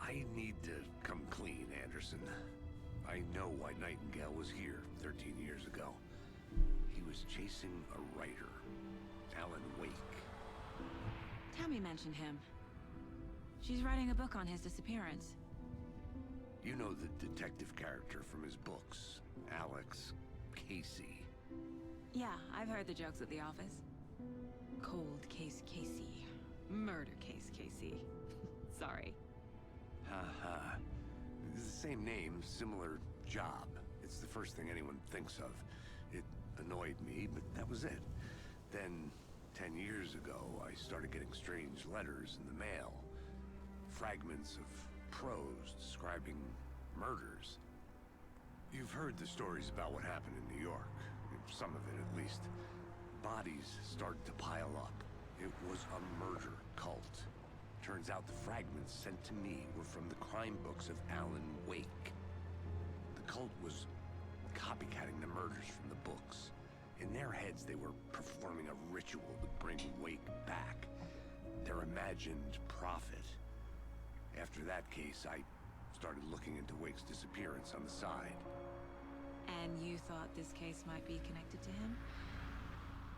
Speaker 5: I need to come clean, Anderson. I know why Nightingale was here 13 years ago. He was chasing a writer, Alan Wake.
Speaker 3: Tammy mentioned him. She's writing a book on his disappearance.
Speaker 5: You know the detective character from his books, Alex Casey.
Speaker 3: Yeah, I've heard the jokes at the office. Cold case Casey. Murder case Casey. Sorry.
Speaker 5: Haha. It's the same name, similar job. It's the first thing anyone thinks of. It annoyed me, but that was it. Then, 10 years ago, I started getting strange letters in the mail. Fragments of prose describing murders. You've heard the stories about what happened in New York. Some of it, at least. Bodies started to pile up. It was a murder cult. Turns out the fragments sent to me were from the crime books of Alan Wake. The cult was copycatting the murders from the books. In their heads, they were performing a ritual to bring Wake back. Their imagined prophet. After that case, I started looking into Wake's disappearance on the side.
Speaker 3: And you thought this case might be connected to him?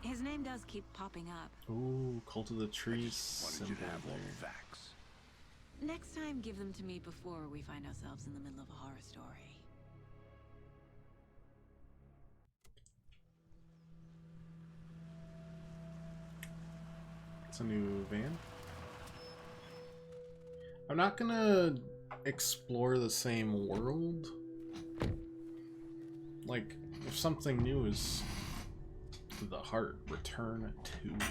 Speaker 3: His name does keep popping up.
Speaker 1: Ooh, Cult of the Trees
Speaker 5: Wanted you to
Speaker 1: symbol
Speaker 5: have all
Speaker 1: there.
Speaker 5: the facts.
Speaker 3: Next time, give them to me before we find ourselves in the middle of a horror story.
Speaker 1: It's a new van. I'm not gonna explore the same world. Like, if something new is the heart, return to.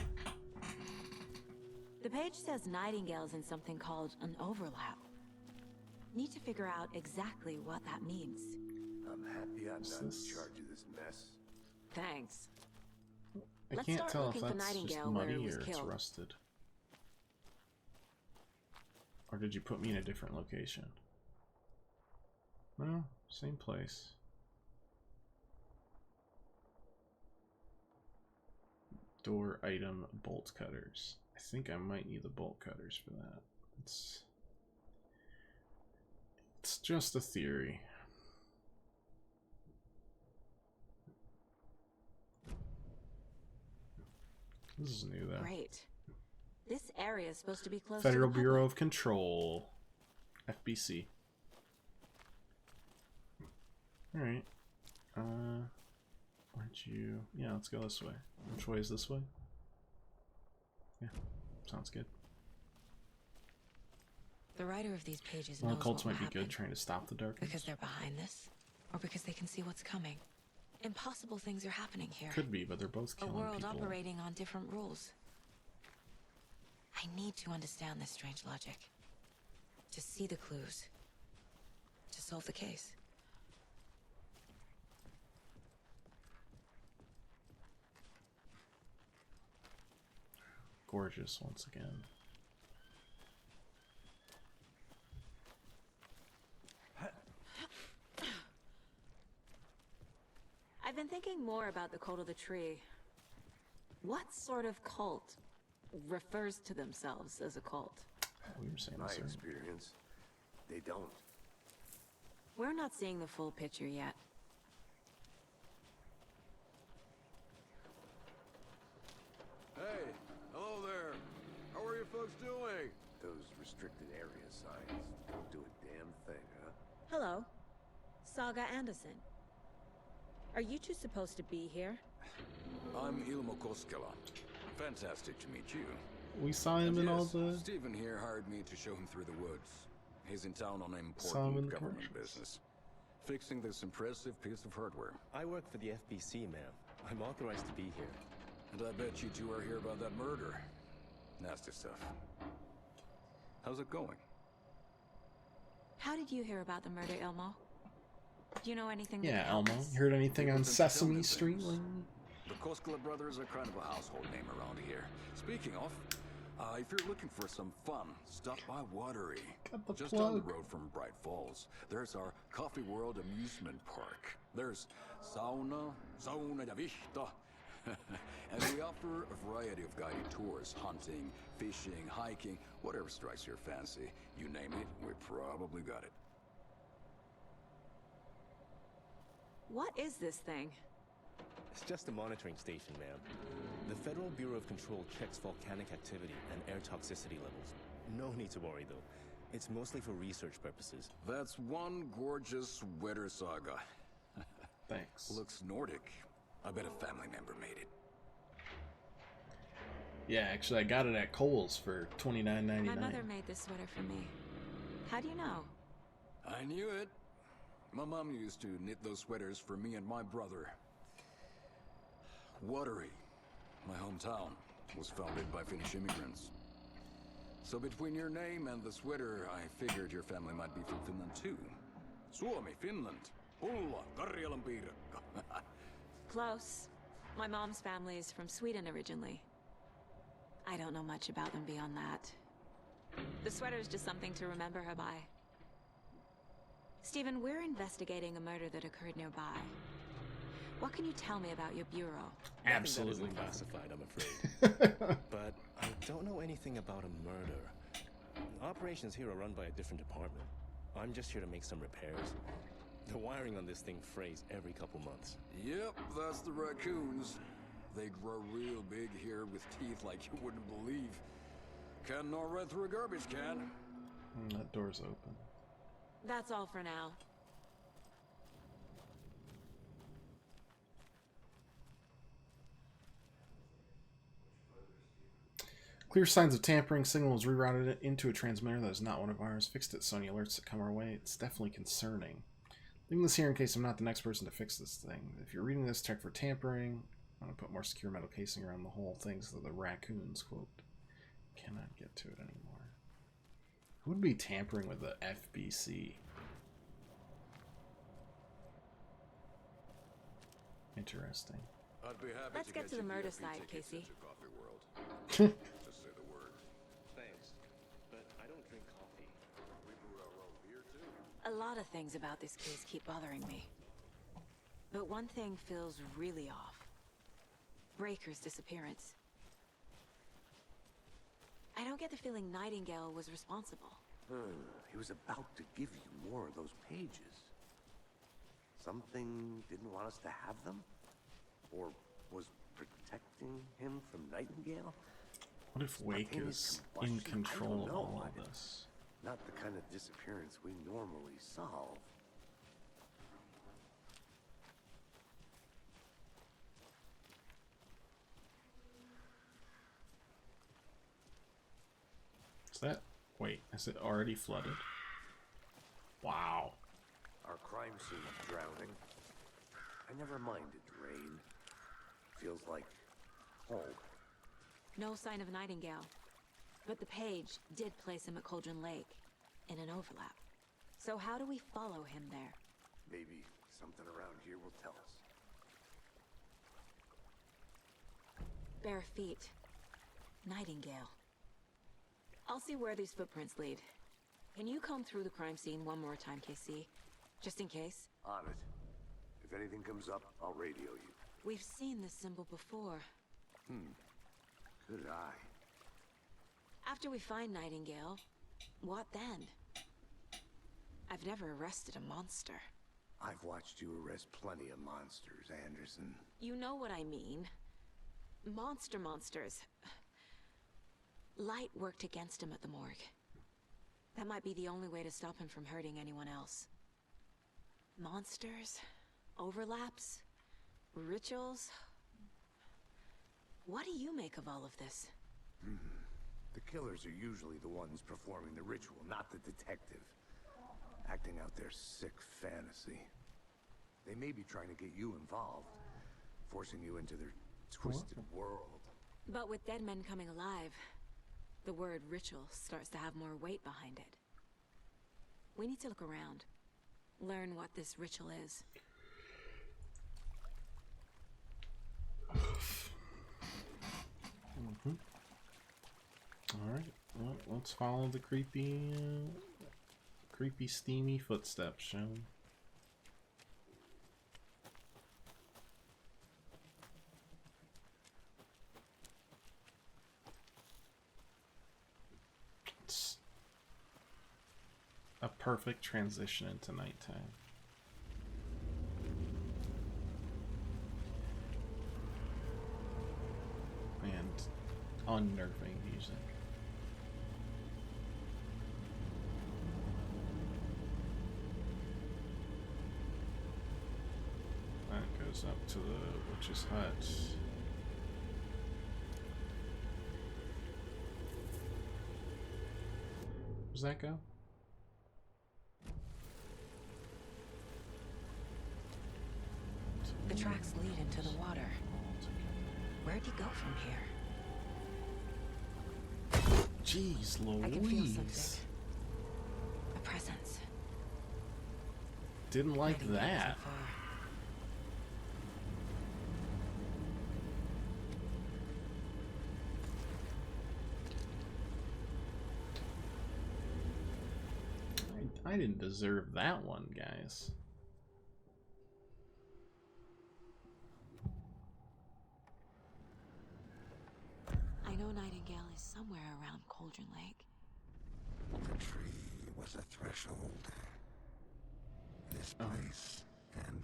Speaker 3: The page says Nightingale's in something called an overlap. Need to figure out exactly what that means.
Speaker 5: I'm happy I'm
Speaker 1: What's
Speaker 5: not in
Speaker 1: this?
Speaker 5: charge of this mess.
Speaker 3: Thanks.
Speaker 1: I
Speaker 3: Let's
Speaker 1: can't
Speaker 3: start
Speaker 1: tell if
Speaker 3: looking for
Speaker 1: that's just
Speaker 3: Nightingale where
Speaker 1: muddy
Speaker 3: it was
Speaker 1: or it's
Speaker 3: killed.
Speaker 1: rusted. Or did you put me in a different location? No, same place. Door item bolt cutters. I think I might need the bolt cutters for that. It's just a theory. This is new though.
Speaker 3: Great. This area is supposed to be close
Speaker 1: Federal
Speaker 3: to the
Speaker 1: Bureau
Speaker 3: public.
Speaker 1: of Control. FBC. Alright. Aren't you... Yeah, let's go this way. Which way is this way? Yeah, sounds good.
Speaker 3: The writer of these pages
Speaker 1: Well,
Speaker 3: knows
Speaker 1: cults
Speaker 3: what
Speaker 1: might
Speaker 3: will
Speaker 1: be good
Speaker 3: happen.
Speaker 1: trying to stop the darkness.
Speaker 3: Because they're behind this, or because they can see what's coming. Impossible things are happening here.
Speaker 1: Could be, but they're both
Speaker 3: A
Speaker 1: killing
Speaker 3: world
Speaker 1: people.
Speaker 3: operating on different rules. I need to understand this strange logic. To see the clues. To solve the case.
Speaker 1: Gorgeous once again.
Speaker 3: thinking more about the cult of the tree. What sort of cult refers to themselves as a cult?
Speaker 1: We were saying
Speaker 5: My
Speaker 1: this earlier.
Speaker 5: experience, they don't.
Speaker 3: We're not seeing the full picture yet.
Speaker 6: Hey, hello there. How are you folks doing?
Speaker 5: Those restricted area signs don't do a damn thing, huh?
Speaker 3: Hello, Saga Anderson. Are you two supposed to be here?
Speaker 16: I'm Ilmo Koskela. Fantastic to meet you.
Speaker 1: We saw him in all the...
Speaker 16: Stephen here hired me to show him through the woods. He's in town on
Speaker 1: Saw him in
Speaker 16: important
Speaker 1: the
Speaker 16: government
Speaker 1: commercials.
Speaker 16: business. Fixing this impressive piece of hardware.
Speaker 21: I work for the FBC, ma'am. I'm authorized to be here.
Speaker 16: And I bet you two are here about that murder. Nasty stuff. How's it going?
Speaker 3: How did you hear about the murder, Elmo? Do you know anything?
Speaker 1: Yeah,
Speaker 3: that
Speaker 1: Elmo.
Speaker 3: helps?
Speaker 1: You heard anything on
Speaker 16: People tend to tell
Speaker 1: Sesame
Speaker 16: me
Speaker 1: Street
Speaker 16: things.
Speaker 1: lately?
Speaker 16: The Koskela brothers are kind of a household name around here. Speaking of, if you're looking for some fun, stop by Watery. Just down the road from Bright Falls. There's our Coffee World amusement park. There's sauna ja vihta. And we offer a variety of guided tours, hunting, fishing, hiking, whatever strikes your fancy. You name it, we probably got it.
Speaker 3: What is this thing?
Speaker 21: It's just a monitoring station, ma'am. The Federal Bureau of Control checks volcanic activity and air toxicity levels. No need to worry, though. It's mostly for research purposes.
Speaker 16: That's one gorgeous weather saga.
Speaker 1: Thanks.
Speaker 16: Looks Nordic. I bet a family member made it.
Speaker 1: Yeah, actually, I got it at Kohl's for $29.99.
Speaker 3: My mother made this sweater for me. How do you know?
Speaker 16: I knew it. My mom used to knit those sweaters for me and my brother. Watery, my hometown, was founded by Finnish immigrants. So between your name and the sweater, I figured your family might be from Finland too. Suomi, Finland. Pulla, Karjalan piirakka.
Speaker 3: Close. My mom's family is from Sweden originally. I don't know much about them beyond that. The sweater is just something to remember her by. Stephen, we're investigating a murder that occurred nearby. What can you tell me about your bureau?
Speaker 1: Absolutely
Speaker 21: Nothing that isn't classified, I'm afraid. But I don't know anything about a murder. Operations here are run by a different department. I'm just here to make some repairs. The wiring on this thing frays every couple months.
Speaker 16: Yep, that's the raccoons. They grow real big here with teeth like you wouldn't believe. Can nor right through a garbage can.
Speaker 1: That door's open.
Speaker 3: That's all for now.
Speaker 1: Clear signs of tampering. Signal was rerouted it into a transmitter that is not one of ours. Fixed it, so any alerts that come our way. It's definitely concerning. Leaving this here in case I'm not the next person to fix this thing. If you're reading this, check for tampering. I'm going to put more secure metal casing around the whole thing so the raccoons, quote, cannot get to it anymore. Who would be tampering with the FBC? Interesting.
Speaker 16: I'd be happy
Speaker 3: Let's get to the murder
Speaker 16: VIP
Speaker 3: side,
Speaker 16: tickets
Speaker 3: Casey.
Speaker 16: into Coffee World. Just say the word.
Speaker 21: Thanks, but I don't drink coffee.
Speaker 16: We brew our own beer too.
Speaker 3: A lot of things about this case keep bothering me. But one thing feels really off. Breaker's disappearance. I don't get the feeling Nightingale was responsible.
Speaker 5: He was about to give you more of those pages. Something didn't want us to have them? Or was protecting him from Nightingale?
Speaker 1: What if Wake is in control of all of this?
Speaker 5: Not the kind of disappearance we normally solve.
Speaker 1: Is that... Wait, is it already flooded? Wow.
Speaker 5: Our crime scene's drowning. I never minded rain. Feels like home.
Speaker 3: No sign of Nightingale. But the page did place him at Cauldron Lake, in an overlap. So how do we follow him there?
Speaker 5: Maybe something around here will tell us.
Speaker 3: Bare feet. Nightingale. I'll see where these footprints lead. Can you comb through the crime scene one more time, KC? Just in case?
Speaker 5: On it. If anything comes up, I'll radio you.
Speaker 3: We've seen this symbol before.
Speaker 5: Good eye.
Speaker 3: After we find Nightingale, what then? I've never arrested a monster.
Speaker 5: I've watched you arrest plenty of monsters, Anderson.
Speaker 3: You know what I mean. Monsters. Light worked against him at the morgue. That might be the only way to stop him from hurting anyone else. Monsters? Overlaps? Rituals? What do you make of all of this?
Speaker 5: The killers are usually the ones performing the ritual, not the detective. Acting out their sick fantasy. They may be trying to get you involved, forcing you into their twisted world.
Speaker 3: But with dead men coming alive, the word ritual starts to have more weight behind it. We need to look around, learn what this ritual is.
Speaker 1: Alright, well, let's follow the creepy, steamy footsteps, shall we? It's a perfect transition into nighttime. And unnerving music. That goes up to the witch's hut. Does that go?
Speaker 3: The tracks lead into the water. Where'd he go from here?
Speaker 1: Jeez Louise.
Speaker 3: I can feel something. A presence.
Speaker 1: Didn't like that. I didn't deserve that one, guys.
Speaker 3: I know Nightingale is somewhere around Cauldron Lake.
Speaker 8: The tree was a threshold. This place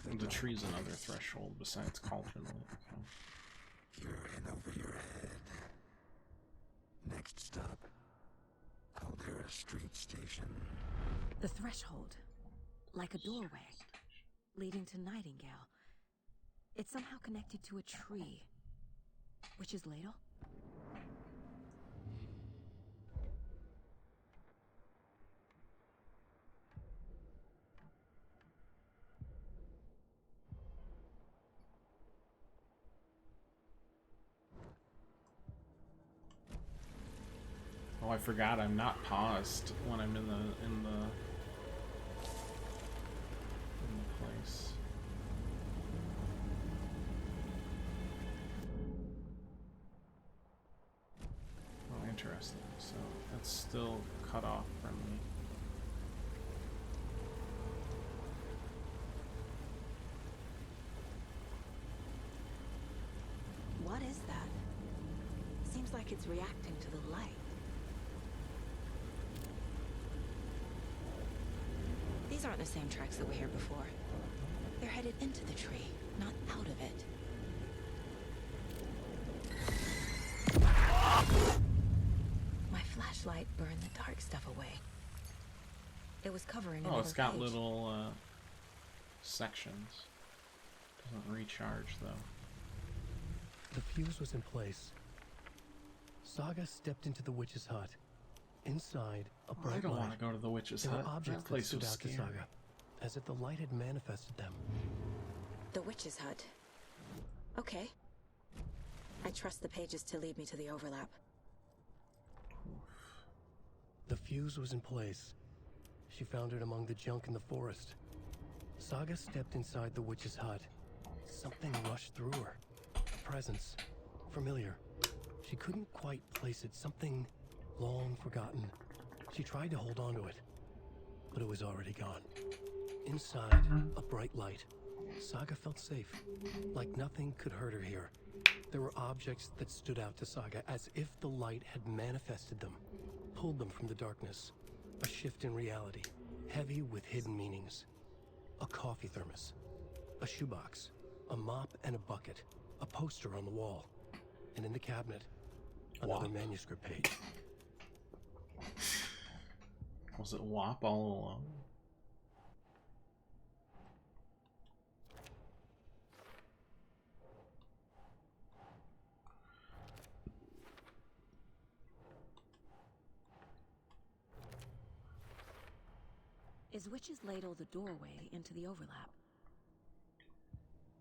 Speaker 8: and
Speaker 1: the tree's another threshold besides Cauldron Lake.
Speaker 8: You're in over your head. Next stop, Caldera Street Station.
Speaker 3: The threshold, like a doorway, leading to Nightingale. It's somehow connected to a tree. Witch's ladle?
Speaker 1: Oh, I forgot I'm not paused when I'm in the place. Oh, interesting. So that's still cut off from me.
Speaker 3: What is that? Seems like it's reacting to the light. These aren't the same tracks that were here before. They're headed into the tree, not out of it. My flashlight burned the dark stuff away. It was covering
Speaker 1: Oh, it's got
Speaker 3: page.
Speaker 1: little sections. Doesn't recharge though.
Speaker 11: The fuse was in place. Saga stepped into the witch's hut. Inside, a bright
Speaker 1: I don't
Speaker 11: light.
Speaker 1: want to go to the witch's
Speaker 11: There
Speaker 1: hut.
Speaker 11: were objects
Speaker 1: That place
Speaker 11: that stood
Speaker 1: was
Speaker 11: out to
Speaker 1: scary.
Speaker 11: Saga, as if the light had manifested them.
Speaker 3: The witch's hut. Okay. I trust the pages to lead me to the overlap.
Speaker 11: The fuse was in place. She found it among the junk in the forest. Saga stepped inside the witch's hut. Something rushed through her. A presence. Familiar. She couldn't quite place it. Something long forgotten. She tried to hold on to it, but it was already gone. Inside, a bright light. Saga felt safe, like nothing could hurt her here. There were objects that stood out to Saga as if the light had manifested them, pulled them from the darkness. A shift in reality, heavy with hidden meanings. A coffee thermos, a shoebox, a mop and a bucket, a poster on the wall, and in the cabinet, another manuscript page.
Speaker 1: Was it WAP all along?
Speaker 19: Is Witch's Ladle the doorway into the overlap?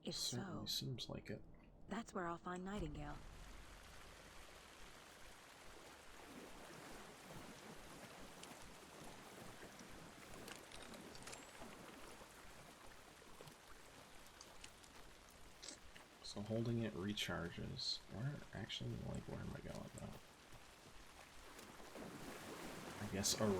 Speaker 19: If so,
Speaker 1: Certainly seems like it.
Speaker 19: that's where I'll find Nightingale.
Speaker 1: So holding it recharges. Where actually, like, where am I going though? I guess around.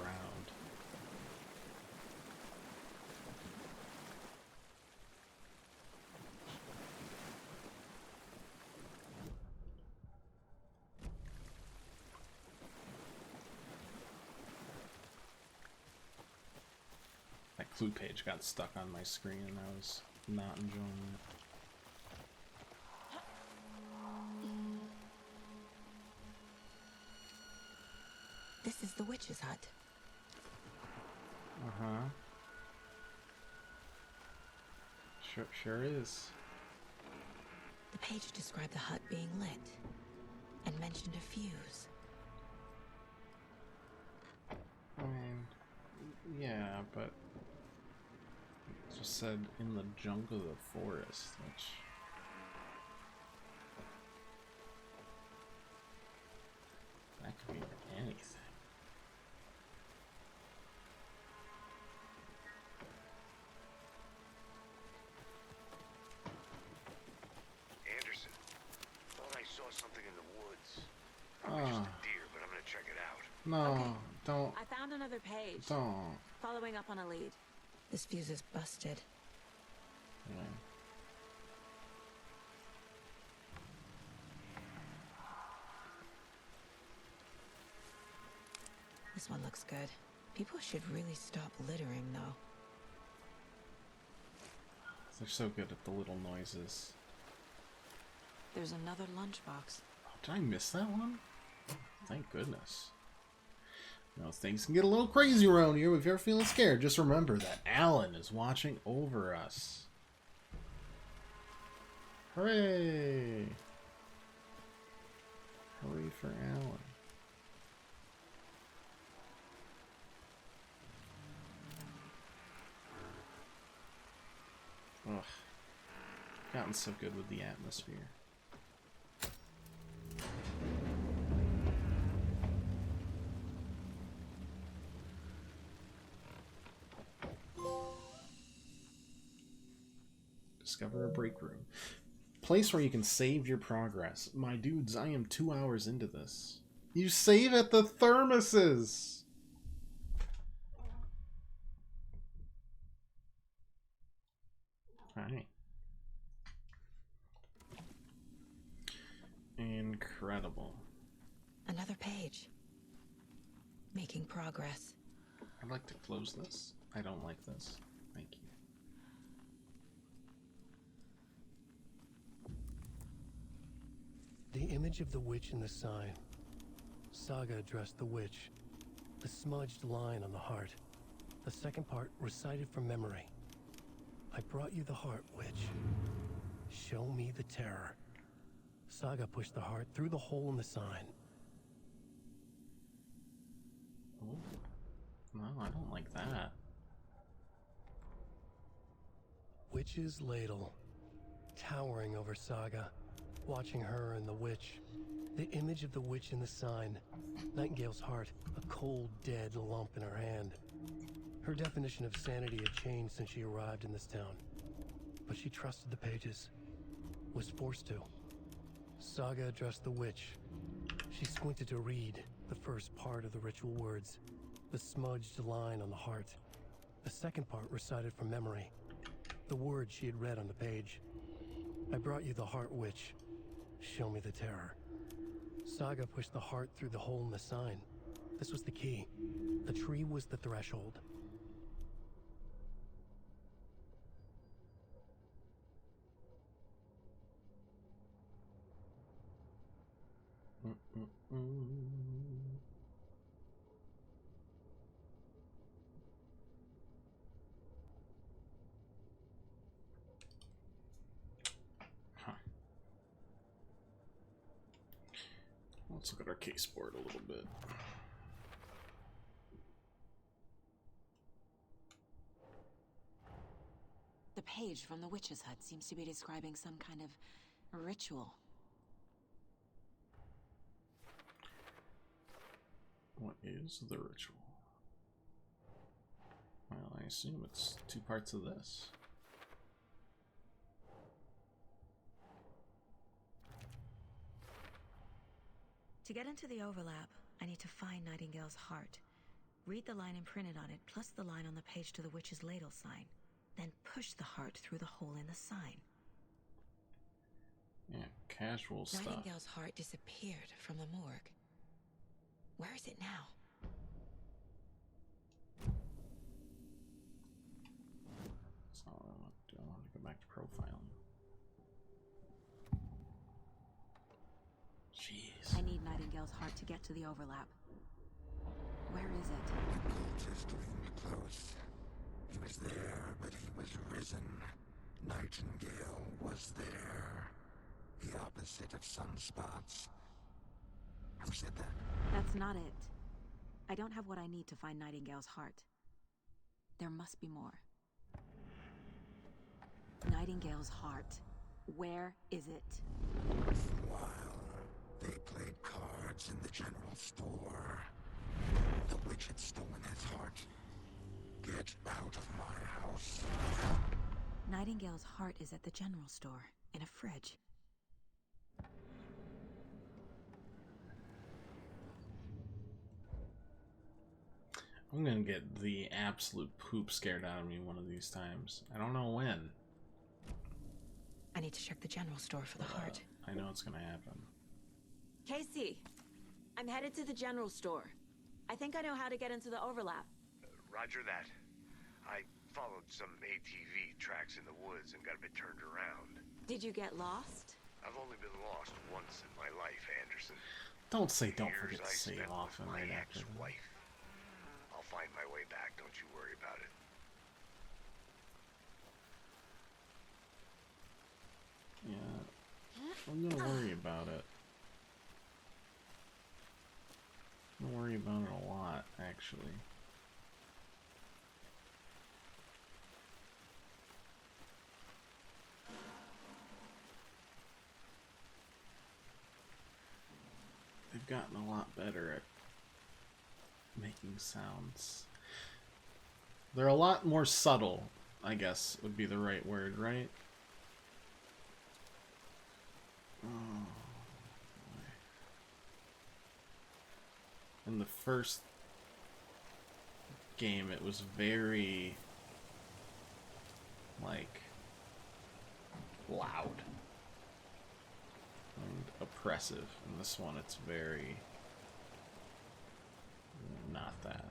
Speaker 1: That clue page got stuck on my screen and I was not enjoying it.
Speaker 3: This is the witch's hut.
Speaker 1: Uh-huh. Sure is.
Speaker 3: The page described the hut being lit and mentioned a fuse.
Speaker 1: I mean, yeah, but it just said in the jungle of the forest, which... that could be anything.
Speaker 5: Anderson, thought I saw something in the woods. Probably just a deer, but I'm gonna check it out.
Speaker 1: No,
Speaker 19: Okay.
Speaker 1: don't.
Speaker 19: I found another page.
Speaker 1: Don't.
Speaker 19: Following up on a lead.
Speaker 3: This fuse is busted.
Speaker 1: Yeah.
Speaker 3: This one looks good. People should really stop littering, though.
Speaker 1: They're so good at the little noises.
Speaker 3: There's another lunchbox.
Speaker 1: Oh, did I miss that one? Thank goodness. You know, things can get a little crazy around here. If you're feeling scared, just remember that Alan is watching over us. Hooray! Hooray for Alan. Ugh. Gotten so good with the atmosphere. Discover a break room. Place where you can save your progress. My dudes, I am 2 hours into this. You save at the thermoses! Alright. Incredible.
Speaker 3: Another page. Making progress.
Speaker 1: I'd like to close this. I don't like this. Thank you.
Speaker 11: The image of the witch in the sign. Saga addressed the witch. The smudged line on the heart. The second part recited from memory. I brought you the heart, witch. Show me the terror. Saga pushed the heart through the hole in the sign.
Speaker 1: Oh. No, I don't like that.
Speaker 11: Witch's ladle. Towering over Saga. Watching her and the witch. The image of the witch in the sign. Nightingale's heart, a cold, dead lump in her hand. Her definition of sanity had changed since she arrived in this town. But she trusted the pages. Was forced to. Saga addressed the witch. She squinted to read the first part of the ritual words. The smudged line on the heart. The second part recited from memory. the words she had read on the page. I brought you the Heart Witch. Show me the terror. Saga pushed the heart through the hole in the sign. This was the key. The tree was the threshold.
Speaker 1: Huh. Let's look at our case board a little bit.
Speaker 19: The page from the witch's hut seems to be describing some kind of ritual.
Speaker 1: What is the ritual? Well, I assume it's 2 parts of this.
Speaker 3: To get into the overlap, I need to find Nightingale's heart. Read the line imprinted on it, plus the line on the page to the witch's ladle sign. Then push the heart through the hole in the sign.
Speaker 1: Yeah, casual stuff.
Speaker 3: Nightingale's heart disappeared from the morgue. Where is it now?
Speaker 1: So I want to go back to profiling. Jeez.
Speaker 19: I need Nightingale's heart to get to the overlap. Where is it?
Speaker 8: The cultist leaned close. He was there, but he was risen. Nightingale was there. The opposite of sunspots. Who said that?
Speaker 19: That's not it. I don't have what I need to find Nightingale's heart. There must be more. Nightingale's heart. Where is it?
Speaker 8: For a while, they played cards in the general store. The witch had stolen his heart. Get out of my house.
Speaker 19: Nightingale's heart is at the general store, in a fridge.
Speaker 1: I'm gonna get the absolute poop scared out of me one of these times. I don't know when.
Speaker 3: I need to check the general store for the heart.
Speaker 1: I know it's gonna happen.
Speaker 19: Casey, I'm headed to the general store. I think I know how to get into the overlap.
Speaker 5: Roger that. I followed some ATV tracks in the woods and got a bit turned around.
Speaker 19: Did you get lost?
Speaker 5: I've only been lost once in my life, Anderson.
Speaker 1: Don't say don't
Speaker 5: Years
Speaker 1: forget to
Speaker 5: I
Speaker 1: say
Speaker 5: spent
Speaker 1: often
Speaker 5: with my
Speaker 1: right after.
Speaker 5: ex-wife. I'll find my way back, don't you worry about it.
Speaker 1: Yeah, I'm gonna worry about it. I'm gonna worry about it a lot, actually. They've gotten a lot better at making sounds. They're a lot more subtle, I guess would be the right word, right? Oh, boy. In the first game, it was very, like, loud and oppressive. In this one, it's very not that.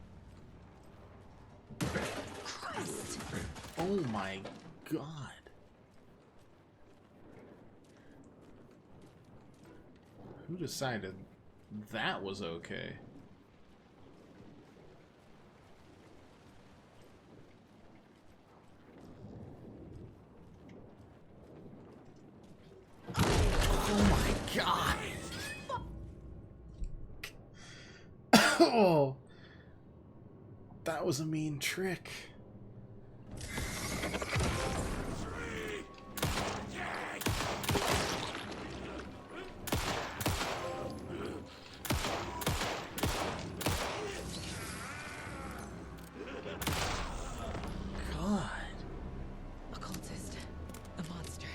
Speaker 3: Christ!
Speaker 1: Oh my god. Who decided that was okay? Oh my god. Oh. That was a mean trick. God.
Speaker 3: Occultist. A monster.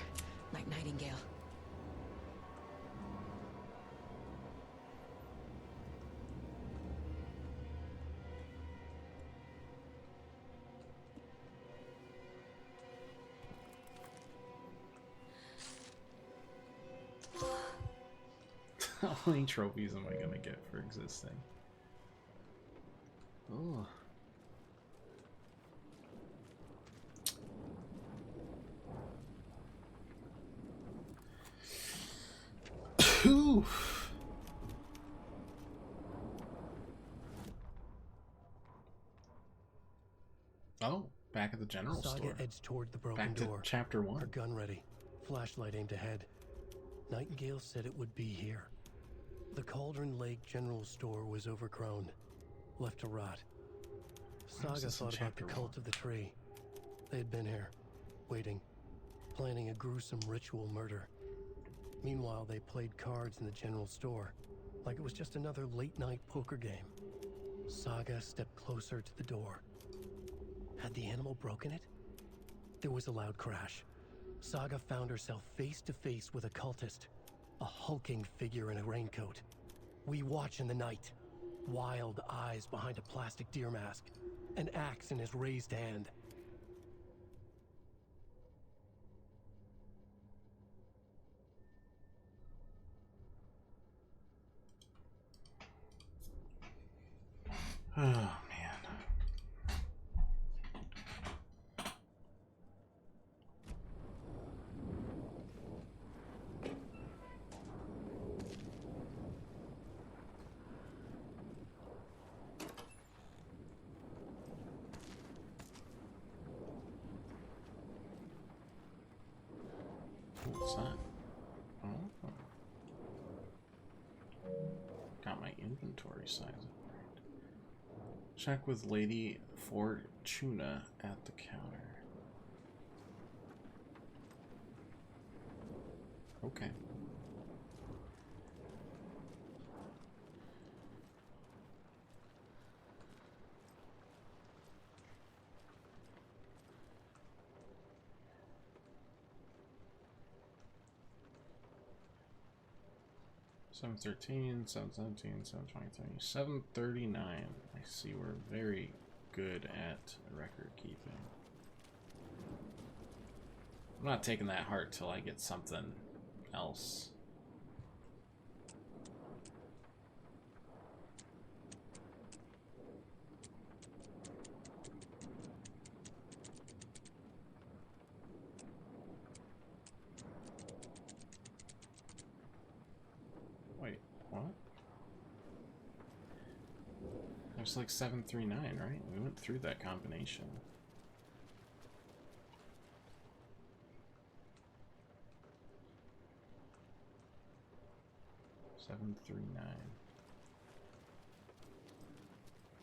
Speaker 3: Like Nightingale.
Speaker 1: How many trophies am I gonna get for existing? Oh. Oof. Oh, back at the general
Speaker 11: Saga
Speaker 1: store.
Speaker 11: edged toward the broken
Speaker 1: Back to
Speaker 11: door.
Speaker 1: chapter 1.
Speaker 11: Her gun ready, flashlight aimed ahead. Nightingale said it would be here. The Cauldron Lake General Store was overgrown, left to rot. Saga thought about the cult of the tree. They had been here, waiting, planning a gruesome ritual murder. Meanwhile, they played cards in the general store, like it was just another late-night poker game. Saga stepped closer to the door. Had the animal broken it? There was a loud crash. Saga found herself face to face with a cultist, a hulking figure in a raincoat. We watch in the night. Wild eyes behind a plastic deer mask, an axe in his raised hand.
Speaker 1: Oh, man. What's that? Oh. Got my inventory size upgrade. Check with Lady Fortuna at the counter. Okay. $713, $717, $723, $739. I see we're very good at record keeping. I'm not taking that heart till I get something else. Wait, what? There's like 739, right? We went through that combination. Seven three nine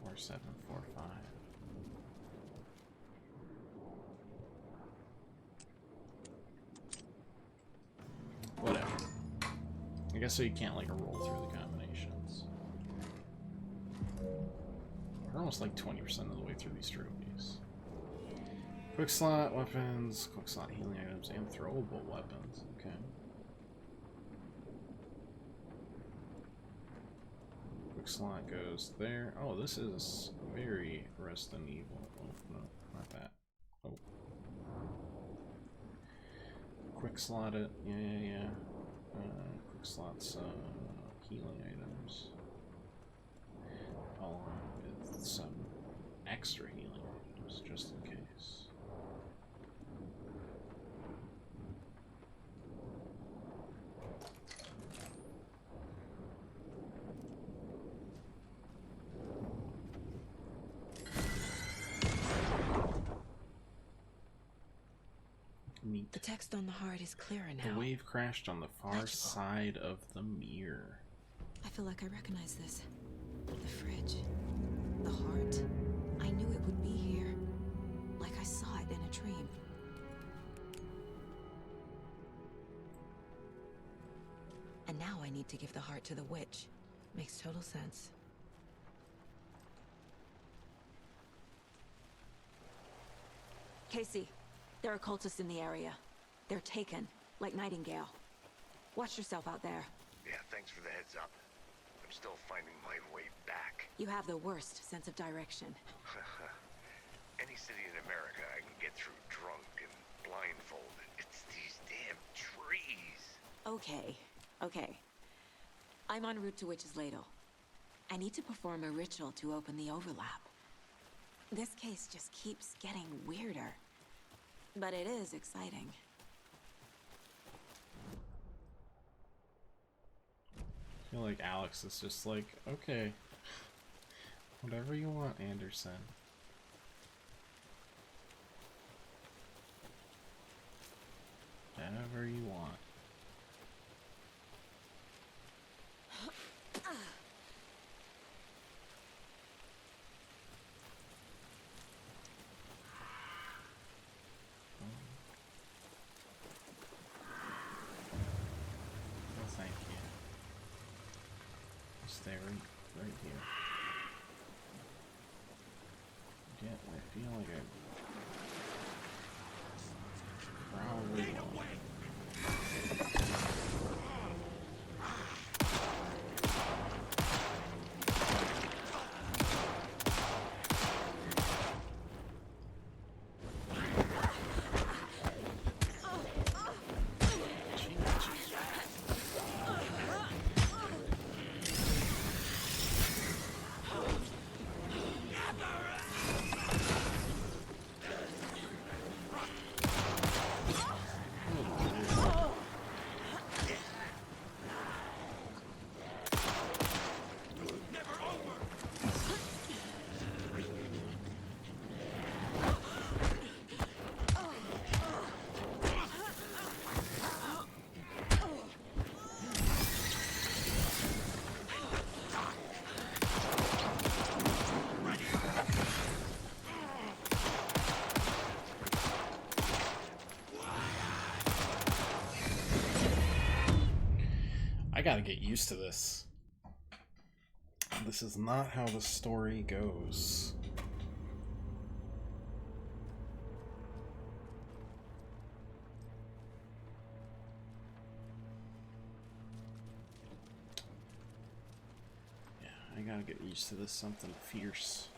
Speaker 1: or 745. Whatever. I guess so you can't like roll through the combinations. We're almost like 20% of the way through these trophies. Quick slot weapons, quick slot healing items, and throwable weapons. Okay. Quick slot goes there. Oh, this is very Resident Evil. Oh, no, not that. Oh. Quick slot it. Yeah. Quick slots, healing items. Along with some extra healing items, just in case. Neat.
Speaker 3: The text on the heart is clearer now.
Speaker 1: The wave crashed on the far side of the mirror.
Speaker 3: I feel like I recognize this. The fridge. The heart. I knew it would be here. Like I saw it in a dream. And now I need to give the heart to the witch. Makes total sense.
Speaker 19: Casey, there are cultists in the area. They're taken, like Nightingale. Watch yourself out there.
Speaker 5: Yeah, thanks for the heads up. I'm still finding my way back.
Speaker 19: You have the worst sense of direction.
Speaker 5: Any city in America I can get through drunk and blindfolded. It's these damn trees.
Speaker 19: Okay.
Speaker 3: I'm en route to Witch's Ladle. I need to perform a ritual to open the overlap. This case just keeps getting weirder. But it is exciting.
Speaker 1: I feel like Alex is just like, okay, whatever you want, Anderson. Whatever you want. Well, thank you. Stay right here. I feel like I probably won't. I gotta get used to this. This is not how the story goes. Yeah, I gotta get used to this something fierce.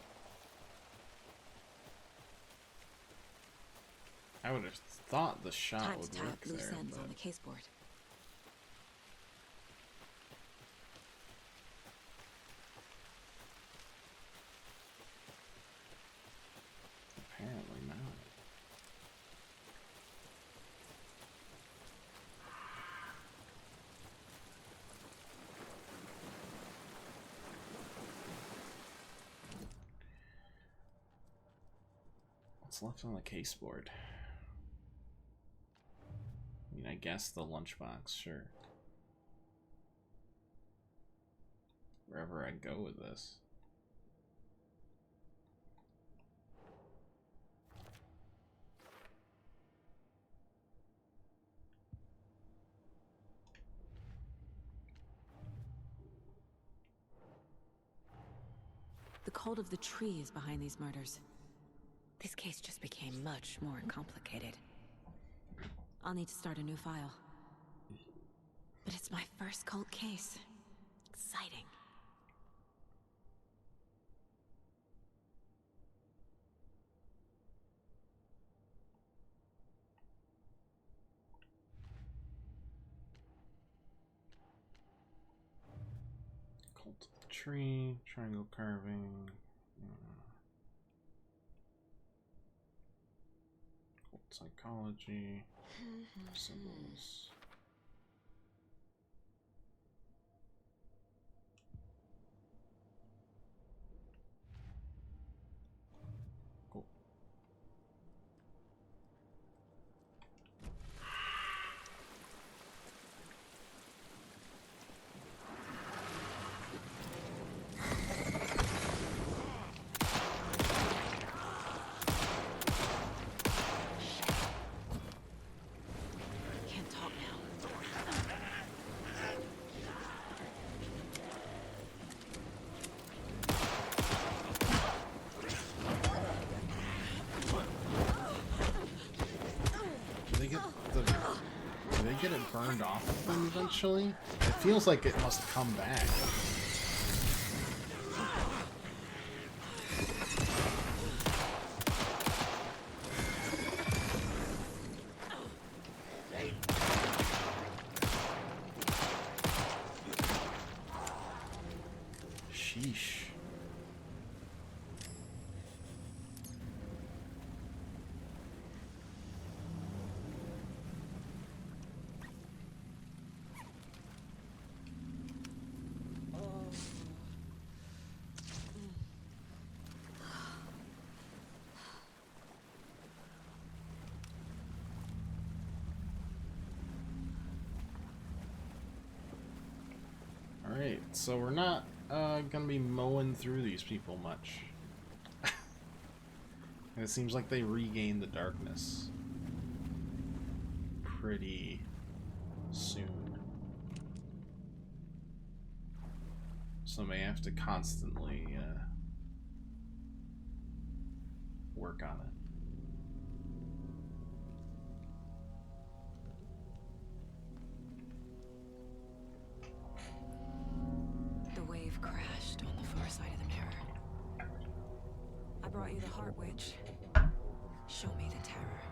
Speaker 1: I would have thought the shot
Speaker 3: Time
Speaker 1: would
Speaker 3: to tie
Speaker 1: work
Speaker 3: up loose
Speaker 1: there,
Speaker 3: ends
Speaker 1: but
Speaker 3: on the caseboard.
Speaker 1: apparently not. What's left on the caseboard? I mean, I guess the lunchbox, sure. Wherever I go with this.
Speaker 3: The cult of the tree is behind these murders. This case just became much more complicated. I'll need to start a new file. But it's my first cult case. Exciting.
Speaker 1: Cult of the tree, triangle carving. Cult psychology. Symbols. Cool.
Speaker 3: Can't talk now.
Speaker 1: Do they get it burned off of them eventually? It feels like it must come back. Sheesh. Alright, so we're not gonna be mowing through these people much. And it seems like they regain the darkness pretty soon. So I may have to constantly work on it.
Speaker 3: The wave crashed on the far side of the mirror. I brought you the Heart Witch. Show me the terror.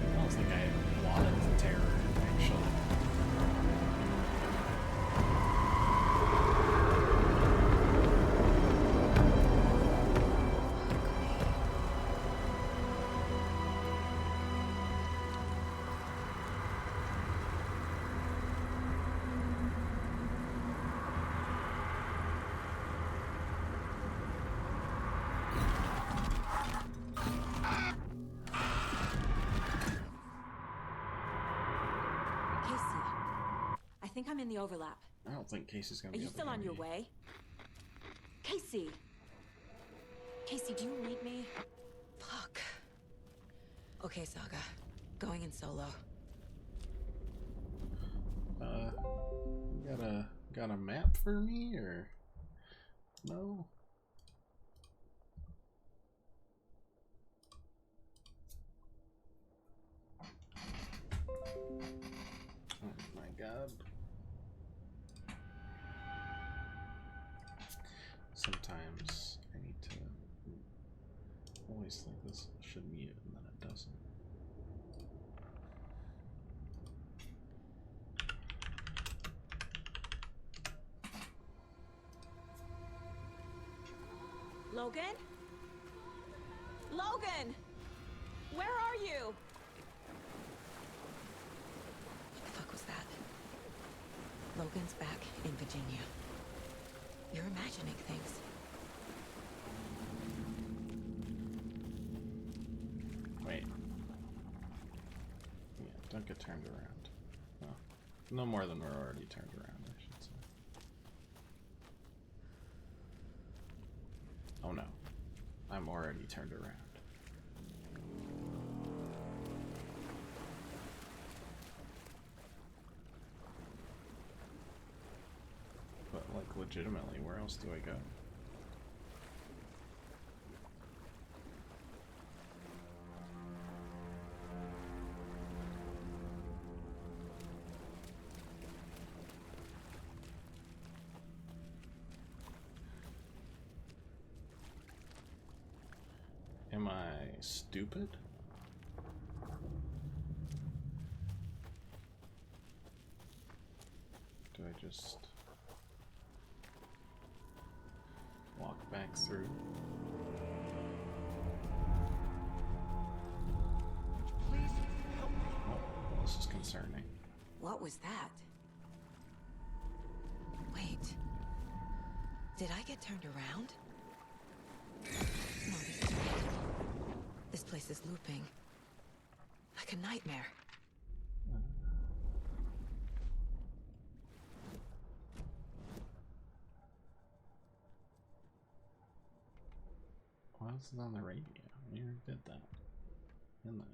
Speaker 1: I don't think I wanted the terror, actually.
Speaker 19: I think I'm in the overlap.
Speaker 1: I don't think Casey's gonna
Speaker 19: Are
Speaker 1: be
Speaker 19: you
Speaker 1: able
Speaker 19: still
Speaker 1: to
Speaker 19: on
Speaker 1: hear
Speaker 19: your
Speaker 1: me.
Speaker 19: way? Casey! Casey, do you read me?
Speaker 3: Fuck. Okay, Saga. Going in solo.
Speaker 1: Got a map for me, or no? Oh my god. Sometimes I need to always think this should mute and then it doesn't.
Speaker 19: Logan? Logan! Where are you?
Speaker 3: What the fuck was that? Logan's back in Virginia. You're imagining things.
Speaker 1: Wait. Yeah, don't get turned around. Oh. No more than we're already turned around, I should say. Oh no. I'm already turned around. But, like, legitimately, where else do I go? Am I stupid? Do I just walk back through?
Speaker 7: Please help me.
Speaker 1: Oh, this is concerning.
Speaker 3: What was that? Wait. Did I get turned around? No, this is real. This place is looping. Like a nightmare.
Speaker 1: Why is it on the radio? We already did that. In there.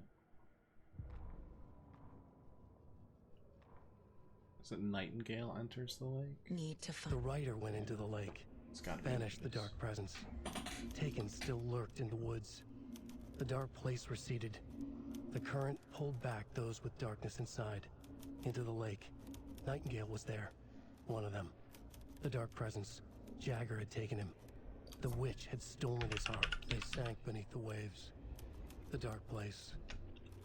Speaker 1: Is it Nightingale enters the lake?
Speaker 3: Need to find.
Speaker 11: The rider went into the lake, banished the dark presence. Taken still lurked in the woods. The dark place receded. The current pulled back those with darkness inside, into the lake. Nightingale was there, one of them. The dark presence, Jagger had taken him. The witch had stolen his heart, they sank beneath the waves. The dark place,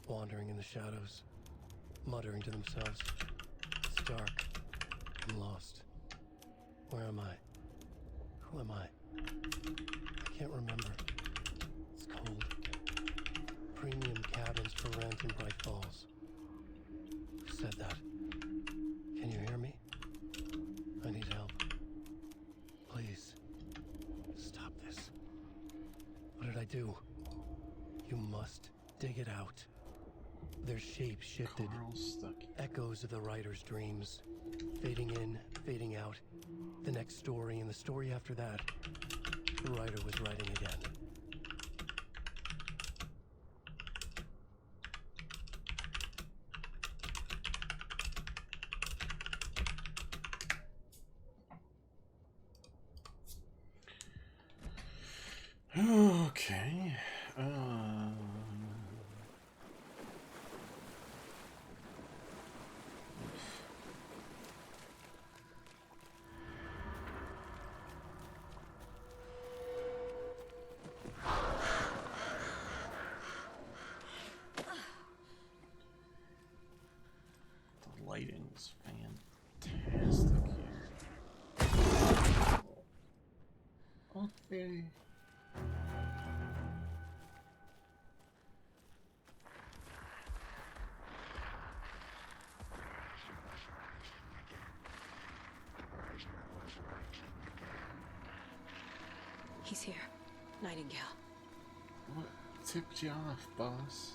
Speaker 11: wandering in the shadows, muttering to themselves. It's dark. I'm lost. Where am I? Who am I? I can't remember. It's cold. Premium cabins for rent in Bright Falls. Who said that? Can you hear me? I need help. Please. Stop this. What did I do? You must dig it out. Their shape shifted. Echoes of the writer's dreams. Fading in, fading out. The next story and the story after that. The writer was writing again.
Speaker 1: Okay. The lighting's fantastic here. Okay.
Speaker 3: He's here. Nightingale.
Speaker 1: What tipped you off, boss?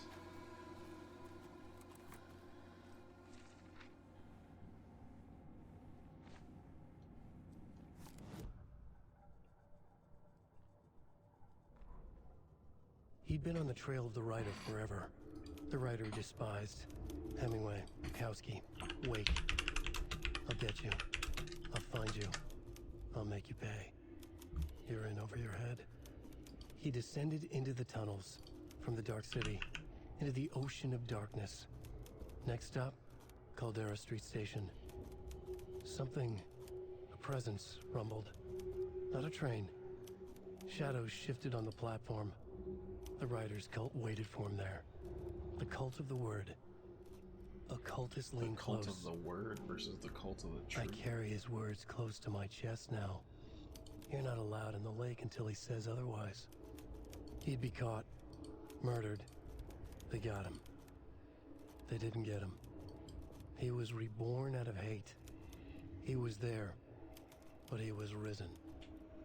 Speaker 11: He'd been on the trail of the writer forever. The writer he despised. Hemingway, Bukowski, Wake. I'll get you. I'll find you. I'll make you pay. You're in over your head. He descended into the tunnels, from the Dark City, into the ocean of darkness. Next stop, Caldera Street Station. Something, a presence, rumbled. Not a train. Shadows shifted on the platform. The writer's cult waited for him there. The cult of the word. A cultist leaned close.
Speaker 1: The cult of the word versus the cult of the truth.
Speaker 11: I carry his words close to my chest now. You're not allowed in the lake until he says otherwise. He'd be caught. Murdered. They got him. They didn't get him. He was reborn out of hate. He was there, but he was risen.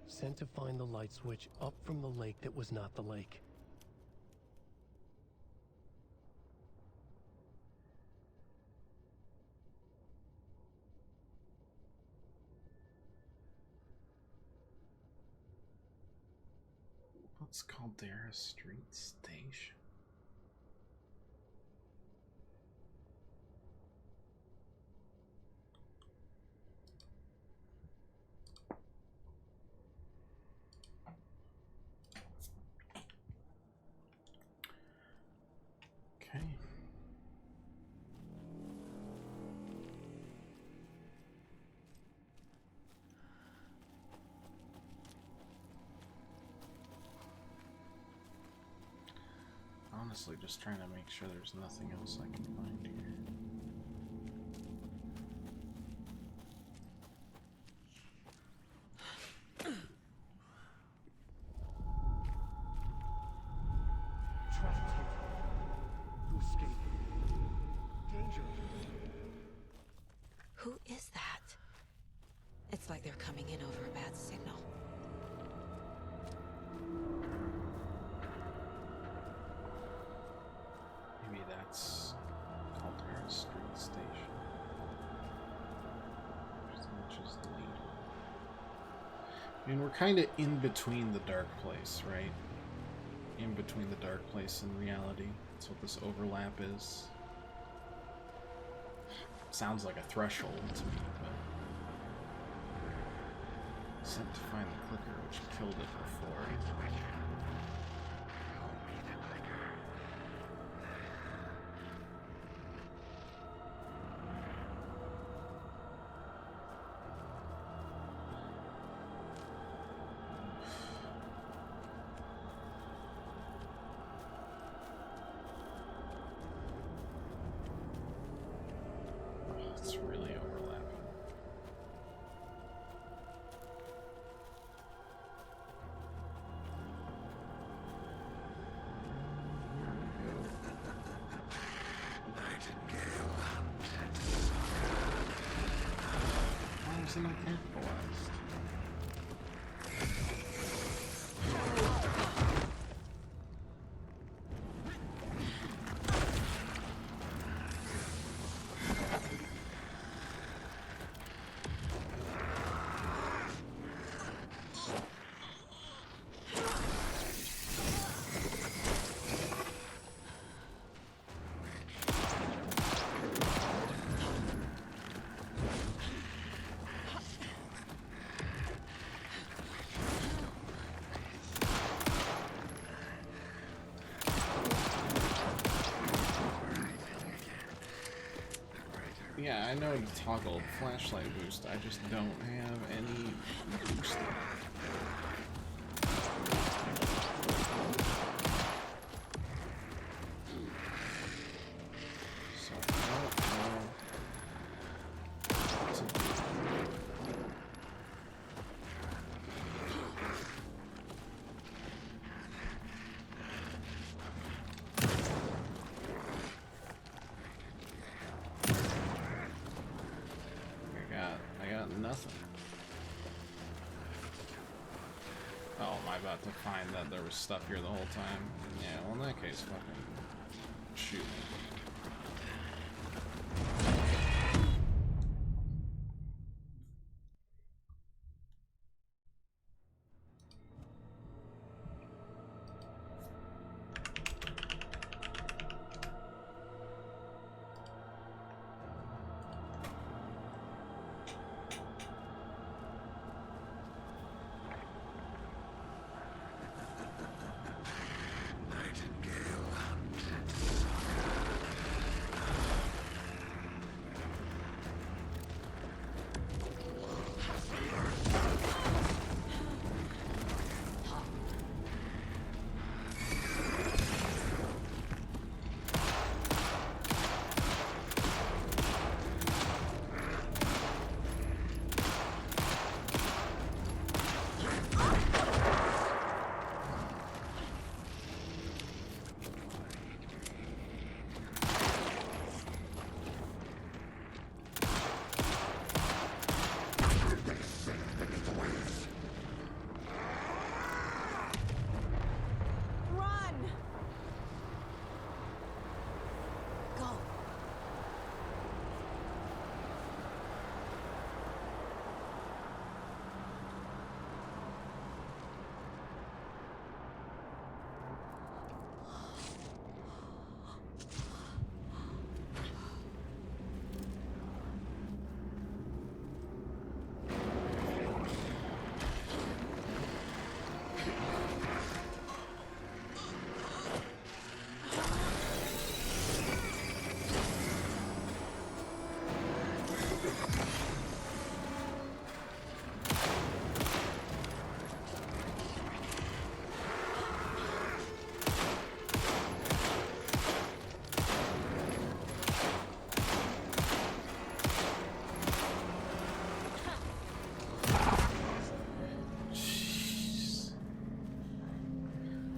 Speaker 11: Sent to find the light switch up from the lake that was not the lake.
Speaker 1: What's Caldera Street Station? Okay. Honestly, just trying to make sure there's nothing else I can find here.
Speaker 7: Trapped here. To escape. Danger.
Speaker 3: Who is that? It's like they're coming in over a bad signal.
Speaker 1: Maybe that's Caldera Street Station. Which is the lead. I mean, we're kind of in between the dark place, right? In between the dark place and reality. That's what this overlap is. Sounds like a threshold to me, but... Sent to find the clicker, which killed it before. is it not capitalized? Yeah, I know to toggle flashlight boost, I just don't have any boost. So I don't know what to do. I got nothing. Oh, am I about to find that there was stuff here the whole time? Yeah, well in that case, fucking shoot.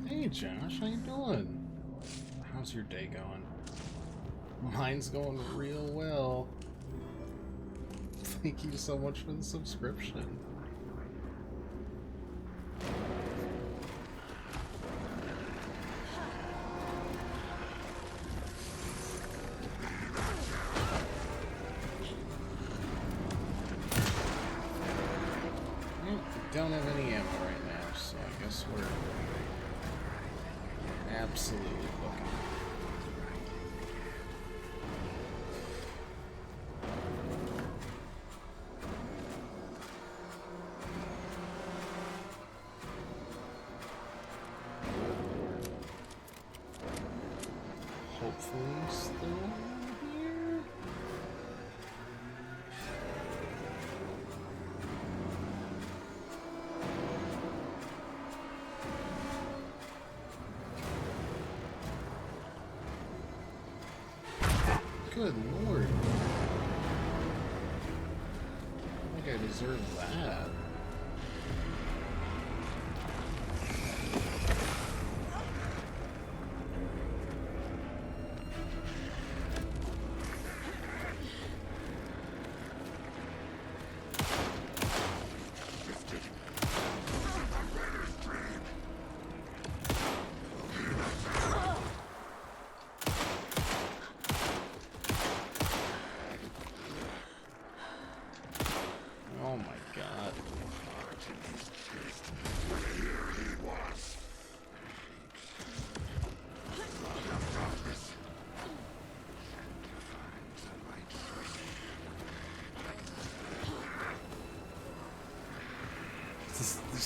Speaker 1: Hey Josh, how you doing? How's your day going? Mine's going real well. Thank you so much for the subscription. Don't have any ammo right now, so I guess we're absolutely looking. Hopefully still here. Good lord. I think I deserve that.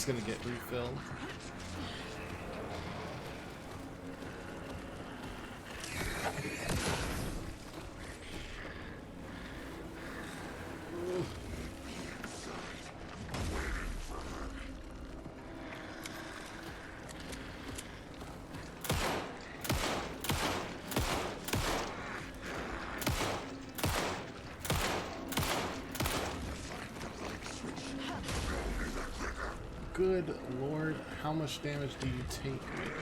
Speaker 1: just gonna get refilled. Good lord, how much damage do you take, my dude?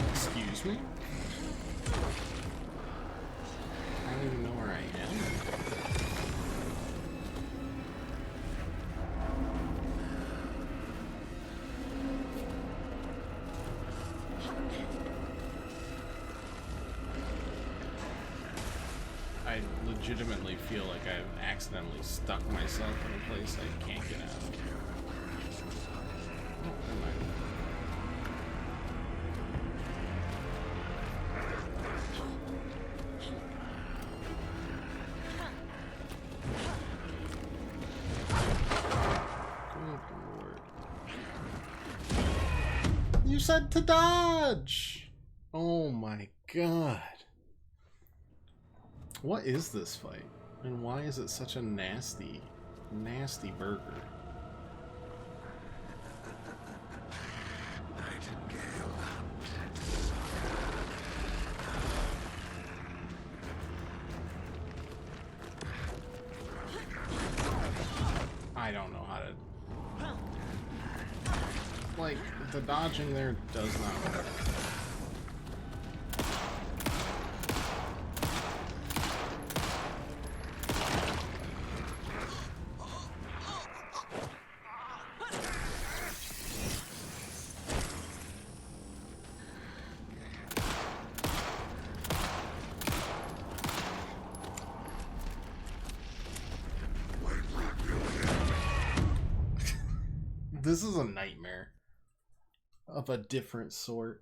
Speaker 1: Excuse me? I don't even know where I am. I legitimately feel like I've accidentally stuck myself in a place I can't get out of. Oh, never mind. You said to dodge! Oh my god. What is this fight? And why is it such a nasty, nasty burger? I don't know how to... Like, the dodging there does not work. This is a nightmare of a different sort.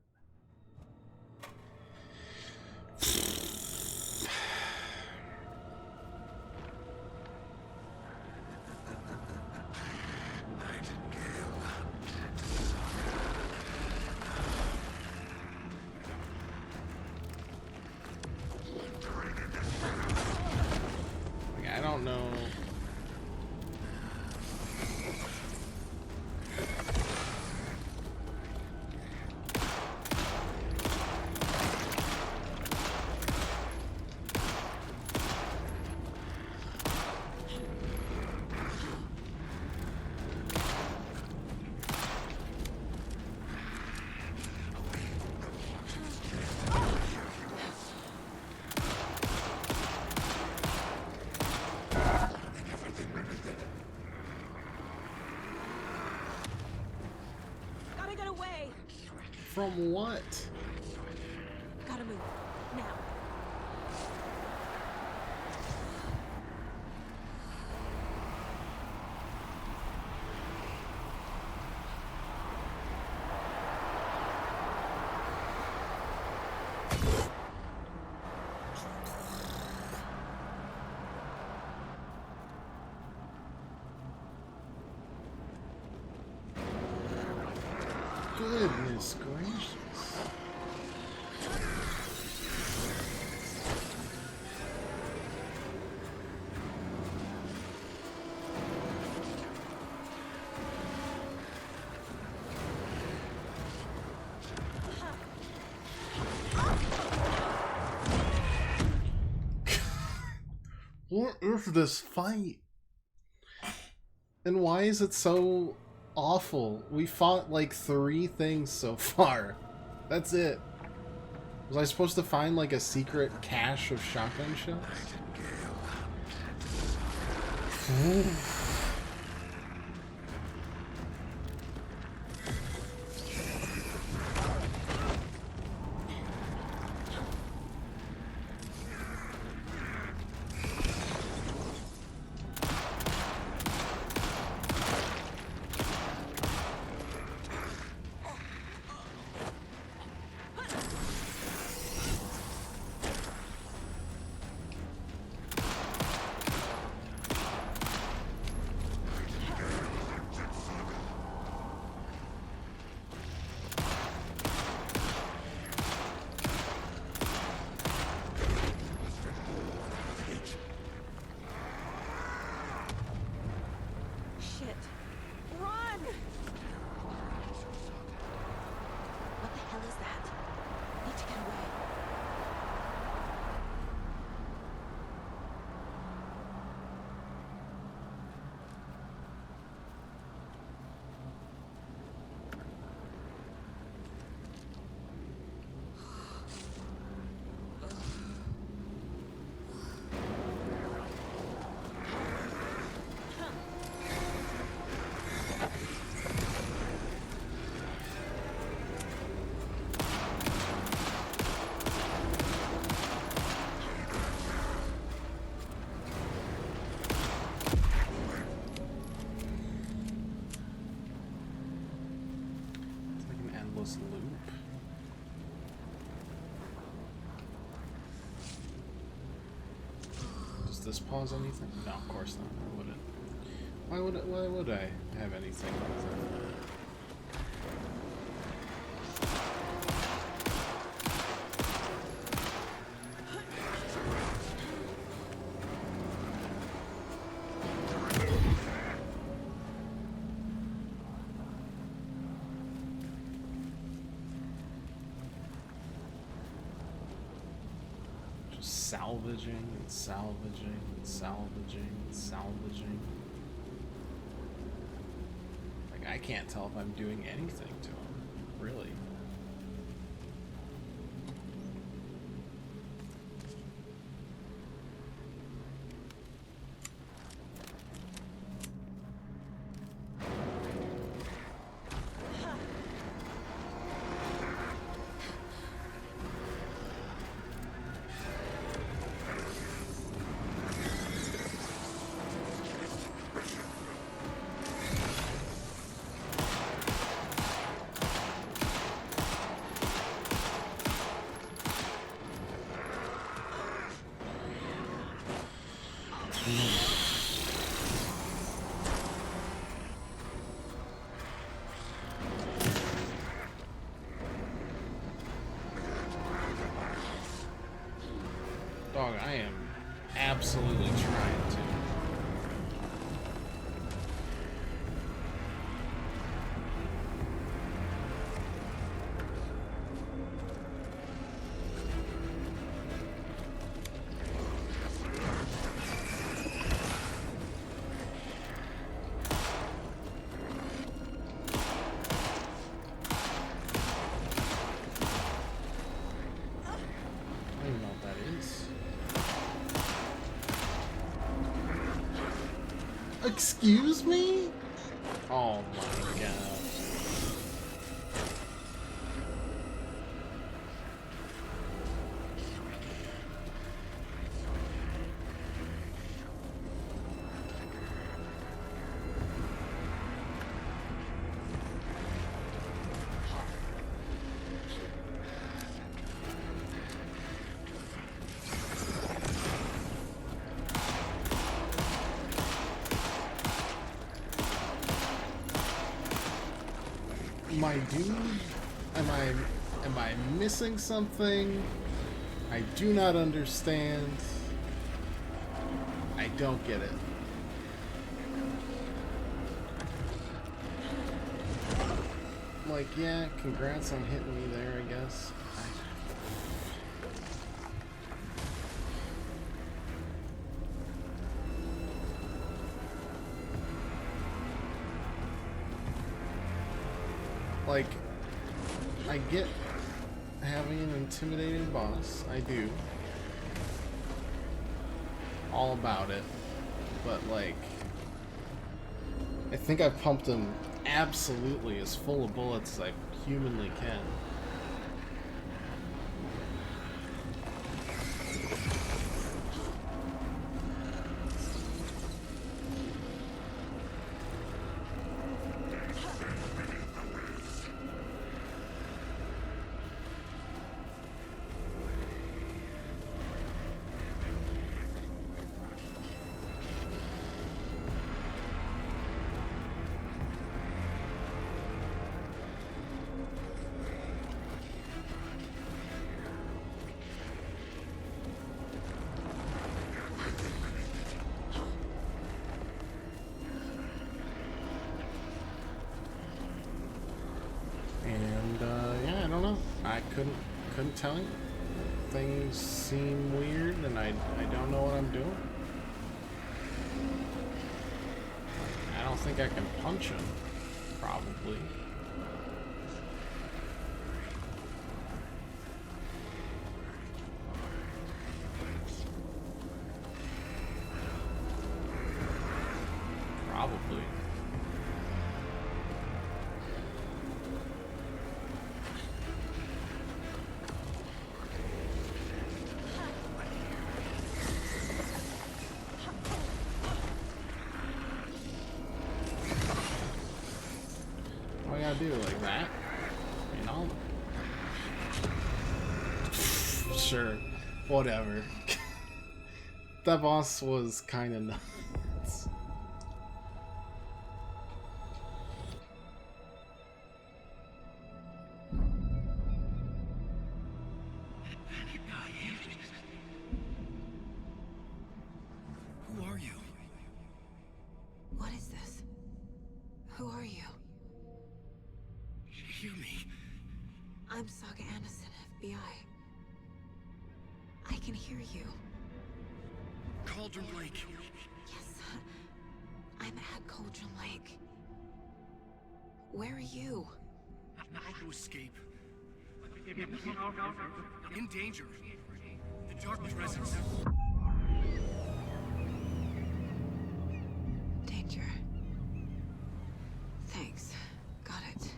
Speaker 1: Like, I don't know. From what?
Speaker 19: Gotta move. Now.
Speaker 1: Goodness gracious. What is this fight? And why is it so awful? We fought like 3 things so far. That's it. Was I supposed to find like a secret cache of shotgun shells? this pause anything? No, of course not. I wouldn't. Why would I have anything with it? Salvaging and salvaging and salvaging and salvaging. Like, I can't tell if I'm doing anything to him, really. Dog, I am absolutely trying to. Excuse me? Oh my god. My dude, am I missing something? I do not understand. I don't get it. Like, yeah, congrats on hitting me there, I guess. Like, I get having an intimidating boss, I do. All about it. But, like, I think I've pumped him absolutely as full of bullets as I humanly can. Yeah, I don't know. I couldn't tell you. Things seem weird, and I don't know what I'm doing. I don't think I can punch him. Probably. Probably. What I gotta do, like that? You know? Sure. Whatever. That boss was kind of nuts.
Speaker 11: Who are you?
Speaker 3: What is this? Who are you?
Speaker 11: Hear me.
Speaker 3: I'm Saga Anderson, FBI. I can hear you.
Speaker 11: Cauldron Lake.
Speaker 3: Yes, I'm at Cauldron Lake. Where are you?
Speaker 11: To escape. In danger. The dark presence.
Speaker 3: Danger. Thanks. Got it.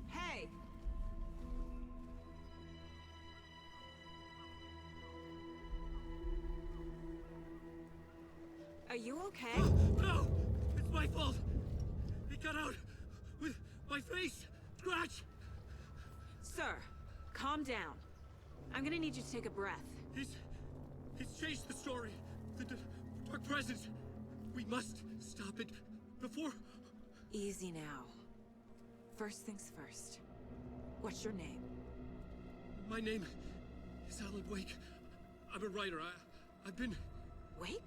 Speaker 3: Hey! Are you okay?
Speaker 11: No! It's my fault! He got out with my face scratch!
Speaker 3: Sir, calm down. I'm gonna need you to take a breath.
Speaker 11: He's changed the story. The dark presence. We must stop it before...
Speaker 3: Easy now. First things first. What's your name?
Speaker 11: My name is Alan Wake. I'm a writer. I've been...
Speaker 3: Wake?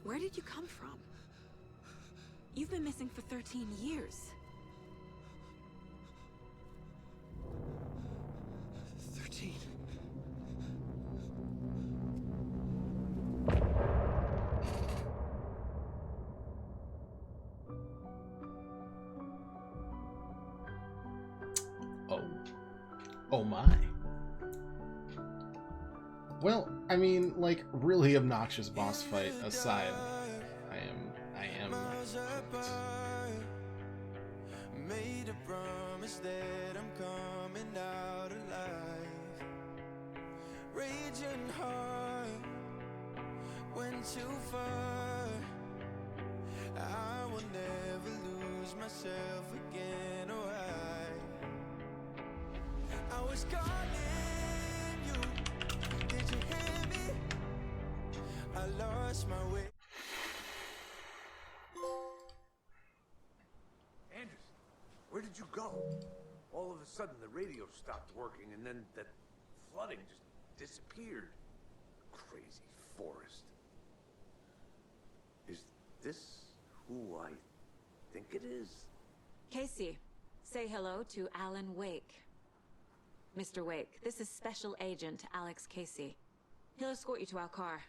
Speaker 3: Where did you come from? You've been missing for 13 years.
Speaker 11: 13.
Speaker 1: Oh my. Well, I mean, like, really obnoxious boss fight aside, I am hooked.
Speaker 18: Made a promise that I'm coming out alive. Raging hard, went too far. I will never lose myself again, or I was calling you. Did you hear me? I lost my way.
Speaker 5: Anderson, where did you go? All of a sudden the radio stopped working and then that flooding just disappeared. Crazy forest. Is this who I think it is?
Speaker 3: Casey, say hello to Alan Wake. Mr. Wake, this is Special Agent Alex Casey. He'll escort you to our car.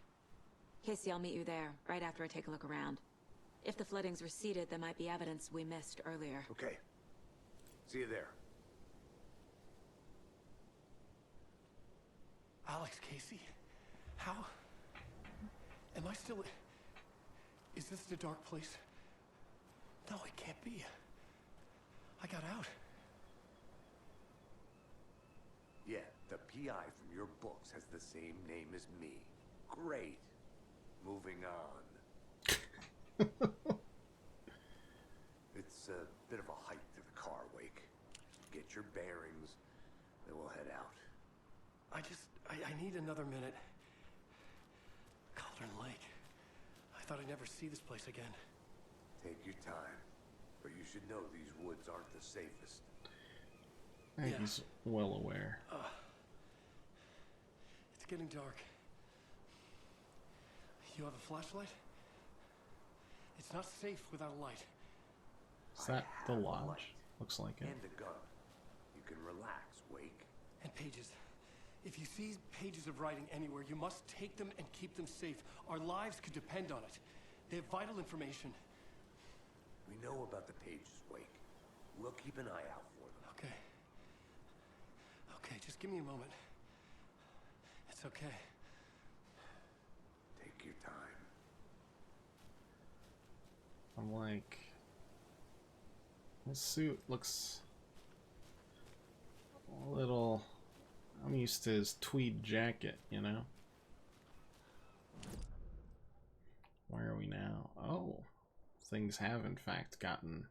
Speaker 3: Casey, I'll meet you there, right after I take a look around. If the flooding's receded, there might be evidence we missed earlier.
Speaker 5: Okay. See you there.
Speaker 11: Alex Casey? How? Am I still... Is this the dark place? No, it can't be. I got out.
Speaker 5: Yeah, the PI from your books has the same name as me. Great. Moving on. It's a bit of a hike to the car, Wake. Get your bearings, then we'll head out.
Speaker 11: I need another minute. Cauldron Lake. I thought I'd never see this place again.
Speaker 5: Take your time. But you should know these woods aren't the safest.
Speaker 1: I think he's well aware.
Speaker 11: It's getting dark. You have a flashlight? It's not safe without a light.
Speaker 1: Is that the lodge? Looks like it.
Speaker 5: And a gun. You can relax, Wake.
Speaker 11: And pages. If you see pages of writing anywhere, you must take them and keep them safe. Our lives could depend on it. They have vital information.
Speaker 5: We know about the pages, Wake. We'll keep an eye out for them.
Speaker 11: Okay. Okay, just give me a moment. It's okay.
Speaker 5: Take your time.
Speaker 1: I'm like... His suit looks... a little... I'm used to his tweed jacket, you know? Where are we now? Oh. things have in fact gotten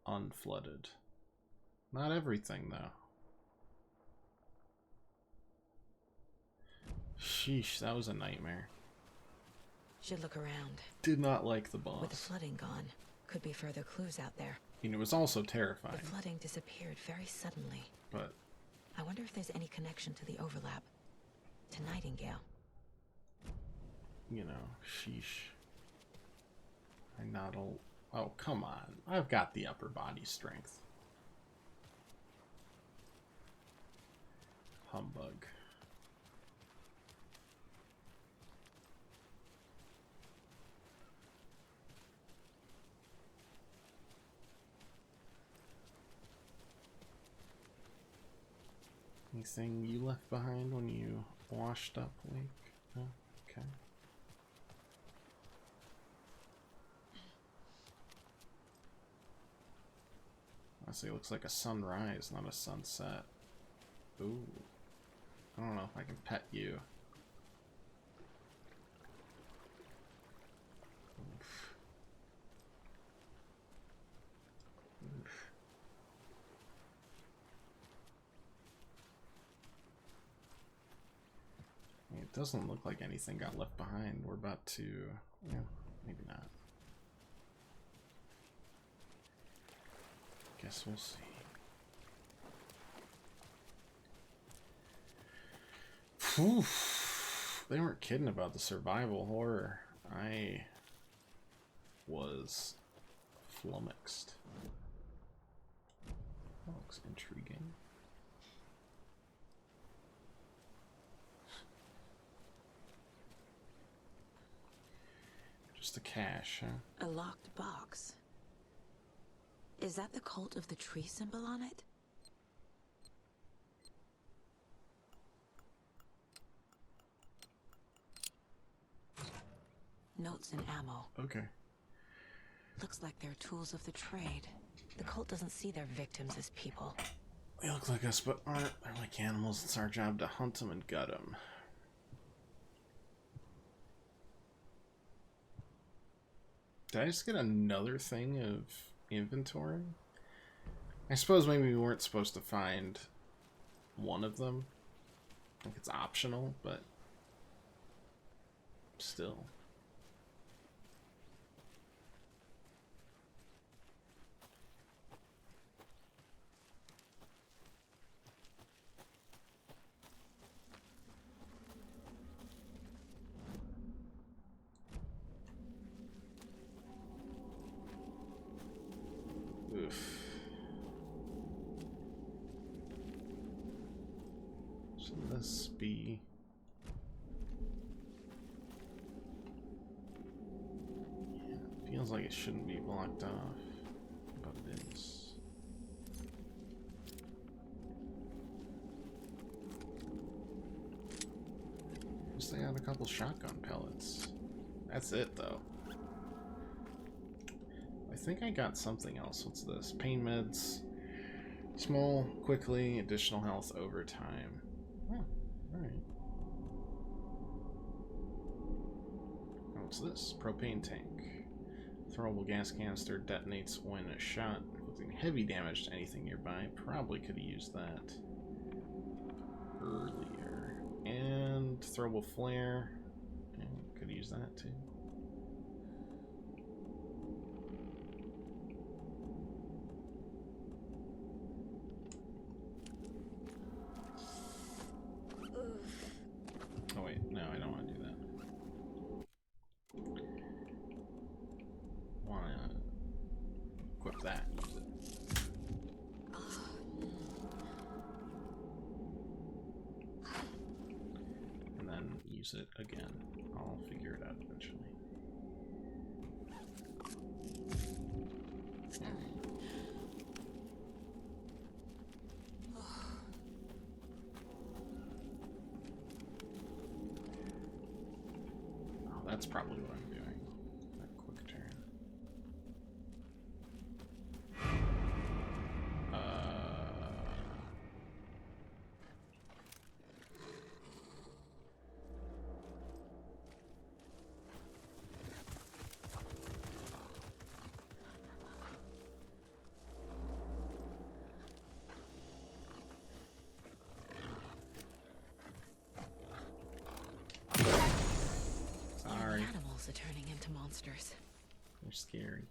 Speaker 1: unflooded. Not everything, though. Sheesh, that was a nightmare.
Speaker 3: Should look around.
Speaker 1: Did not like the boss.
Speaker 3: With the flooding gone, could be further clues out there.
Speaker 1: And it was also terrifying.
Speaker 3: The flooding disappeared very suddenly.
Speaker 1: But
Speaker 3: I wonder if there's any connection to the overlap. To Nightingale.
Speaker 1: You know, sheesh. Oh, come on. I've got the upper body strength. Humbug. Anything you left behind when you washed up, Lake? No? Okay. Honestly, it looks like a sunrise, not a sunset. Ooh. I don't know if I can pet you. Oof. Oof. It doesn't look like anything got left behind. We're about to... yeah, maybe not. Guess we'll see. Whew. They weren't kidding about the survival horror. I was flummoxed. That looks intriguing. Just a cache, huh?
Speaker 3: A locked box. Is that the cult of the tree symbol on it? Notes and ammo.
Speaker 1: Okay.
Speaker 3: Looks like they're tools of the trade. The cult doesn't see their victims as people.
Speaker 1: They look like us, but aren't. They're like animals. It's our job to hunt them and gut them. Did I just get another thing of inventory? I suppose maybe we weren't supposed to find one of them. Like it's optional, but still. Oof. Should this be... yeah, it feels like it shouldn't be blocked off, but it is. Just got a couple shotgun pellets. That's it, though. I think I got something else. What's this? Pain meds. Small, quickly, additional health over time. Oh, alright. What's this? Propane tank. Throwable gas canister detonates when shot, inflicting heavy damage to anything nearby. Probably could have used that earlier. And throwable flare. Yeah, could use that too. Oh wait, no, I don't want to do that. Want to equip that, use it. And then use it again. I'll figure it out eventually. That's probably what I'm doing. That quick turn.
Speaker 3: monsters.
Speaker 1: They're scary.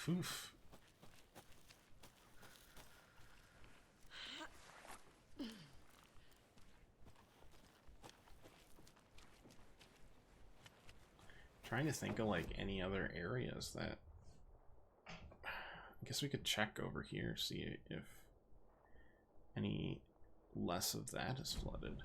Speaker 1: Oof. Trying to think of like any other areas that I guess we could check over here, see if any less of that is flooded.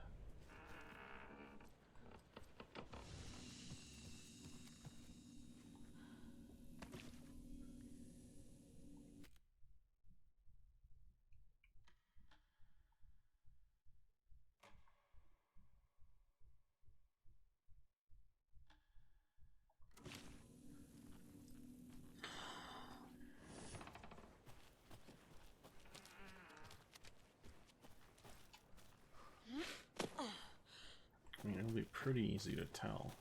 Speaker 1: I mean, it'll be pretty easy to tell.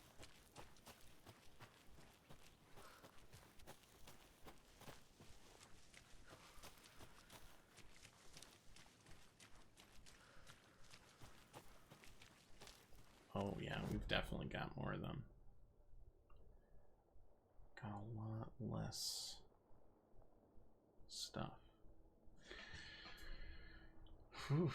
Speaker 1: Oh yeah, we've definitely got more of them. Got a lot less stuff. Whew.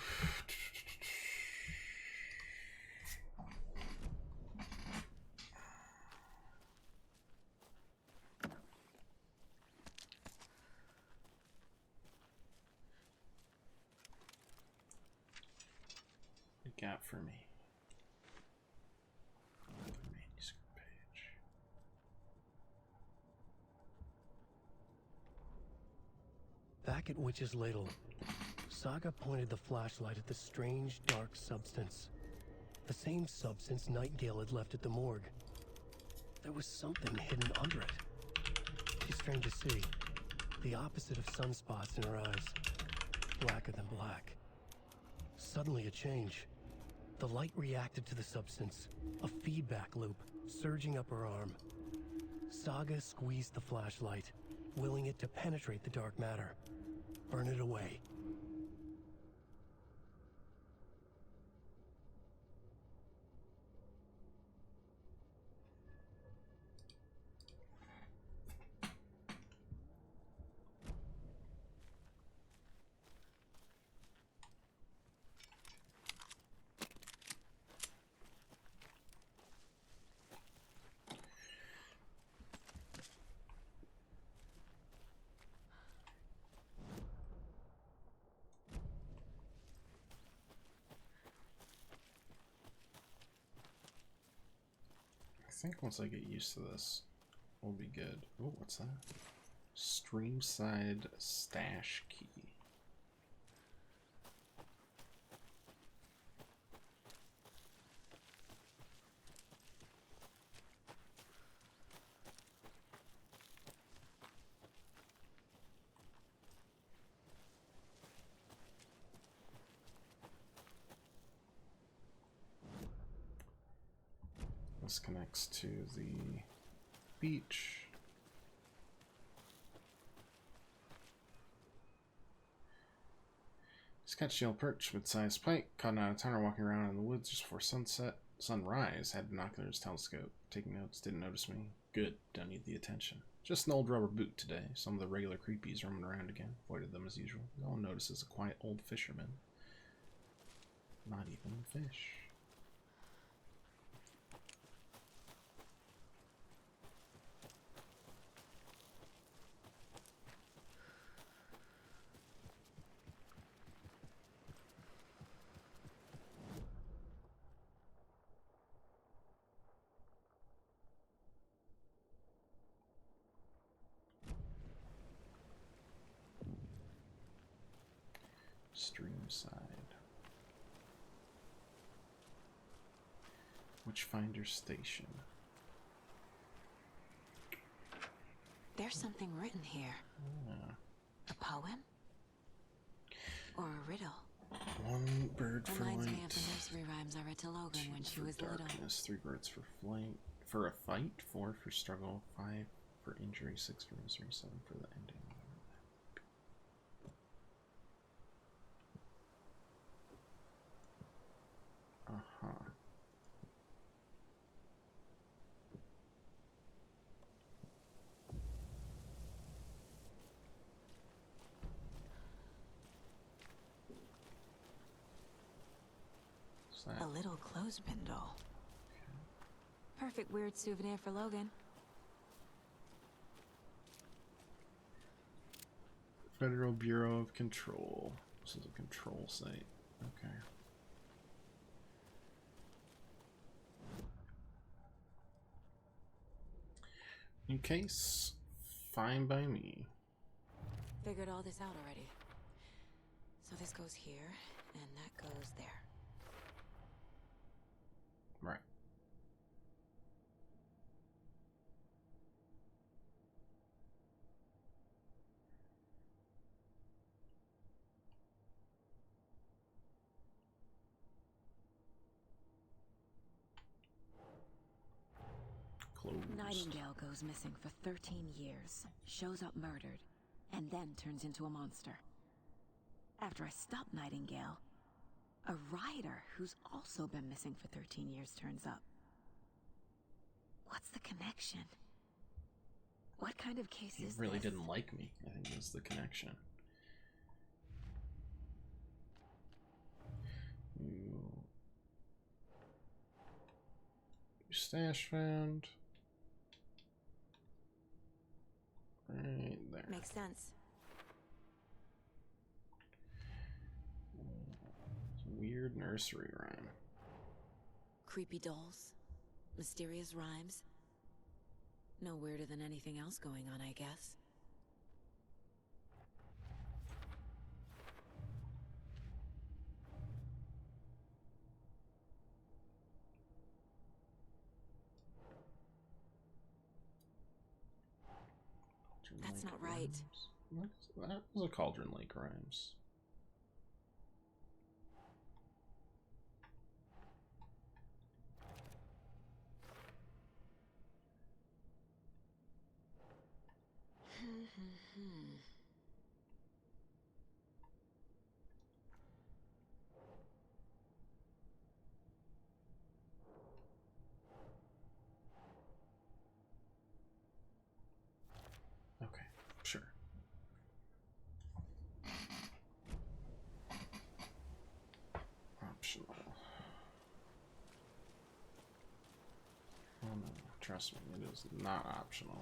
Speaker 1: What you got for me? Manuscript page.
Speaker 11: Back at Witch's Ladle, Saga pointed the flashlight at the strange, dark substance. The same substance Nightingale had left at the morgue. There was something hidden under it. She strained to see. The opposite of sunspots in her eyes. Blacker than black. Suddenly a change. The light reacted to the substance. A feedback loop, surging up her arm. Saga squeezed the flashlight, willing it to penetrate the dark matter. Burn it away.
Speaker 1: I think once I get used to this, we'll be good. Oh, what's that? Streamside stash key. This connects to the beach. Scottsdale perch, mid-sized pike, caught out of town or walking around in the woods just before sunrise. Had binoculars, telescope, taking notes, didn't notice me. Good, don't need the attention. Just an old rubber boot today. Some of the regular creepies roaming around again. Avoided them as usual. No one notices a quiet old fisherman. Not even a fish. Streamside. Witchfinder Station.
Speaker 3: There's something written here. A poem? Or a riddle?
Speaker 1: One bird for
Speaker 3: Reminds
Speaker 1: light.
Speaker 3: me of the nursery rhymes I read to Logan when she was little.
Speaker 1: Darkness, 3 birds for flight. For a fight, 4 for struggle, 5 for injury, 6 for misery, 7 for the ending.
Speaker 3: A little clothespin doll. Perfect weird souvenir for Logan.
Speaker 1: Federal Bureau of Control. This is a control site. Okay. In case, fine by me.
Speaker 3: Figured all this out already. So this goes here, and that goes there.
Speaker 1: Right. Closed.
Speaker 3: Nightingale goes missing for 13 years, shows up murdered, and then turns into a monster. After I stop Nightingale, a rider who's also been missing for 13 years turns up. What's the connection? What kind of case
Speaker 1: He
Speaker 3: is
Speaker 1: really
Speaker 3: this?
Speaker 1: didn't like me, I think is the connection. Stash found. Right there.
Speaker 3: Makes sense.
Speaker 1: Weird nursery rhyme.
Speaker 3: Creepy dolls, mysterious rhymes. No weirder than anything else going on, I guess. That's not right.
Speaker 1: That was a Cauldron Lake rhymes. Okay, sure. Optional. Oh no, trust me, it is not optional.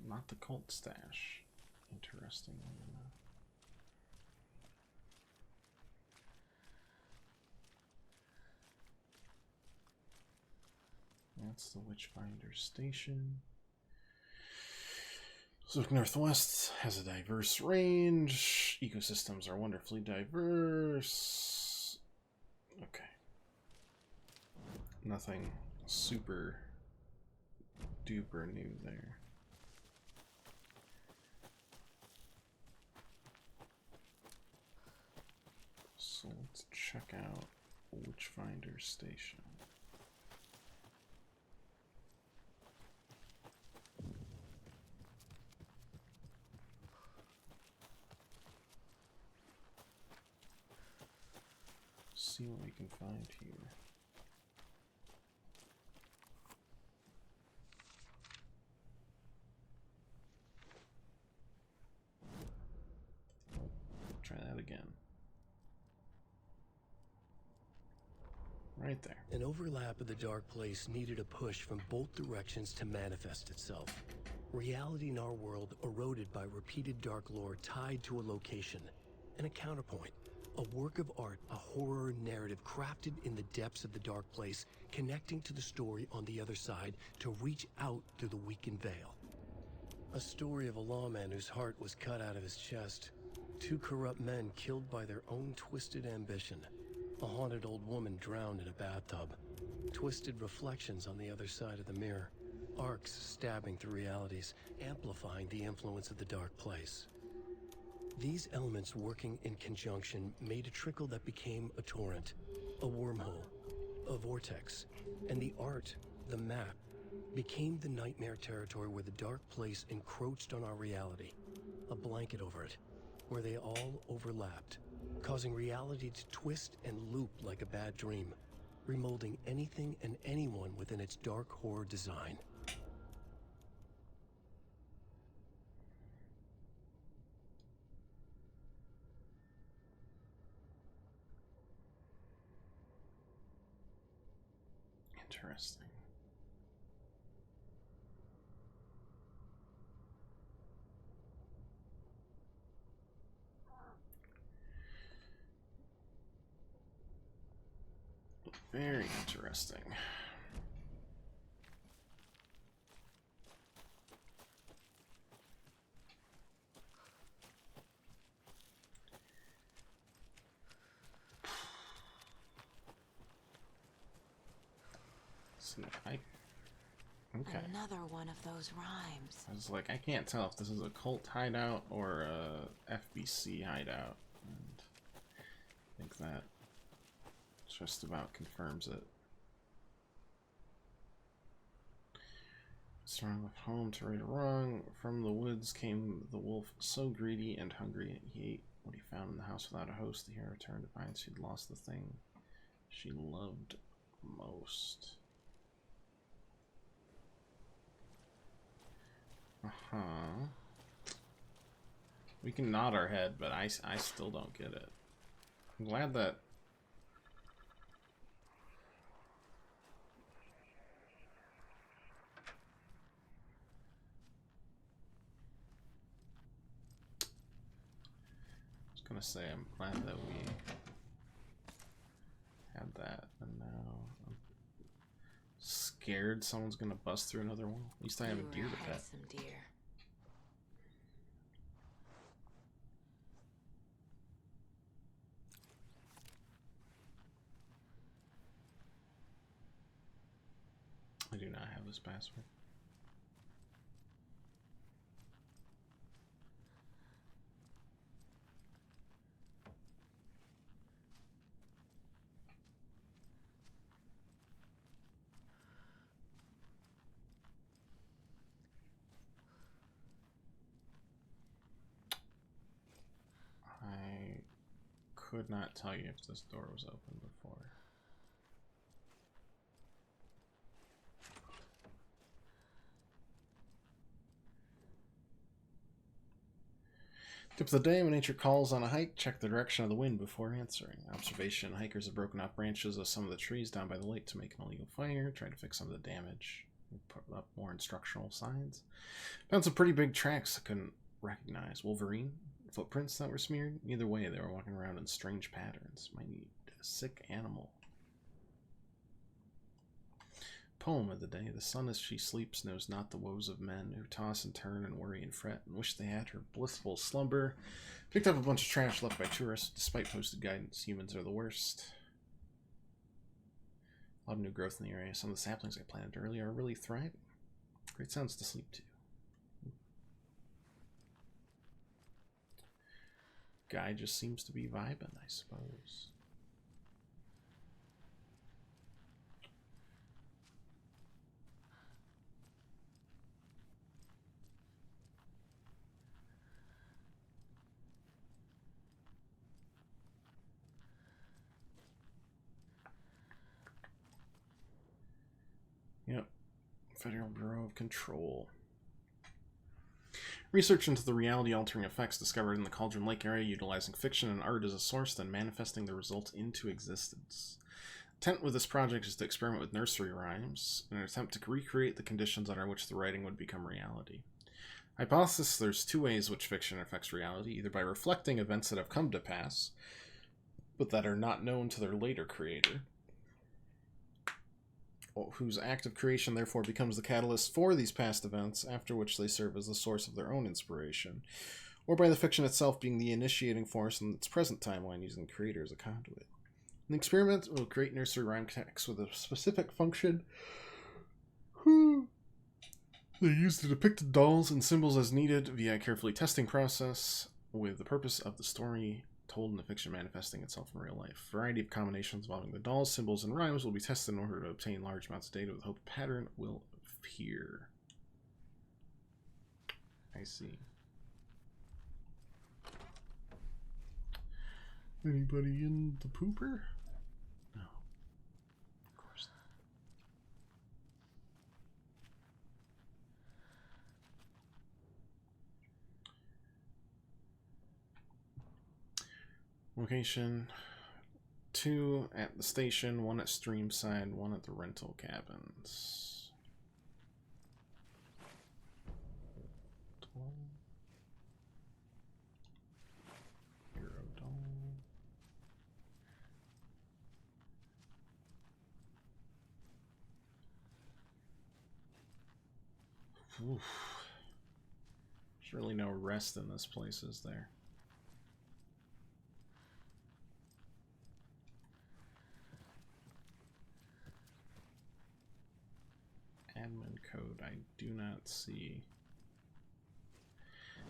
Speaker 1: Not the cult stash. Interesting. That's the Witchfinder Station. So Northwest has a diverse range. Ecosystems are wonderfully diverse. Okay. Nothing super duper new there. So let's check out Witchfinder Station. See what we can find here. Try that again. Right there.
Speaker 11: An overlap of the dark place needed a push from both directions to manifest itself. Reality in our world eroded by repeated dark lore tied to a location, and a counterpoint. A work of art, a horror narrative crafted in the depths of the dark place, connecting to the story on the other side to reach out through the weakened veil. A story of a lawman whose heart was cut out of his chest. Two corrupt men killed by their own twisted ambition. A haunted old woman drowned in a bathtub. Twisted reflections on the other side of the mirror. Arcs stabbing through realities, amplifying the influence of the dark place. These elements working in conjunction made a trickle that became a torrent, a wormhole, a vortex, and the art, the map, became the nightmare territory where the dark place encroached on our reality. A blanket over it, where they all overlapped, causing reality to twist and loop like a bad dream, remolding anything and anyone within its dark horror design.
Speaker 1: Interesting. Very interesting. So okay.
Speaker 3: Another one of those rhymes.
Speaker 1: I was like, I can't tell if this is a cult hideout or a FBC hideout. And I think that just about confirms it. Strong left home to right or wrong. From the woods came the wolf, so greedy and hungry he ate what he found in the house without a host. The hero returned to find she'd lost the thing she loved most. We can nod our head, but I still don't get it. I'm glad that... I was gonna say, I'm glad that we had that, and now I'm scared someone's gonna bust through another one. At least I have a deer to pet.
Speaker 3: Some deer.
Speaker 1: I do not have this password. I could not tell you if this door was open before. Tip of the day: when nature calls on a hike, check the direction of the wind before answering. Observation: hikers have broken off branches of some of the trees down by the lake to make an illegal fire. Try to fix some of the damage. Put up more instructional signs. Found some pretty big tracks I couldn't recognize. Wolverine? Footprints that were smeared? Either way, they were walking around in strange patterns. Might need a sick animal. Poem of the day: the sun as she sleeps knows not the woes of men who toss and turn and worry and fret and wish they had her blissful slumber. Picked up a bunch of trash left by tourists. Despite posted guidance, humans are the worst. A lot of new growth in the area. Some of the saplings I planted earlier are really thriving. Great sounds to sleep to. Guy just seems to be vibing, I suppose. Yep. Federal Bureau of Control. Research into the reality-altering effects discovered in the Cauldron Lake area, utilizing fiction and art as a source, then manifesting the results into existence. Intent with this project is to experiment with nursery rhymes in an attempt to recreate the conditions under which the writing would become reality. Hypothesis: there's two ways which fiction affects reality, either by reflecting events that have come to pass, but that are not known to their later creator, whose act of creation therefore becomes the catalyst for these past events, after which they serve as the source of their own inspiration, or by the fiction itself being the initiating force in its present timeline, using the creator as a conduit. An experiment will create nursery rhyme text with a specific function. They use the depicted dolls and symbols as needed via a carefully testing process, with the purpose of the story told in the fiction manifesting itself in real life. A variety of combinations involving the dolls, symbols, and rhymes will be tested in order to obtain large amounts of data with hope a pattern will here. I see. Anybody in the pooper? No. Of course not. Location: 2 at the station, 1 at Streamside, 1 at the rental cabins. Oof. There's really no rest in this place, is there? Admin code I do not see.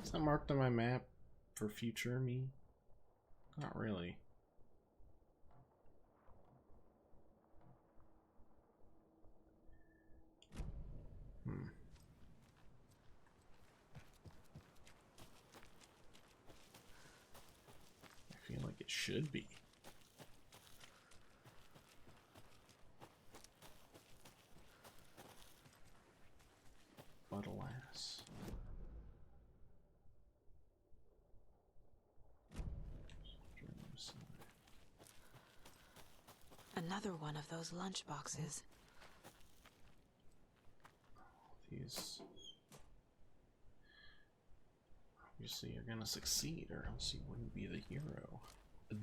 Speaker 1: Is that marked on my map for future me? Not really. I feel like it should be. But alas.
Speaker 3: Another one of those lunch boxes.
Speaker 1: These obviously you're gonna succeed, or else you wouldn't be the hero.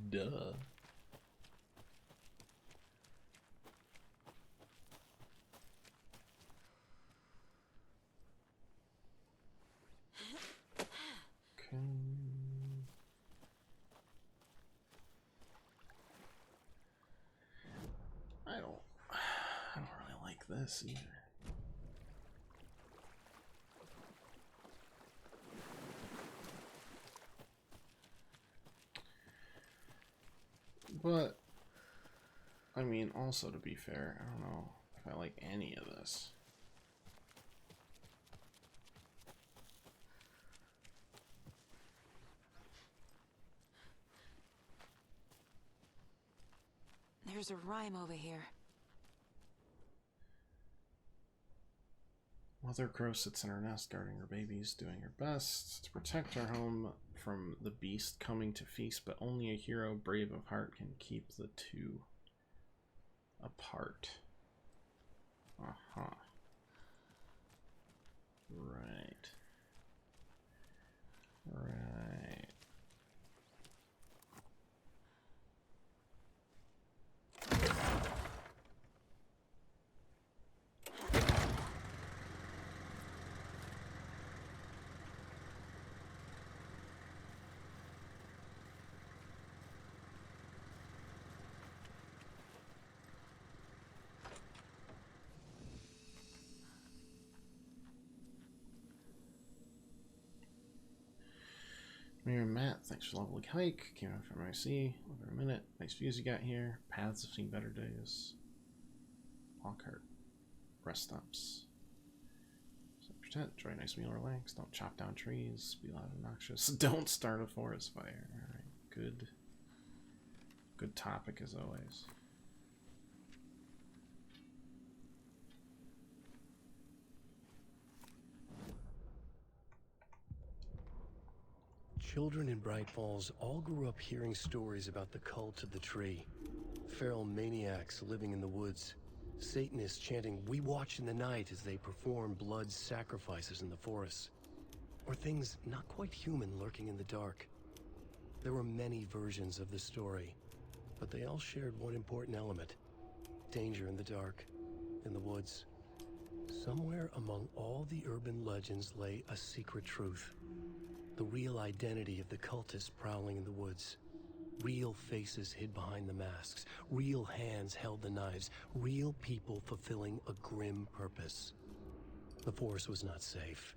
Speaker 1: Duh. Okay. I don't really like this either. But I mean, also to be fair, I don't know if I like any of this.
Speaker 3: There's a rhyme over here.
Speaker 1: Mother Crow sits in her nest, guarding her babies, doing her best to protect her home from the beast coming to feast, but only a hero brave of heart can keep the two apart. Uh-huh. Right. Right. Mayor Matt, thanks for the lovely hike. Came out from IC. Over a minute. Nice views you got here. Paths have seen better days. Lockhart. Rest stops. Set your tent. Enjoy a nice meal, relax. Don't chop down trees. Be loud and obnoxious. Don't start a forest fire. Alright. Good. Good topic as always.
Speaker 11: Children in Bright Falls all grew up hearing stories about the cult of the tree. Feral maniacs living in the woods. Satanists chanting, "We watch in the night," as they perform blood sacrifices in the forests. Or things not quite human lurking in the dark. There were many versions of the story, but they all shared one important element. Danger in the dark, in the woods. Somewhere among all the urban legends lay a secret truth. The real identity of the cultists prowling in the woods. Real faces hid behind the masks. Real hands held the knives. Real people fulfilling a grim purpose. The forest was not safe.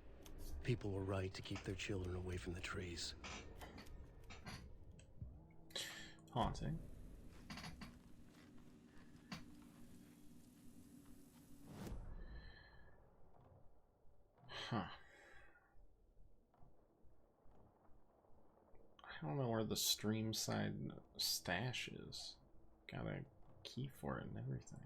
Speaker 11: People were right to keep their children away from the trees.
Speaker 1: Haunting. Huh. I don't know where the stream side stash is. Got a key for it and everything.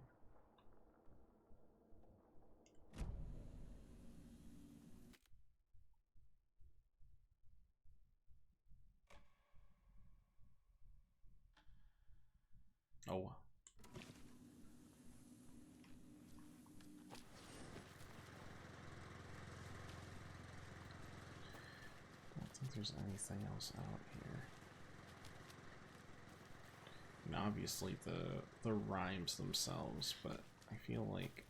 Speaker 1: Oh well. I don't think there's anything else out here. And obviously the rhymes themselves, but I feel like,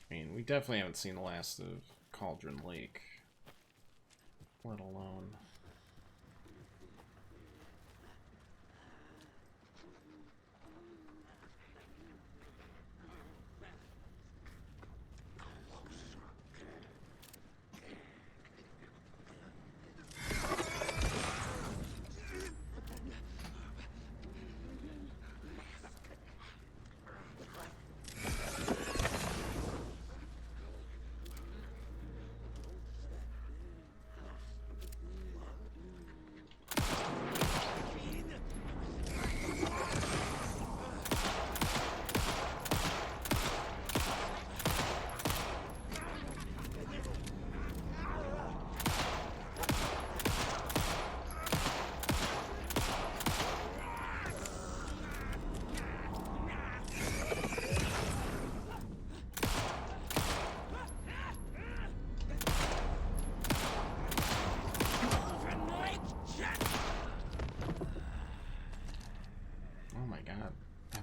Speaker 1: I mean, we definitely haven't seen the last of Cauldron Lake, let alone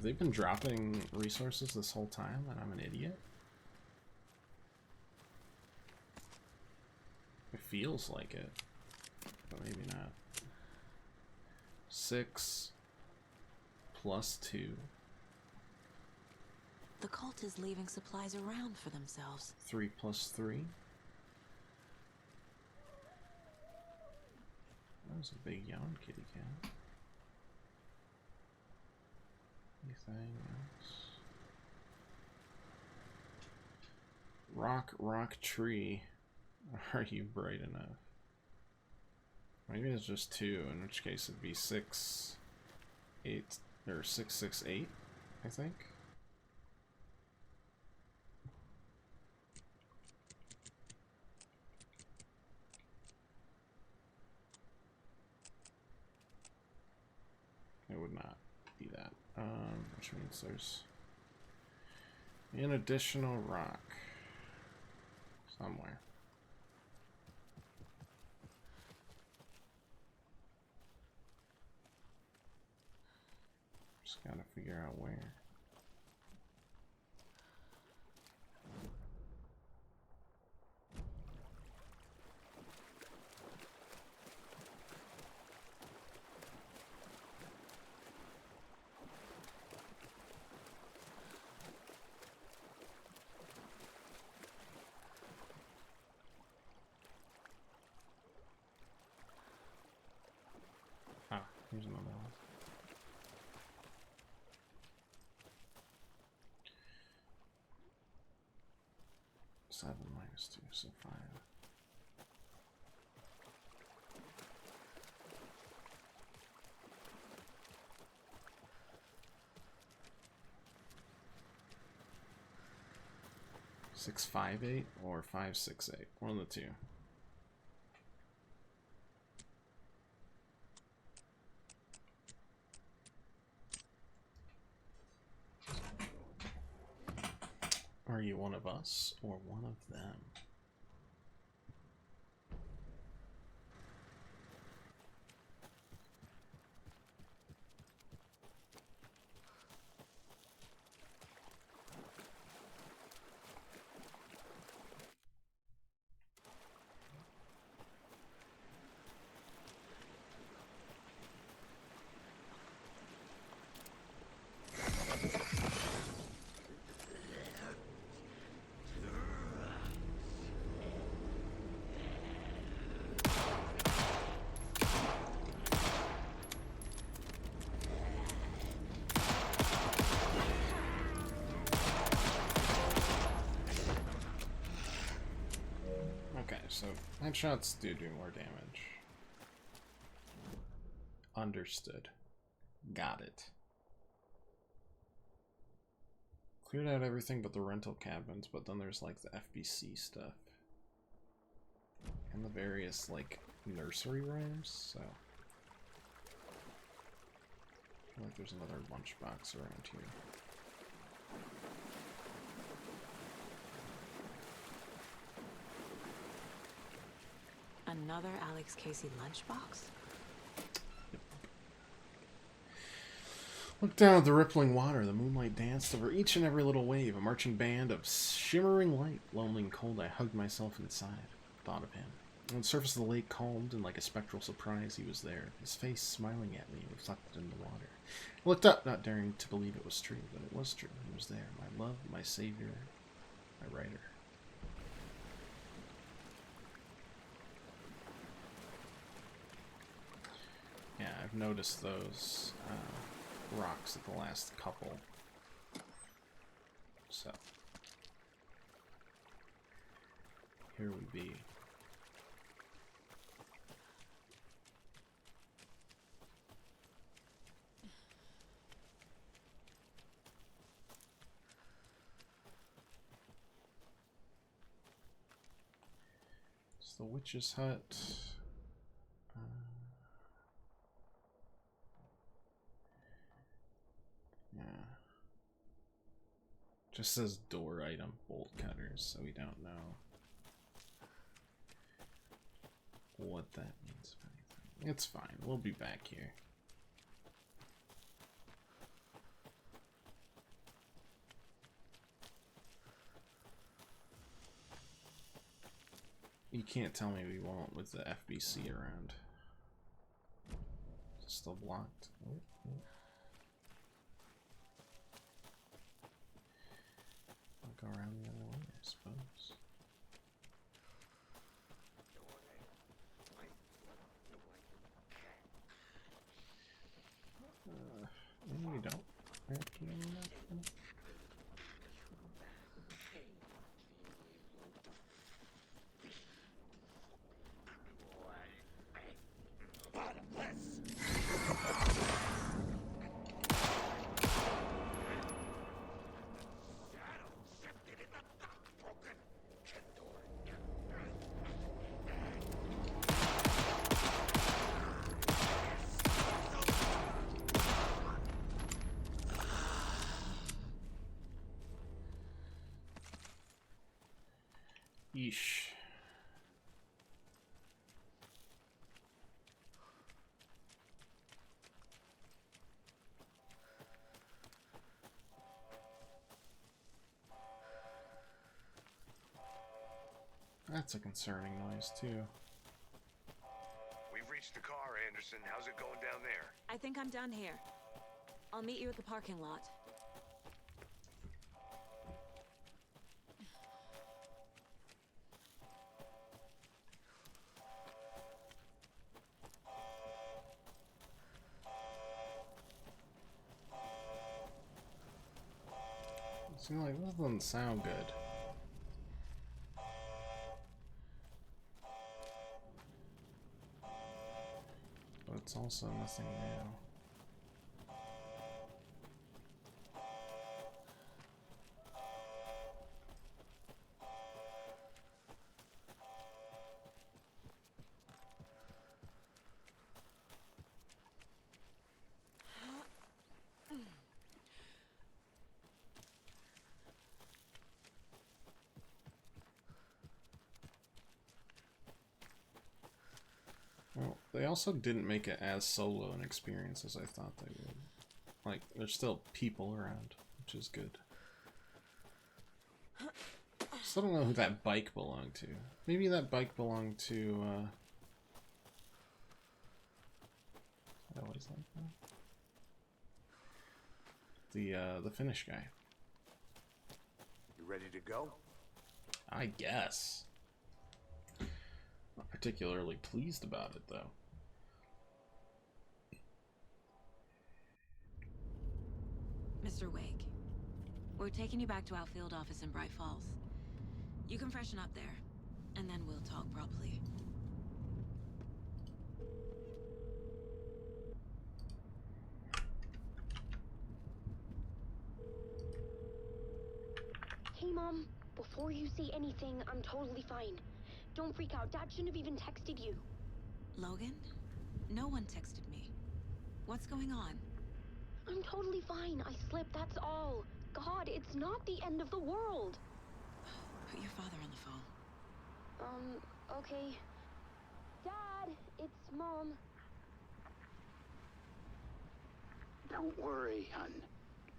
Speaker 1: have they been dropping resources this whole time and I'm an idiot? It feels like it, but maybe not. 6 plus 2.
Speaker 3: The cult is leaving supplies around for themselves.
Speaker 1: 3 plus 3. That was a big yawn, kitty cat. Anything else? Rock, tree. Are you bright enough? Maybe it's just 2, in which case it'd be 6, 8, or 6, 6, 8, I think. It would not be that. Which means there's an additional rock somewhere. Just gotta figure out where. Ah, here's another one. Seven minus 2, so 5. Six, 5, 8, or 5, 6, 8. One of the two. Are you one of us or one of them? Headshots do more damage. Understood. Got it. Cleared out everything but the rental cabins, but then there's like the FBC stuff. And the various like nursery rooms, so. I feel like there's another lunchbox around here.
Speaker 3: Another Alex Casey lunchbox?
Speaker 1: Looked down at the rippling water. The moonlight danced over each and every little wave. A marching band of shimmering light. Lonely and cold, I hugged myself inside. Thought of him. On the surface of the lake calmed, and like a spectral surprise, he was there. His face smiling at me, reflected in the water. I looked up, not daring to believe it was true, but it was true. He was there. My love, my savior, my writer. Yeah, I've noticed those rocks at the last couple. So, here we be. It's the witch's hut. Yeah. Just says door item, bolt cutters, so we don't know what that means. It's fine. We'll be back here. You can't tell me we won't with the FBC around. It's still blocked. Oh, oh. I'll go around the other way, I suppose. Maybe we don't. Yeesh. That's a concerning noise, too.
Speaker 5: We've reached the car, Anderson. How's it going down there?
Speaker 19: I think I'm done here. I'll meet you at the parking lot.
Speaker 1: Seems like this doesn't sound good. But it's also nothing new. Well, they also didn't make it as solo an experience as I thought they would. Like, there's still people around, which is good. Still don't know who that bike belonged to. Maybe that bike belonged to, I always like that. The Finnish guy.
Speaker 5: You ready to go?
Speaker 1: I guess. Not particularly pleased about it, though.
Speaker 19: Mr. Wake, we're taking you back to our field office in Bright Falls. You can freshen up there, and then we'll talk properly.
Speaker 14: Hey, Mom. Before you say anything, I'm totally fine. Don't freak out. Dad shouldn't have even texted you.
Speaker 3: Logan? No one texted me. What's going on?
Speaker 14: I'm totally fine. I slipped, that's all. God, it's not the end of the world.
Speaker 3: Put your father on the phone.
Speaker 14: Okay. Dad, it's Mom.
Speaker 20: Don't worry, hon.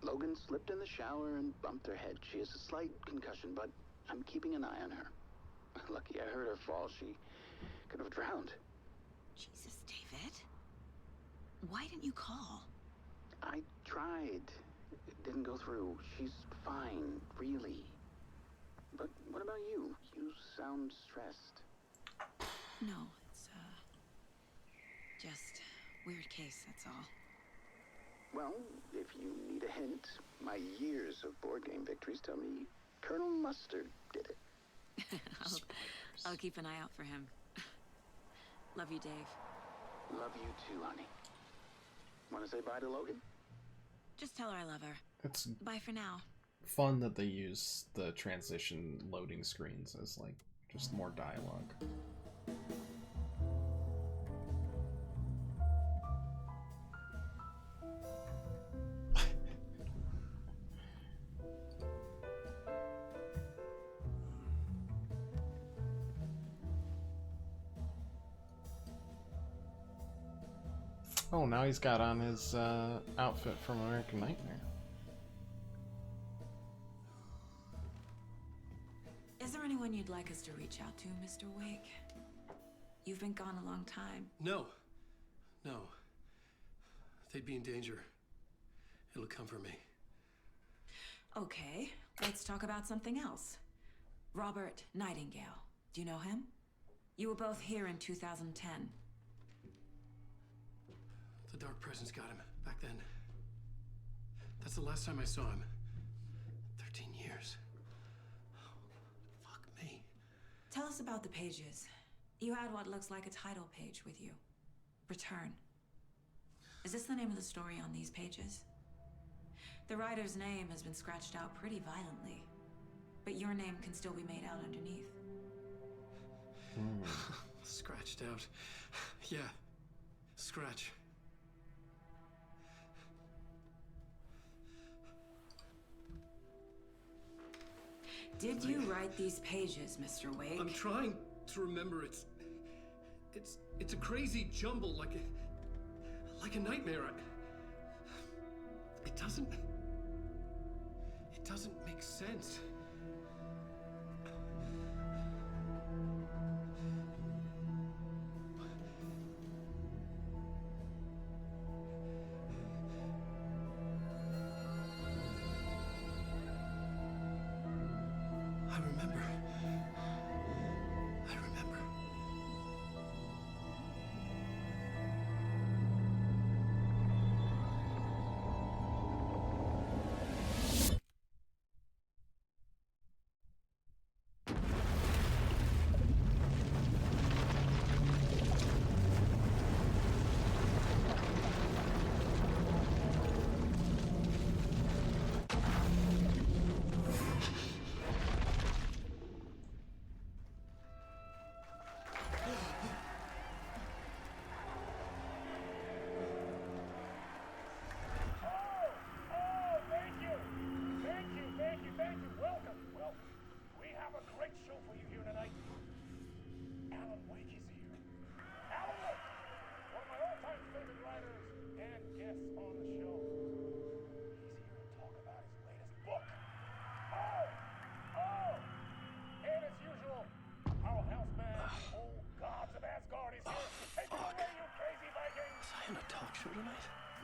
Speaker 20: Logan slipped in the shower and bumped her head. She has a slight concussion, but I'm keeping an eye on her. Lucky I heard her fall. She could have drowned.
Speaker 3: Jesus, David. Why didn't you call?
Speaker 20: I tried. It didn't go through. She's fine, really. But what about you? You sound stressed.
Speaker 3: No, it's, just weird case, that's all.
Speaker 20: Well, if you need a hint, my years of board game victories tell me Colonel Mustard did it.
Speaker 3: I'll keep an eye out for him. Love you, Dave.
Speaker 20: Love you too, honey. Want to say bye to Logan?
Speaker 3: Just tell her I love her.
Speaker 1: It's
Speaker 3: bye for now.
Speaker 1: Fun that they use the transition loading screens as like just more dialogue. Oh, now he's got on his outfit from American Nightmare.
Speaker 3: Is there anyone you'd like us to reach out to, Mr. Wake? You've been gone a long time.
Speaker 11: No. No. They'd be in danger. It'll come for me.
Speaker 3: Okay, let's talk about something else. Robert Nightingale. Do you know him? You were both here in 2010.
Speaker 11: The Dark Presence got him back then. That's the last time I saw him. 13 years. Oh, fuck me.
Speaker 3: Tell us about the pages. You had what looks like a title page with you. Return. Is this the name of the story on these pages? The writer's name has been scratched out pretty violently, but your name can still be made out underneath.
Speaker 11: Scratched out. Yeah. Scratch.
Speaker 3: Did you write these pages, Mr. Wake?
Speaker 11: I'm trying to remember. It's a crazy jumble, like a nightmare. It doesn't make sense. I remember.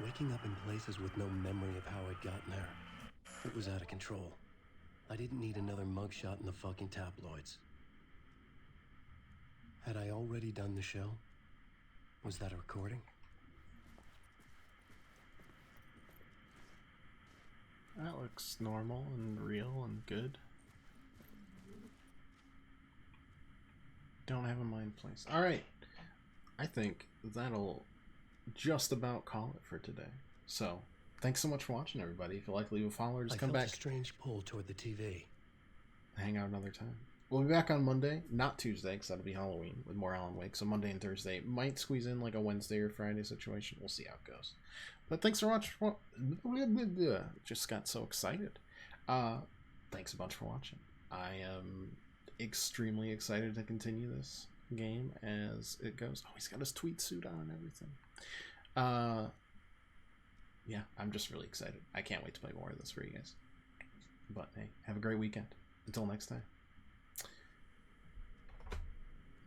Speaker 11: Waking up in places with no memory of how I'd gotten there. It was out of control. I didn't need another mugshot in the fucking tabloids. Had I already done the show? Was that a recording?
Speaker 1: That looks normal and real and good. Don't have a mind place. Alright. I think that'll just about call it for today. So, thanks so much for watching, everybody. If you like, leave a follow or just come back.
Speaker 11: I felt a strange pull toward the TV.
Speaker 1: hang out another time. We'll be back on Monday, not Tuesday, because that'll be Halloween with more Alan Wake. So Monday and Thursday might squeeze in like a Wednesday or Friday situation. We'll see how it goes. But thanks for watching. Just got so excited. Thanks a bunch for watching. I am extremely excited to continue this game as it goes. Oh, he's got his tweet suit on and everything. Yeah, I'm just really excited. I can't wait to play more of this for you guys. But hey, have a great weekend. Until next time.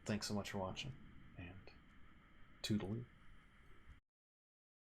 Speaker 1: Thanks so much for watching, and toodaloo.